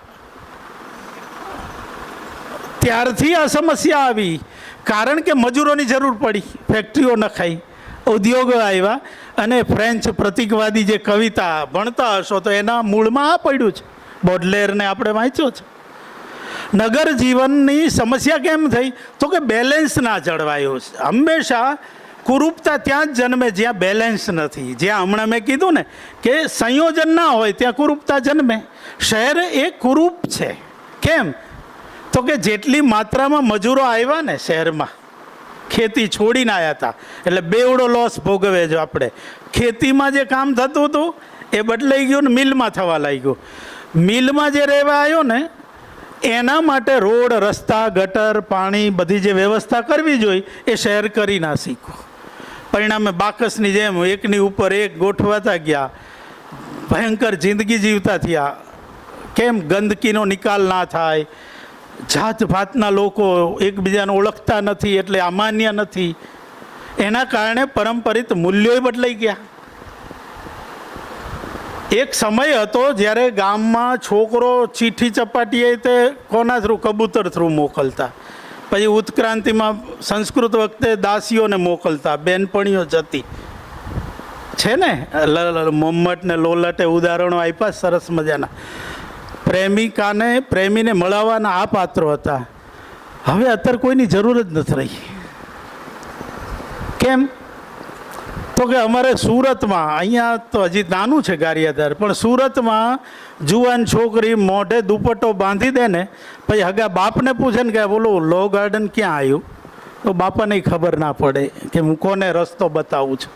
ત્યારથી આ સમસ્યા આવી, કારણ કે મજૂરોની જરૂર પડી, ફેક્ટરીઓ નખાઈ, ઉદ્યોગો આવ્યા. અને ફ્રેન્ચ પ્રતીકવાદી જે કવિતા ભણતા હશો તો એના મૂળમાં આ પડ્યું છે, બોડલેરને આપણે વાંચ્યો છે. નગર જીવનની સમસ્યા કેમ થઈ? તો કે બેલેન્સ ના જળવાયું. હંમેશા કુરૂપતા ત્યાં જ જન્મે જ્યાં બેલેન્સ નથી, જ્યાં હમણાં મેં કીધું ને કે સંયોજન ના હોય ત્યાં કુરૂપતા જન્મે. શહેર એ કુરૂપ છે. કેમ? તો કે જેટલી માત્રામાં મજૂરો આવ્યા ને શહેરમાં, ખેતી છોડીને આવ્યા હતા, એટલે બેવડો લોસ ભોગવે જો આપણે. ખેતીમાં જે કામ થતું હતું એ બદલાઈ ગયું ને મિલમાં થવા લાગ્યું. મિલમાં જે રહેવા આવ્યો ને એના માટે રોડ, રસ્તા, ગટર, પાણી, બધી જે વ્યવસ્થા કરવી જોઈએ એ શહેર કરી ના શીખ્યું. પરિણામે બાકસની જેમ એકની ઉપર એક ગોઠવાતા ગયા, ભયંકર જિંદગી જીવતા થયા. કેમ? ગંદકીનો નિકાલ ના થાય, જાત ભાતના લોકો એકબીજાને ઓળખતા નથી, એટલે અમાન્ય નથી. એના કારણે પરંપરિત મૂલ્યોય બદલાઈ ગયા. એક સમય હતો જ્યારે ગામમાં છોકરો ચીઠી ચપાટીએ તે કોના થ્રુ? કબૂતર થ્રુ મોકલતા. પછી ઉત્ક્રાંતિમાં સંસ્કૃત વખતે દાસીઓને મોકલતા, બેનપણીઓ જતી છે ને. મોહમ્મદ ને લોલટે ઉદાહરણો આપ્યા સરસ મજાના. પ્રેમીને મળવાના આ પાત્રો હતા. હવે અત્યારે કોઈની જરૂર જ નથી રહી. કેમ? તો કે અમારે સુરતમાં, અહીંયા તો હજી નાનું છે ગારિયાધાર, પણ સુરતમાં જુવાન છોકરી મોઢે દુપટ્ટો બાંધી દે ને, પછી હગા બાપને પૂછે ને કે બોલો લો ગાર્ડન ક્યાં આવ્યું, તો બાપાને ખબર ના પડે કે હું કોને રસ્તો બતાવું છું.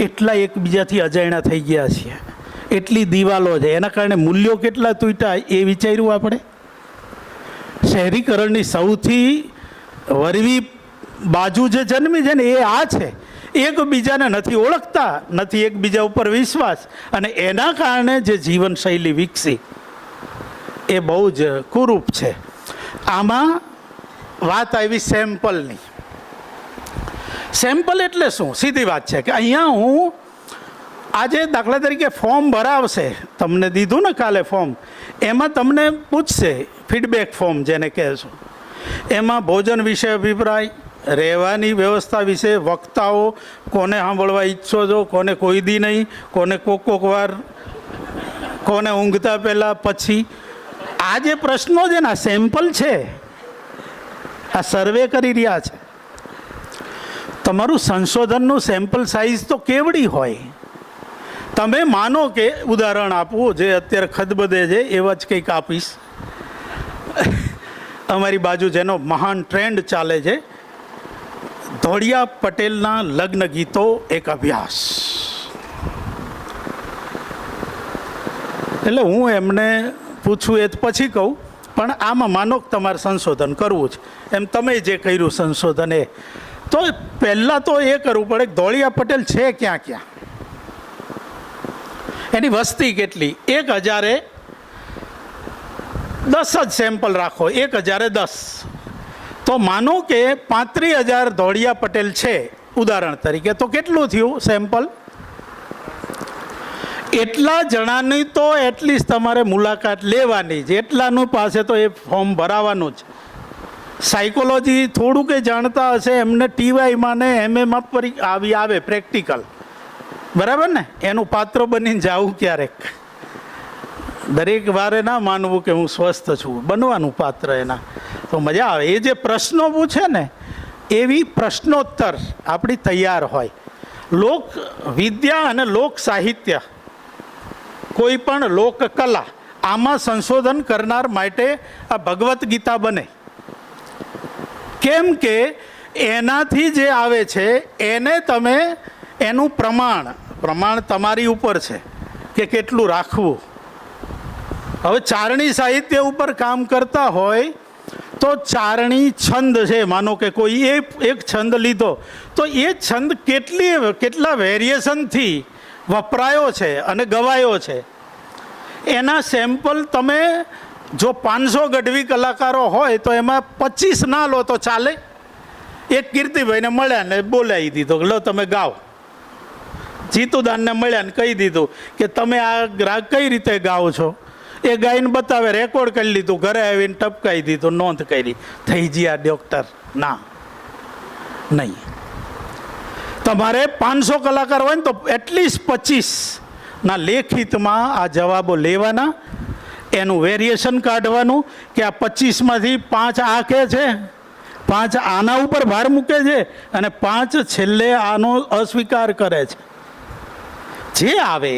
એટલા એકબીજાથી અજાણ્યા થઈ ગયા છીએ, એટલી દિવાલો છે. એના કારણે મૂલ્યો કેટલા તૂટ્યા એ વિચાર્યું આપણે? શહેરીકરણની સૌથી વરવી બાજુ જે જન્મી છે ને એ આ છે. એકબીજાને નથી ઓળખતા, નથી એકબીજા ઉપર વિશ્વાસ, અને એના કારણે જે જીવનશૈલી વિકસી એ બહુ જ કુરૂપ છે. આમાં વાત આવી સેમ્પલની. સેમ્પલ એટલે શું? સીધી વાત છે કે અહીંયા હું આજે દાખલા તરીકે ફોર્મ ભરાવશે, તમને દીધું ને કાલે ફોર્મ, એમાં તમને પૂછશે ફીડબેક ફોર્મ જેને કહેશું. એમાં ભોજન વિશે અભિપ્રાય, રહેવાની વ્યવસ્થા વિશે, વક્તાઓ કોને સાંભળવા ઈચ્છો છો, કોને કોઈ દી નહીં, કોને કોક વાર, કોને ઊંઘતા પહેલાં પછી. આ જે પ્રશ્નો છે ને આ સેમ્પલ છે, આ સર્વે કરી રહ્યા છે. તમારું સંશોધનનું સેમ્પલ સાઇઝ તો કેવડી હોય? તમે માનો કે, ઉદાહરણ આપવું જે અત્યારે ખદબદે છે એવા જ કંઈક આપીશ. અમારી બાજુ જેનો મહાન ટ્રેન્ડ ચાલે છે, ધોળિયા પટેલના લગ્ન ગીતો એક અભ્યાસ. એટલે હું એમને પૂછું એ પછી કહું, પણ આમાં માનો કે તમારે સંશોધન કરવું છે, એમ તમે જે કર્યું સંશોધન એ તો પહેલાં તો એ કરવું પડે કે ધોળિયા પટેલ છે ક્યાં ક્યાં, એની વસ્તી કેટલી. 1010 જ સેમ્પલ રાખો, 1010. તો માનો કે 35,000 ધોળિયા પટેલ છે ઉદાહરણ તરીકે, તો કેટલું થયું સેમ્પલ? એટલા જણાની તો એટલીસ્ટ તમારે મુલાકાત લેવાની જ, એટલાનું પાસે તો એ ફોર્મ ભરાવાનું જ. સાયકોલોજી થોડું કંઈ જાણતા હશે એમને ટીવાયમાં ને એમએમાં આવે પ્રેક્ટિકલ, બરાબર ને? એનું પાત્ર બનીને જાવું ક્યારેક, દરેક વારે ના માનવું કે હું સ્વસ્થ છું, બનવાનું પાત્ર એના, તો મજા આવે. એ જે પ્રશ્નો પૂછે ને એવી પ્રશ્નોત્તર આપણી તૈયાર હોય. લોક વિદ્યા અને લોક સાહિત્ય, કોઈ પણ લોકકલા, આમાં સંશોધન કરનાર માટે આ ભગવદ્ ગીતા બને. કેમ કે એનાથી જે આવે છે એને તમે એનું પ્રમાણ તમારી ઉપર છે કે કેટલું રાખવું. હવે ચારણી સાહિત્ય ઉપર કામ કરતા હોય તો ચારણી છંદ છે, માનો કે કોઈ એક છંદ લીધો તો એ છંદ કેટલા વેરિએશનથી વપરાયો છે અને ગવાયો છે, એના સેમ્પલ તમે જો 500 ગઢવી કલાકારો હોય તો એમાં 25 ના લો તો ચાલે. એક કીર્તિભાઈને મળ્યા ને બોલાવી દીધો, લો તમે ગાઓ. જીતુદાનને મળ્યા ને કહી દીધું કે તમે આ રાગ કઈ રીતે ગાઓ છો, એ ગાઈને બતાવે, રેકોર્ડ કરી લીધું, ઘરે આવીને ટપકાઈ દીધું, નોંધ કરી, થઈ ગયા ડૉક્ટર. ના, નહીં. તમારે 500 કલાકાર હોય ને તો એટલીસ્ટ 25ના લેખિતમાં આ જવાબો લેવાના, એનું વેરિએશન કાઢવાનું કે આ 25માંથી 5 આ કહે છે, 5 આના ઉપર ભાર મૂકે છે અને 5 છેલ્લે આનો અસ્વીકાર કરે છે. જે આવે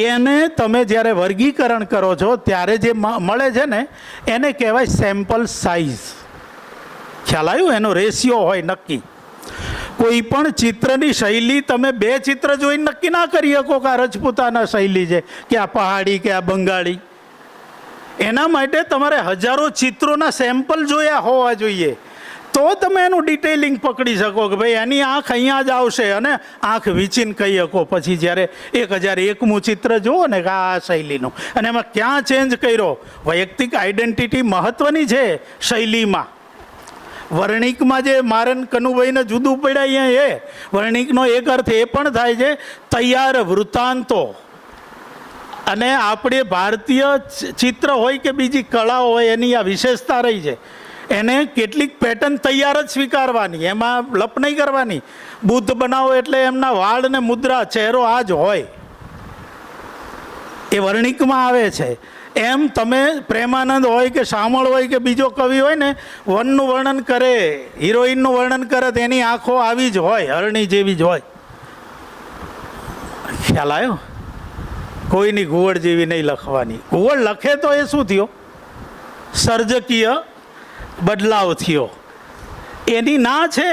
એને તમે જ્યારે વર્ગીકરણ કરો છો ત્યારે જે મળે છે ને એને કહેવાય સેમ્પલ સાઇઝ. ખ્યાલ આવ્યું? એનો રેશિયો હોય નક્કી. કોઈ પણ ચિત્રની શૈલી તમે 2 ચિત્ર જોઈને નક્કી ના કરી શકો કે આ રજપૂતાના શૈલી છે કે આ પહાડી કે આ બંગાળી. એના માટે તમારે હજારો ચિત્રોના સેમ્પલ જોયા હોવા જોઈએ, તો તમે એનું ડિટેલિંગ પકડી શકો કે ભાઈ એની આંખ અહીંયા જ આવશે, અને આંખ વીંચીને કહી શકો પછી જ્યારે 1001મું ચિત્ર જુઓ ને કે આ શૈલીનું, અને એમાં ક્યાં ચેન્જ કર્યો. વૈયક્તિક આઈડેન્ટિટી મહત્ત્વની છે શૈલીમાં. વર્ણિકમાં જે મારન કનુભાઈને જુદું પડ્યા અહીંયા, એ વર્ણિકનો એક અર્થ એ પણ થાય છે તૈયાર વૃત્તાંતો. અને આપણે ભારતીય ચિત્ર હોય કે બીજી કળાઓ હોય એની આ વિશેષતા રહી છે, એને કેટલીક પેટર્ન તૈયાર જ સ્વીકારવાની, એમાં લપ નહીં કરવાની. બુદ્ધ બનાવો એટલે એમના વાળ ને મુદ્રા, ચહેરો આ જ હોય, એ વર્ણિકમાં આવે છે. એમ તમે પ્રેમાનંદ હોય કે શામળ હોય કે બીજો કવિ હોય ને, વનનું વર્ણન કરે, હિરોઈનનું વર્ણન કરે તો એની આંખો આવી જ હોય, હરણી જેવી જ હોય. ખ્યાલ આવ્યો? કોઈની ઘુવડ જેવી નહીં લખવાની. ઘુવડ લખે તો એ શું થયો? સર્જકીય બદલાવ થયો. એની ના છે.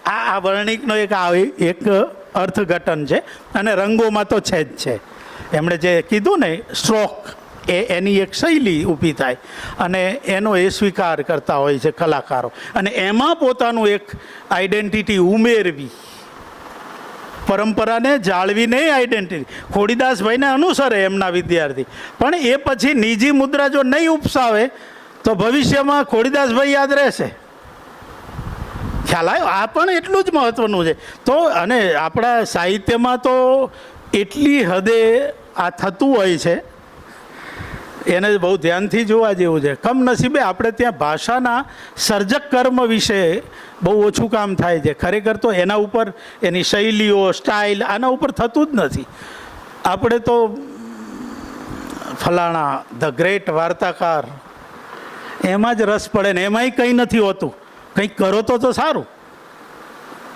આ વર્ણિકનો એક અર્થઘટન છે, અને રંગોમાં તો છે જ છે. એમણે જે કીધું ને સ્ટ્રોક, એની એક શૈલી ઊભી થાય અને એનો એ સ્વીકાર કરતા હોય છે કલાકારો, અને એમાં પોતાનું એક આઈડેન્ટિટી ઉમેરવી, પરંપરાને જાળવીને આઈડેન્ટિટી. ખોડીદાસભાઈને અનુસરે એમના વિદ્યાર્થી, પણ એ પછી નિજી મુદ્રા જો નહીં ઉપસાવે તો ભવિષ્યમાં ખોડીદાસભાઈ યાદ રહેશે. ખ્યાલ આવ્યો? આ પણ એટલું જ મહત્ત્વનું છે. તો અને આપણા સાહિત્યમાં તો એટલી હદે આ થતું હોય છે, એને બહુ ધ્યાનથી જોવા જેવું છે. કમનસીબે આપણે ત્યાં ભાષાના સર્જક કર્મ વિશે બહુ ઓછું કામ થાય છે. ખરેખર તો એના ઉપર, એની શૈલીઓ, સ્ટાઇલ, આના ઉપર થતું જ નથી. આપણે તો ફલાણા ધ ગ્રેટ વાર્તાકાર, એમાં જ રસ પડે ને એમાંય કંઈ નથી હોતું. કંઈક કરો તો સારું.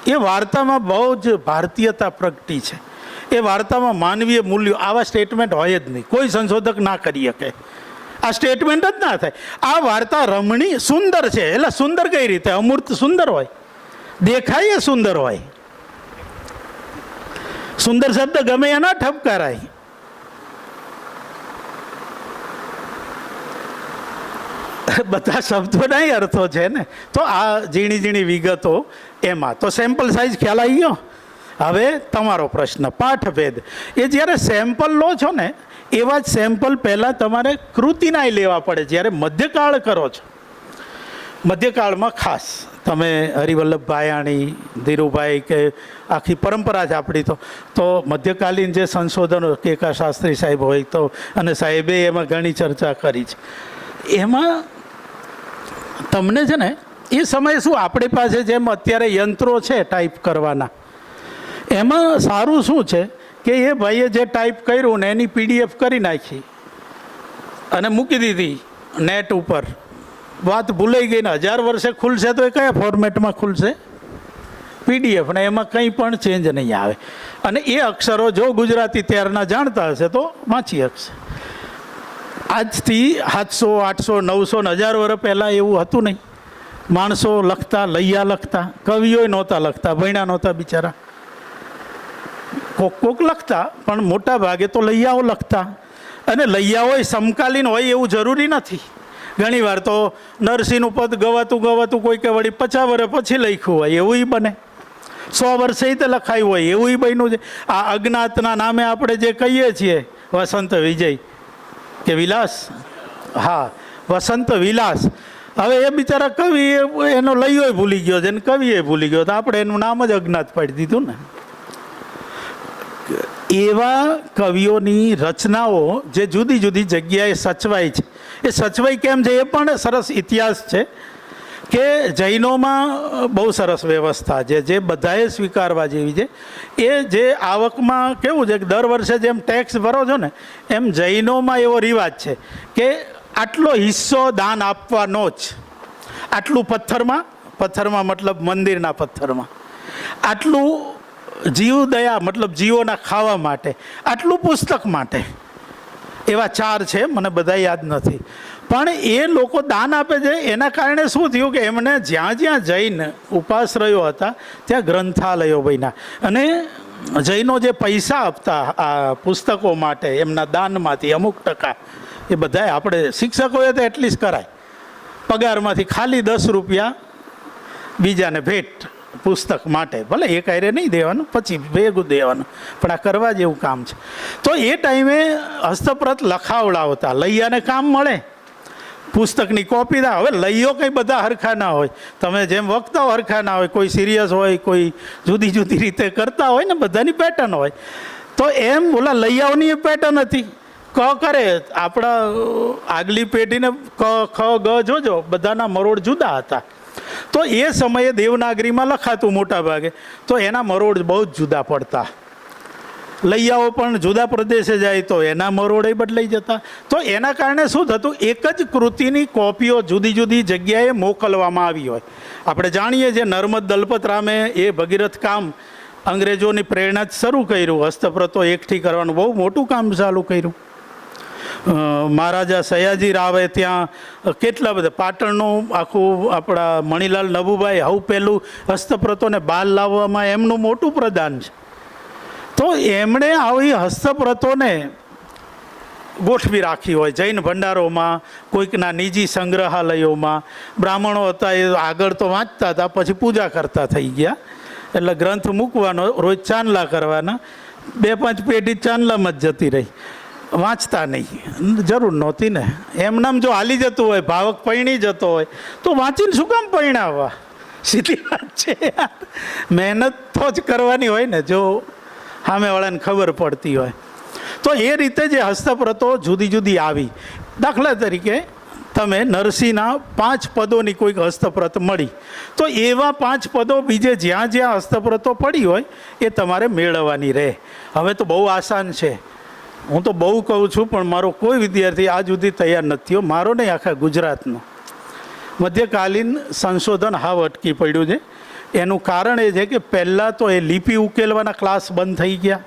એ વાર્તામાં બહુ જ ભારતીયતા પ્રગટી છે. એ વાર્તામાં માનવીય મૂલ્યો, આવા સ્ટેટમેન્ટ હોય જ નહીં. કોઈ સંશોધક ના કરી શકે, આ સ્ટેટમેન્ટ જ ના થાય. આ વાર્તા રમણીય સુંદર છે. એટલે સુંદર કઈ રીતે? અમૂર્ત સુંદર હોય, દેખાય એ સુંદર હોય. સુંદર શબ્દ ગમે એના ઠપકારાય. બધા શબ્દોના અર્થો છે ને, તો આ ઝીણી ઝીણી વિગતો એમાં. તો સેમ્પલ સાઇઝ ખ્યાલ આવી ગયો. હવે તમારો પ્રશ્ન પાઠભેદ. એ જ્યારે સેમ્પલ લો છો ને એવા જ સેમ્પલ પહેલાં તમારે કૃતિનાય લેવા પડે જ્યારે મધ્યકાળ કરો છો. મધ્યકાળમાં ખાસ તમે હરિવલ્લભ ભાયાણી, ધીરુભાઈ કે આખી પરંપરા છે આપણી, તો મધ્યકાલીન જે સંશોધનો કેકા શાસ્ત્રી સાહેબ હોય તો, અને સાહેબે એમાં ઘણી ચર્ચા કરી છે. એમાં તમને છે ને એ સમયે શું આપણી પાસે જેમ અત્યારે યંત્રો છે ટાઈપ કરવાના, એમાં સારું શું છે કે એ ભાઈએ જે ટાઈપ કર્યું ને એની PDF કરી નાખી અને મૂકી દીધી નેટ ઉપર. વાત ભૂલાઈ ગઈ ને 1000 વર્ષે ખુલશે તો એ કયા ફોર્મેટમાં ખુલશે? PDF, ને એમાં કંઈ પણ ચેન્જ નહીં આવે. અને એ અક્ષરો જો ગુજરાતી ત્યારના જાણતા હશે તો વાંચી શકશે. આજથી 700, 800, 900 ને 1000 વર્ષ પહેલાં એવું હતું નહીં. માણસો લખતા, લૈયા લખતા, કવિઓ નહોતા લખતા, ભણ્યા નહોતા બિચારા. કોક લખતા પણ મોટા ભાગે તો લૈયાઓ લખતા. અને લૈયાઓ સમકાલીન હોય એવું જરૂરી નથી. ઘણીવાર તો નરસિંહનું પદ ગવાતું કોઈ કે વળી 50 વર્ષ પછી લખ્યું હોય એવું બને, 100 વર્ષે તે લખાયું હોય એવું બન્યું છે. આ અજ્ઞાતના નામે આપણે જે કહીએ છીએ વસંત વિજય કે વિલાસ, હા વસંત વિલાસ, હવે એ બિચારા કવિ એનો લૈયો ભૂલી ગયો છે ને કવિએ ભૂલી ગયો, તો આપણે એનું નામ જ અજ્ઞાત પાડી દીધું ને. એવા કવિઓની રચનાઓ જે જુદી જુદી જગ્યાએ સચવાય છે, એ સચવાઈ કેમ છે એ પણ સરસ ઇતિહાસ છે. કે જૈનોમાં બહુ સરસ વ્યવસ્થા છે જે બધાએ સ્વીકારવા જેવી છે. એ જે આવકમાં કેવું છે કે દર વર્ષે જેમ ટેક્સ ભરો છો ને એમ જૈનોમાં એવો રિવાજ છે કે આટલો હિસ્સો દાન આપવાનો જ. આટલું પથ્થરમાં મતલબ મંદિરના પથ્થરમાં, આટલું જીવદયા મતલબ જીવોના ખાવા માટે, આટલું પુસ્તક માટે. એવા 4 છે, મને બધા યાદ નથી. પણ એ લોકો દાન આપે છે. એના કારણે શું થયું કે એમને જ્યાં જ્યાં જૈન ઉપાશ્રયો હતા ત્યાં ગ્રંથાલયો બન્યા. અને જૈનો જે પૈસા આપતા આ પુસ્તકો માટે એમના દાનમાંથી અમુક ટકા, એ બધાએ આપણે શિક્ષકોએ તો એટલીસ્ટ કરાય, પગારમાંથી ખાલી 10 રૂપિયા બીજાને ભેટ પુસ્તક માટે, ભલે એક આયરે નહીં દેવાનું, પછી ભેગું દેવાનું, પણ આ કરવા જેવું કામ છે. તો એ ટાઈમે હસ્તપ્રત લખાવડાવતા, લૈયાને કામ મળે, પુસ્તકની કોપી દા. હવે લઈઓ કંઈ બધા હરખા ના હોય, તમે જેમ વક્તાઓ હરખા ના હોય, કોઈ સિરિયસ હોય, કોઈ જુદી જુદી રીતે કરતા હોય ને, બધાની પેટર્ન હોય. તો એમ ઓલા લૈયાઓની પેટર્ન હતી. ક કરે, આપણા આગલી પેઢીને ક ખ ગ જોજો, બધાના મરોડ જુદા હતા. તો એ સમયે દેવનાગરીમાં લખાતું મોટા ભાગે, તો એના મરોડ બહુ જ જુદા પડતા. લૈયાઓ પણ જુદા પ્રદેશે જાય તો એના મરોડે બદલાઈ જતા. તો એના કારણે શું થતું, એક જ કૃતિની કોપીઓ જુદી જુદી જગ્યાએ મોકલવામાં આવી હોય. આપણે જાણીએ છીએ નર્મદ દલપતરામે એ ભગીરથ કામ અંગ્રેજોની પ્રેરણા જ શરૂ કર્યું, હસ્તપ્રતો એકઠી કરવાનું બહુ મોટું કામ ચાલુ કર્યું. મહારાજા સયાજી રાવે ત્યાં કેટલા બધા, પાટણનું આખું આપણા મણિલાલ નભુભાઈ હવે પહેલું હસ્તપ્રતોને બહાર લાવવામાં એમનું મોટું પ્રદાન છે. તો એમણે આવી હસ્તપ્રતોને ગોઠવી રાખી હોય જૈન ભંડારોમાં, કોઈકના નિજી સંગ્રહાલયોમાં. બ્રાહ્મણો હતા એ આગળ તો વાંચતા હતા, પછી પૂજા કરતા થઈ ગયા, એટલે ગ્રંથ મૂકવાનો, રોજ ચાંદલા કરવાના, 2-5 પેઢી ચાંદલામાં જ જતી રહી, વાંચતા નહીં, જરૂર નહોતી ને. એમનામ જો હાલી જતું હોય, ભાવક પૈણી જતો હોય તો વાંચીને શું કામ પૈણાવવા? સીધી વાત છે. મહેનત તો જ કરવાની હોય ને જો સામેવાળાને ખબર પડતી હોય. તો એ રીતે જે હસ્તપ્રતો જુદી જુદી આવી. દાખલા તરીકે તમે નરસિંહના 5 પદોની કોઈક હસ્તપ્રત મળી, તો એવા 5 પદો બીજે જ્યાં જ્યાં હસ્તપ્રતો પડી હોય એ તમારે મેળવવાની રહે. હવે તો બહુ આસાન છે, હું તો બહુ કહું છું, પણ મારો કોઈ વિદ્યાર્થી આજ સુધી તૈયાર નથી થયો, મારો નહીં આખા ગુજરાતનો. મધ્યકાલીન સંશોધન હાવ અટકી પડ્યું છે. એનું કારણ એ છે કે પહેલાં તો એ લિપિ ઉકેલવાના ક્લાસ બંધ થઈ ગયા.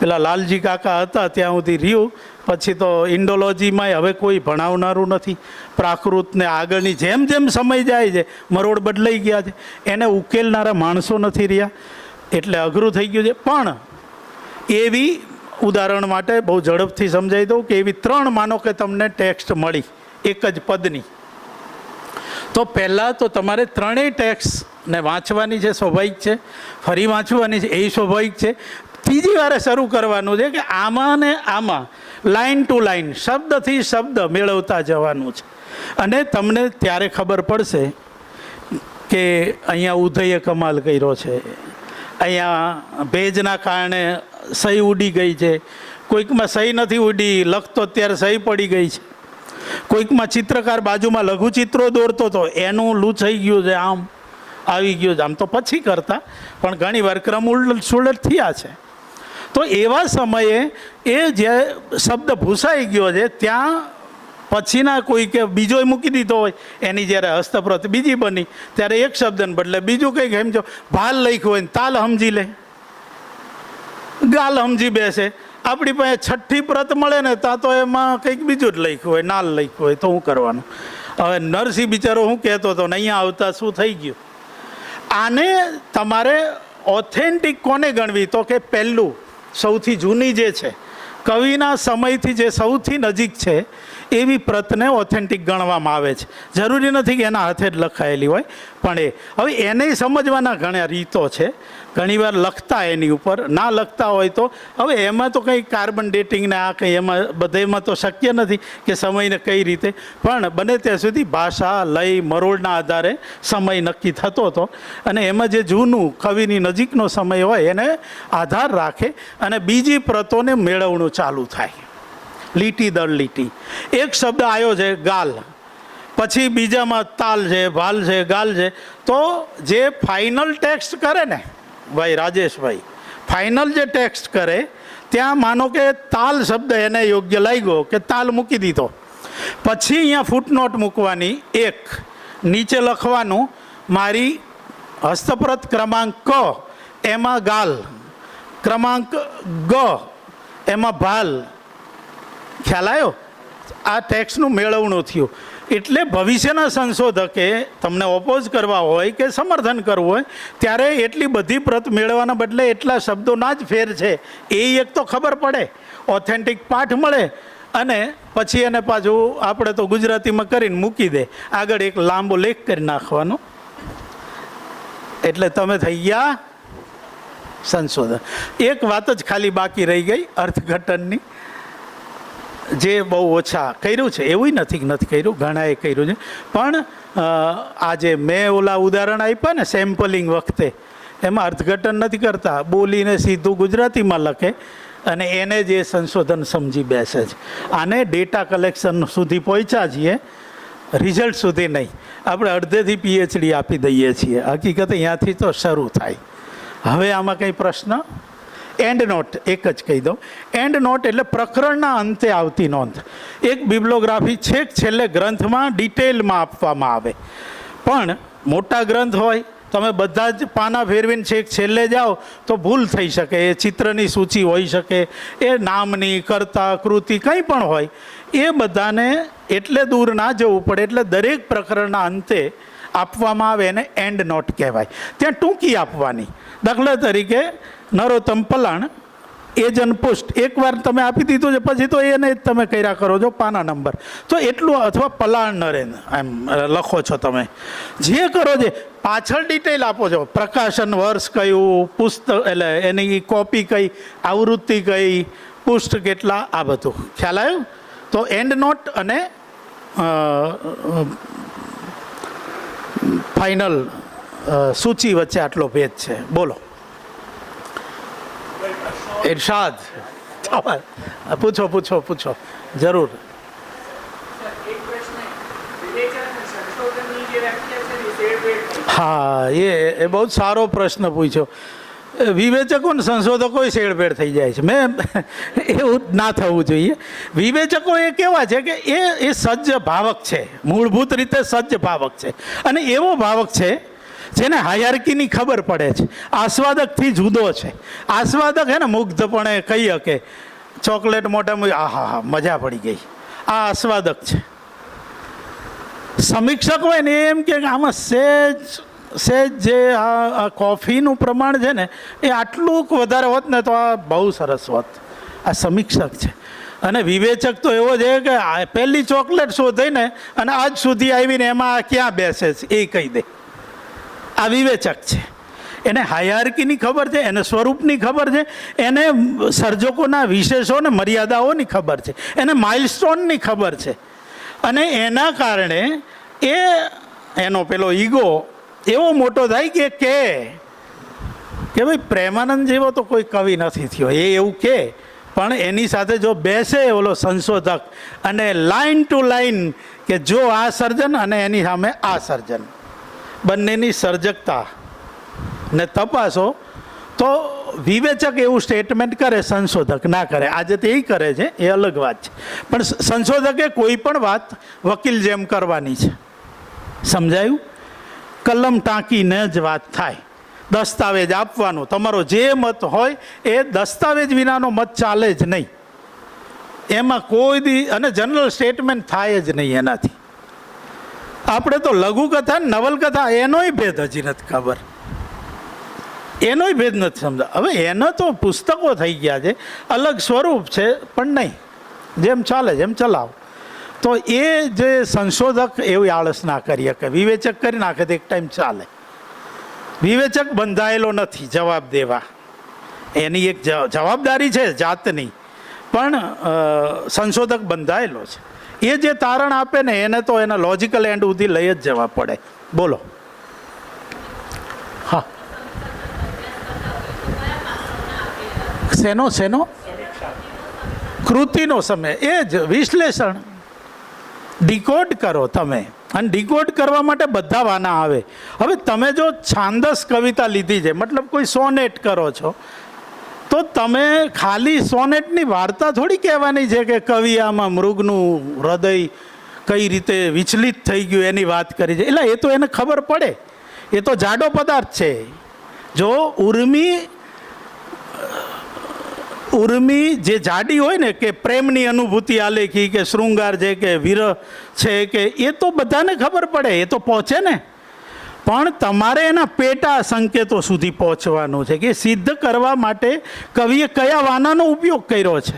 પેલા લાલજી કાકા હતા ત્યાં સુધી રહ્યું, પછી તો ઇન્ડોલોજીમાં હવે કોઈ ભણાવનારું નથી. પ્રાકૃતને આગળની જેમ જેમ સમય જાય છે મરોડ બદલાઈ ગયા છે, એને ઉકેલનારા માણસો નથી રહ્યા, એટલે અઘરું થઈ ગયું છે. પણ એવી ઉદાહરણ માટે બહુ ઝડપથી સમજાવી દઉં કે એવી 3 માનો કે તમને ટેક્સ્ટ મળી એક જ પદની, તો પહેલાં તો તમારે ત્રણેય ટેક્સ્ટને વાંચવાની છે, સ્વાભાવિક છે, ફરી વાંચવાની છે, એ સ્વાભાવિક છે. ત્રીજી વારે શરૂ કરવાનું છે કે આમાં ને આમાં લાઇન ટુ લાઇન, શબ્દથી શબ્દ મેળવતા જવાનું છે. અને તમને ત્યારે ખબર પડશે કે અહીંયા ઉદયે કમાલ કર્યો છે, અહીંયા ભેજના કારણે સહી ઉડી ગઈ છે, કોઈકમાં સહી નથી ઉડી, લખતો ત્યારે સહી પડી ગઈ છે, કોઈકમાં ચિત્રકાર બાજુમાં લઘુચિત્રો દોરતો હતો એનું લૂછાઈ ગયું છે, આમ આવી ગયું છે. આમ તો પછી કરતા, પણ ઘણી વાર ક્રમ ઉલટ સુલટ થયા છે. તો એવા સમયે એ જે શબ્દ ભૂસાઈ ગયો છે ત્યાં પછીના કોઈ કે બીજો મૂકી દીધો હોય, એની જ્યારે હસ્તપ્રત બીજી બની ત્યારે એક શબ્દને બદલે બીજું કંઈક સમજો, ભાલ લખ્યું હોય ને તાલ સમજી લે, ગાલ સમજી બેસે. આપણી પાસે છઠ્ઠી પ્રત મળે ને ત્યાં તો એમાં કંઈક બીજું જ લખ્યું હોય, નાલ લખ્યું હોય, તો શું કરવાનું? હવે નરસિંહ બિચારો હું કહેતો હતો ને અહીંયા આવતા શું થઈ ગયું? આને તમારે ઓથેન્ટિક કોને ગણવી? તો કે પહેલું સૌથી જૂની જે છે, કવિના સમયથી જે સૌથી નજીક છે એવી પ્રતને ઓથેન્ટિક ગણવામાં આવે છે. જરૂરી નથી કે એના હાથે જ લખાયેલી હોય, પણ હવે એને સમજવાના ઘણા રીતો છે. ઘણીવાર લખતા એની ઉપર, ના લખતા હોય તો હવે એમાં તો કંઈ કાર્બન ડેટિંગને આ કંઈ એમાં બધેમાં તો શક્ય નથી કે સમયને કઈ રીતે, પણ બને ત્યાં સુધી ભાષા, લય, મરોડના આધારે સમય નક્કી થતો હતો. અને એમાં જે જૂનું કવિની નજીકનો સમય હોય એને આધાર રાખે અને બીજી પ્રતોને મેળવણું ચાલુ થાય, લીટી દર લીટી. એક શબ્દ આવ્યો છે ગાલ, પછી બીજામાં તાલ છે, ભાલ છે, ગાલ છે. તો જે ફાઇનલ ટેક્સ્ટ કરે ને ભાઈ રાજેશભાઈ, ફાઇનલ જે ટેક્સ્ટ કરે ત્યાં માનો કે તાલ શબ્દ એને યોગ્ય લાગ્યો કે તાલ મૂકી દીધો, પછી અહીંયા ફૂટનોટ મૂકવાની, એક નીચે લખવાનું મારી હસ્તપ્રત ક્રમાંક ક એમાં ગાલ, ક્રમાંક ગ એમાં ભાલ. ખ્યાલ આવ્યો? આ ટેક્સ્ટનું મેળવણું થયું. એટલે ભવિષ્યના સંશોધકે તમને ઓપોઝ કરવા હોય કે સમર્થન કરવું હોય ત્યારે એટલી બધી પ્રત મેળવવાના બદલે એટલા શબ્દોના જ ફેર છે એ એક તો ખબર પડે, ઓથેન્ટિક પાઠ મળે, અને પછી એને પાછું આપણે તો ગુજરાતીમાં કરીને મૂકી દે, આગળ એક લાંબો લેખ કરી નાખવાનો. એટલે તમે થઈ ગયા સંશોધન. એક વાત જ ખાલી બાકી રહી ગઈ અર્થઘટનની, જે બહુ ઓછા કર્યું છે. એવું નથી કર્યું, ઘણાએ કર્યું છે, પણ આજે મેં ઓલા ઉદાહરણ આપ્યા ને સેમ્પલિંગ વખતે, એમાં અર્થઘટન નથી કરતા, બોલીને સીધું ગુજરાતીમાં લખે અને એને જે સંશોધન સમજી બેસે છે. આને ડેટા કલેક્શન સુધી પહોંચ્યા છીએ, રિઝલ્ટ સુધી નહીં. આપણે અડધેથી PhD આપી દઈએ છીએ, હકીકત અહીંયાથી તો શરૂ થાય. હવે આમાં કંઈ પ્રશ્ન? એન્ડ નોટ એક જ કહી દઉં. એન્ડ નોટ એટલે પ્રકરણના અંતે આવતી નોંધ. એક બિબ્લોગ્રાફી છેક છેલ્લે ગ્રંથમાં ડિટેલમાં આપવામાં આવે, પણ મોટા ગ્રંથ હોય તમે બધા જ પાના ફેરવીને છેક છેલ્લે જાઓ તો ભૂલ થઈ શકે. એ ચિત્રની સૂચિ હોઈ શકે, એ નામની, કર્તા, કૃતિ કંઈ પણ હોય, એ બધાને એટલે દૂર ના જવું પડે. એટલે દરેક પ્રકરણના અંતે આપવામાં આવે એને એન્ડ નોટ કહેવાય. ત્યાં ટૂંકી આપવાની. દાખલા તરીકે નરોત્તમ પલાણ એજનપુષ્ટ એકવાર તમે આપી દીધું છે, પછી તો એને જ તમે કર્યા કરો છો પાના નંબર, તો એટલું. અથવા પલાણ નરેન્દ્ર એમ લખો છો તમે, જે કરો છે પાછળ ડિટેલ આપો છો, પ્રકાશન વર્ષ કયું, પુસ્તક એટલે એની કોપી કઈ, આવૃત્તિ કઈ, પુષ્ઠ કેટલા, આ બધું ખ્યાલ આવ્યો? તો એન્ડ નોટ અને ફાઇનલ સૂચિ વચ્ચે આટલો ભેદ છે. બોલો ઇરશાદ, પૂછો જરૂર. હા, એ બહુ જ સારો પ્રશ્ન પૂછ્યો. વિવેચકો ને સંશોધકો શેરભેર થઈ જાય છે. મેં એવું ના થવું જોઈએ. વિવેચકો એ કેવા છે કે એ સજ્જ ભાવક છે, મૂળભૂત રીતે સજ્જ ભાવક છે, અને એવો ભાવક છે જેને હાયરકીની ખબર પડે છે, આસ્વાદકથી જુદો છે. આસ્વાદક હે ને મુગ્ધપણે કહી શકે, ચોકલેટ મોઢામાં આહા મજા પડી ગઈ, આ આસ્વાદક છે. સમીક્ષક હોય ને એમ કે આમાં સેજ જે આ કોફીનું પ્રમાણ છે ને એ આટલું વધારે હોત ને તો આ બહુ સરસ હોત. આ સમીક્ષક છે. અને વિવેચક તો એવો છે કે પહેલી ચોકલેટ શોધીને અને આજ સુધી આવીને એમાં આ ક્યાં બેસે છે એ કહી દે. આ વિવેચક છે. એને હાયરાર્કીની ખબર છે, એને સ્વરૂપની ખબર છે, એને સર્જકોના વિશેષો ને મર્યાદાઓની ખબર છે, એને માઇલસ્ટોનની ખબર છે. અને એના કારણે એનો પેલો ઈગો એવો મોટો થાય કે ભાઈ પ્રેમાનંદ જેવો તો કોઈ કવિ નથી થયો, એ એવું કે. પણ એની સાથે જો બેસે ઓલો સંશોધક અને લાઈન ટુ લાઈન કે જો આ સર્જન અને એની સામે આ સર્જન, બંનેની સર્જકતા ને તપાસો, તો વિવેચક એવું સ્ટેટમેન્ટ કરે, સંશોધક ના કરે. આજે તે એ કરે છે, એ અલગ વાત છે. પણ સંશોધકે કોઈ પણ વાત વકીલ જેમ કરવાની છે. સમજાયું? કલમ ટાંકીને જ વાત થાય. દસ્તાવેજ આપવાનો, તમારો જે મત હોય એ દસ્તાવેજ વિનાનો મત ચાલે જ નહીં. એમાં કોઈ અને જનરલ સ્ટેટમેન્ટ થાય જ નહીં એનાથી. આપણે તો લઘુકથા નવલકથા એનોય ભેદ હજી નથી ખબર, એનોય ભેદ નથી સમજા. હવે એનો તો પુસ્તકો થઈ ગયા છે, અલગ સ્વરૂપ છે, પણ નહીં, જેમ ચાલે જેમ ચલાવો. તો એ જે સંશોધક એવી આળસ ના કરી શકે, વિવેચક કરી નાખે તો એક ટાઈમ ચાલે. વિવેચક બંધાયેલો નથી જવાબ દેવા, એની એક જવાબદારી છે જાતની, પણ સંશોધક બંધાયેલો છે. એ જે તારણ આપે ને એને તો એના લોજિકલ એન્ડ સુધી લઈ જ જવા પડે. બોલો. હા, શેનો કૃતિનો સમય, એ જ વિશ્લેષણ. ડિકોડ કરો તમે, અને ડિકોડ કરવા માટે બધા વાના આવે. હવે તમે જો છાંદસ કવિતા લીધી છે, મતલબ કોઈ સોનેટ કરો છો, તો તમે ખાલી સોનેટની વાર્તા થોડી કહેવાની છે કે કવિ આમાં મૃગનું હૃદય કઈ રીતે વિચલિત થઈ ગયું એની વાત કરી છે. એટલે એ તો એને ખબર પડે, એ તો જાડો પદાર્થ છે. જો ઉર્મી જે જાડી હોય ને, કે પ્રેમની અનુભૂતિ આલેખી, કે શૃંગાર છે, કે વિરહ છે, કે એ તો બધાને ખબર પડે, એ તો પહોંચે ને. પણ તમારે એના પેટા સંકેતો સુધી પહોંચવાનું છે કે સિદ્ધ કરવા માટે કવિએ કયા વાનાનો ઉપયોગ કર્યો છે,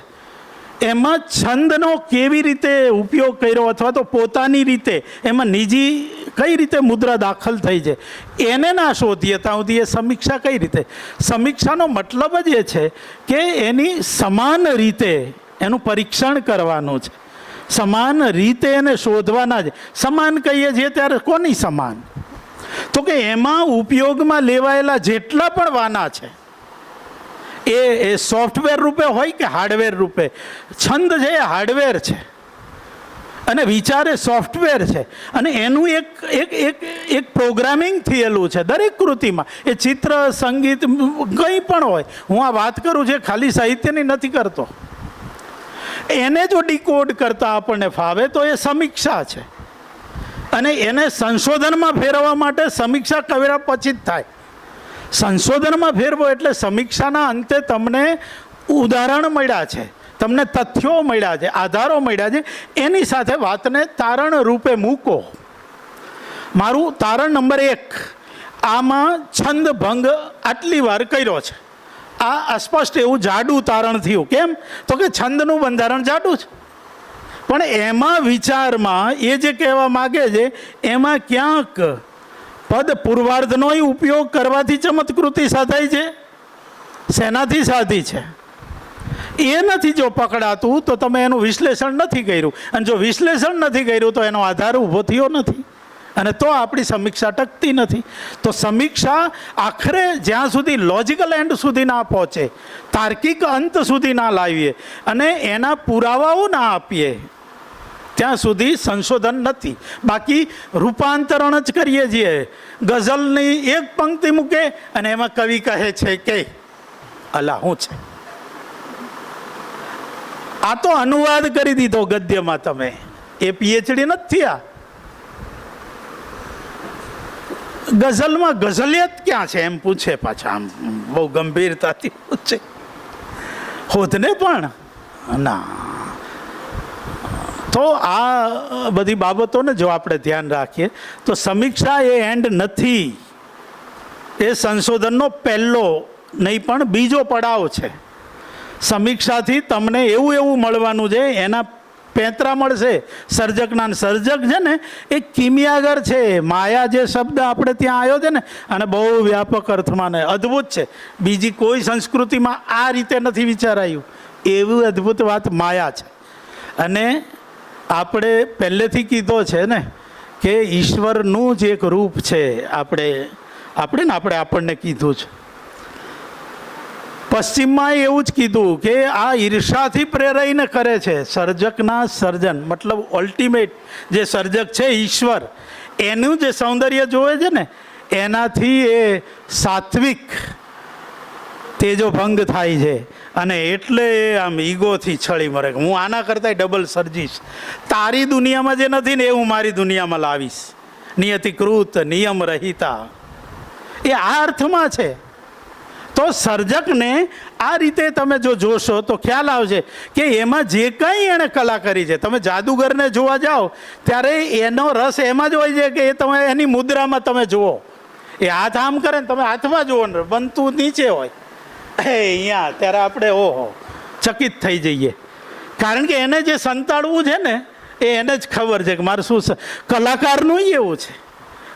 એમાં છંદનો કેવી રીતે ઉપયોગ કર્યો, અથવા તો પોતાની રીતે એમાં નિજી કઈ રીતે મુદ્રા દાખલ થઈ છે, એને ના શોધીએ ત્યાં સુધી એ સમીક્ષા કઈ રીતે. સમીક્ષાનો મતલબ જ એ છે કે એની સમાન રીતે એનું પરીક્ષણ કરવાનું છે, સમાન રીતે એને શોધવાના છે. સમાન કહીએ છીએ ત્યારે કોની સમાન? તો કે એમાં ઉપયોગમાં લેવાયેલા જેટલા પણ વાના છે એ સોફ્ટવેર રૂપે હોય કે હાર્ડવેર રૂપે. છંદ છે એ હાર્ડવેર છે અને વિચાર એ સોફ્ટવેર છે, અને એનું એક પ્રોગ્રામિંગ થયેલું છે દરેક કૃતિમાં. એ ચિત્ર, સંગીત, કંઈ પણ હોય. હું આ વાત કરું છું ખાલી સાહિત્યની નથી કરતો. એને જો ડિકોડ કરતા આપણને ફાવે તો એ સમીક્ષા છે, અને એને સંશોધનમાં ફેરવવા માટે સમીક્ષા કર્યા પછી જ થાય. સંશોધનમાં ફેરવો એટલે સમીક્ષાના અંતે તમને ઉદાહરણ મળ્યા છે, તમને તથ્યો મળ્યા છે, આધારો મળ્યા છે, એની સાથે વાતને તારણ રૂપે મૂકો. મારું તારણ નંબર 1, આમાં છંદ ભંગ આટલી વાર કર્યો છે. આ અસ્પષ્ટ એવું જાડું તારણ થયું. કેમ? તો કે છંદનું બંધારણ જાડું છે, પણ એમાં વિચારમાં એ જે કહેવા માગે છે એમાં ક્યાંક પદ પૂર્વાર્ધનો ઉપયોગ કરવાથી ચમત્કૃતિ સાધાય છે. શેનાથી સાધી છે એ નથી જો પકડાતું તો તમે એનું વિશ્લેષણ નથી કર્યું, અને જો વિશ્લેષણ નથી કર્યું તો એનો આધાર ઊભો થયો નથી, અને તો આપણી સમીક્ષા ટકતી નથી. તો સમીક્ષા આખરે જ્યાં સુધી લોજિકલ એન્ડ સુધી ના પહોંચે, તાર્કિક અંત સુધી ના લાવીએ અને એના પુરાવાઓ ના આપીએ, ત્યાં સુધી સંશોધન નથી. બાકી રૂપાંતરણ જ કરીએ છીએ. ગઝલની એક પંક્તિ મૂકે અને એમાં કવિ કહે છે કે અલા શું છે, આ તો અનુવાદ કરી દીધો ગદ્યમાં. તમે એ પીએચડી નથી થયા. ગઝલમાં ગઝલિયત ક્યાં છે એમ પૂછે પાછા, આમ બહુ ગંભીરતાથી પૂછે. હોદને પણ ના. તો આ બધી બાબતોને જો આપણે ધ્યાન રાખીએ તો સમીક્ષા એ એન્ડ નથી, એ સંશોધનનો પહેલો નહીં પણ બીજો પડાવ છે. સમીક્ષાથી તમને એવું એવું મળવાનું છે, એના પેંતરા મળશે સર્જકના. સર્જક છે ને એ કિમિયાગર છે. માયા જે શબ્દ આપણે ત્યાં આવ્યો છે ને, અને બહુ વ્યાપક અર્થમાં ને અદ્ભુત છે. બીજી કોઈ સંસ્કૃતિમાં આ રીતે નથી વિચારાયું. એવું અદ્ભુત વાત માયા છે. અને આપણે પહેલેથી કીધો છે ને કે ઈશ્વરનું જ એક રૂપ છે. આપણને કીધું છે. પશ્ચિમમાં એવું જ કીધું કે આ ઈર્ષાથી પ્રેરાઈને કરે છે. સર્જકના સર્જન મતલબ અલ્ટિમેટ જે સર્જક છે ઈશ્વર, એનું જે સૌંદર્ય જોવે છે ને, એનાથી એ સાત્વિક તેજો ભંગ થાય છે. અને એટલે એ આમ ઈગોથી છળી મરે. હું આના કરતાં ડબલ સર્જીશ. તારી દુનિયામાં જે નથી ને એ હું મારી દુનિયામાં લાવીશ. નિયતિકૃત નિયમ રહિતા, એ આ અર્થમાં છે. તો સર્જકને આ રીતે તમે જો જોશો તો ખ્યાલ આવશે કે એમાં જે કંઈ એણે કલા કરી છે. તમે જાદુગરને જોવા જાઓ ત્યારે એનો રસ એમાં જ હોય છે કે એ તમે એની મુદ્રામાં તમે જુઓ. એ હાથ આમ કરે ને તમે હાથમાં જુઓ ને બનતું નીચે હોય અહીંયા, ત્યારે આપણે ઓહો ચકિત થઈ જઈએ. કારણ કે એને જે સંતાડવું છે ને એ એને જ ખબર છે કે મારે શું. કલાકારનું એવું છે.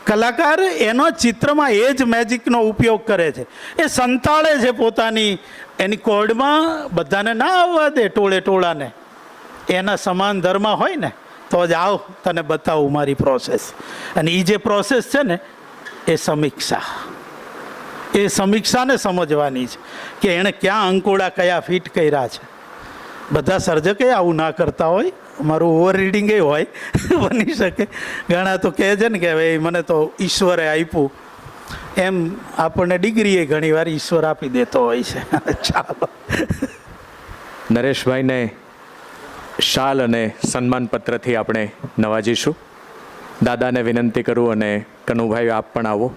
કલાકાર એનો ચિત્રમાં એ જ મેજિકનો ઉપયોગ કરે છે. એ સંતાડે છે પોતાની એની કોર્ડમાં. બધાને ના આવવા દે ટોળે ટોળાને. એના સમાન ધર્મ હોય ને તો જ આવ તને બતાવું મારી પ્રોસેસ. અને એ જે પ્રોસેસ છે ને એ સમીક્ષા. એ સમીક્ષાને સમજવાની છે કે એણે ક્યાં અંકોડા કયા ફિટ કર્યા છે. બધા સર્જકે આવું ના કરતા હોય. મારું ઓવર રીડિંગ એ હોય બની શકે. ઘણા તો કહે છે ને કે ભાઈ મને તો ઈશ્વરે આપ્યું. એમ આપણને ડિગ્રી એ ઘણી વાર ઈશ્વર આપી દેતો હોય છે. ચાલો, નરેશભાઈને શાલ અને સન્માનપત્રથી આપણે નવાજીશું. દાદાને વિનંતી કરું અને કનુભાઈ આપ પણ આવો.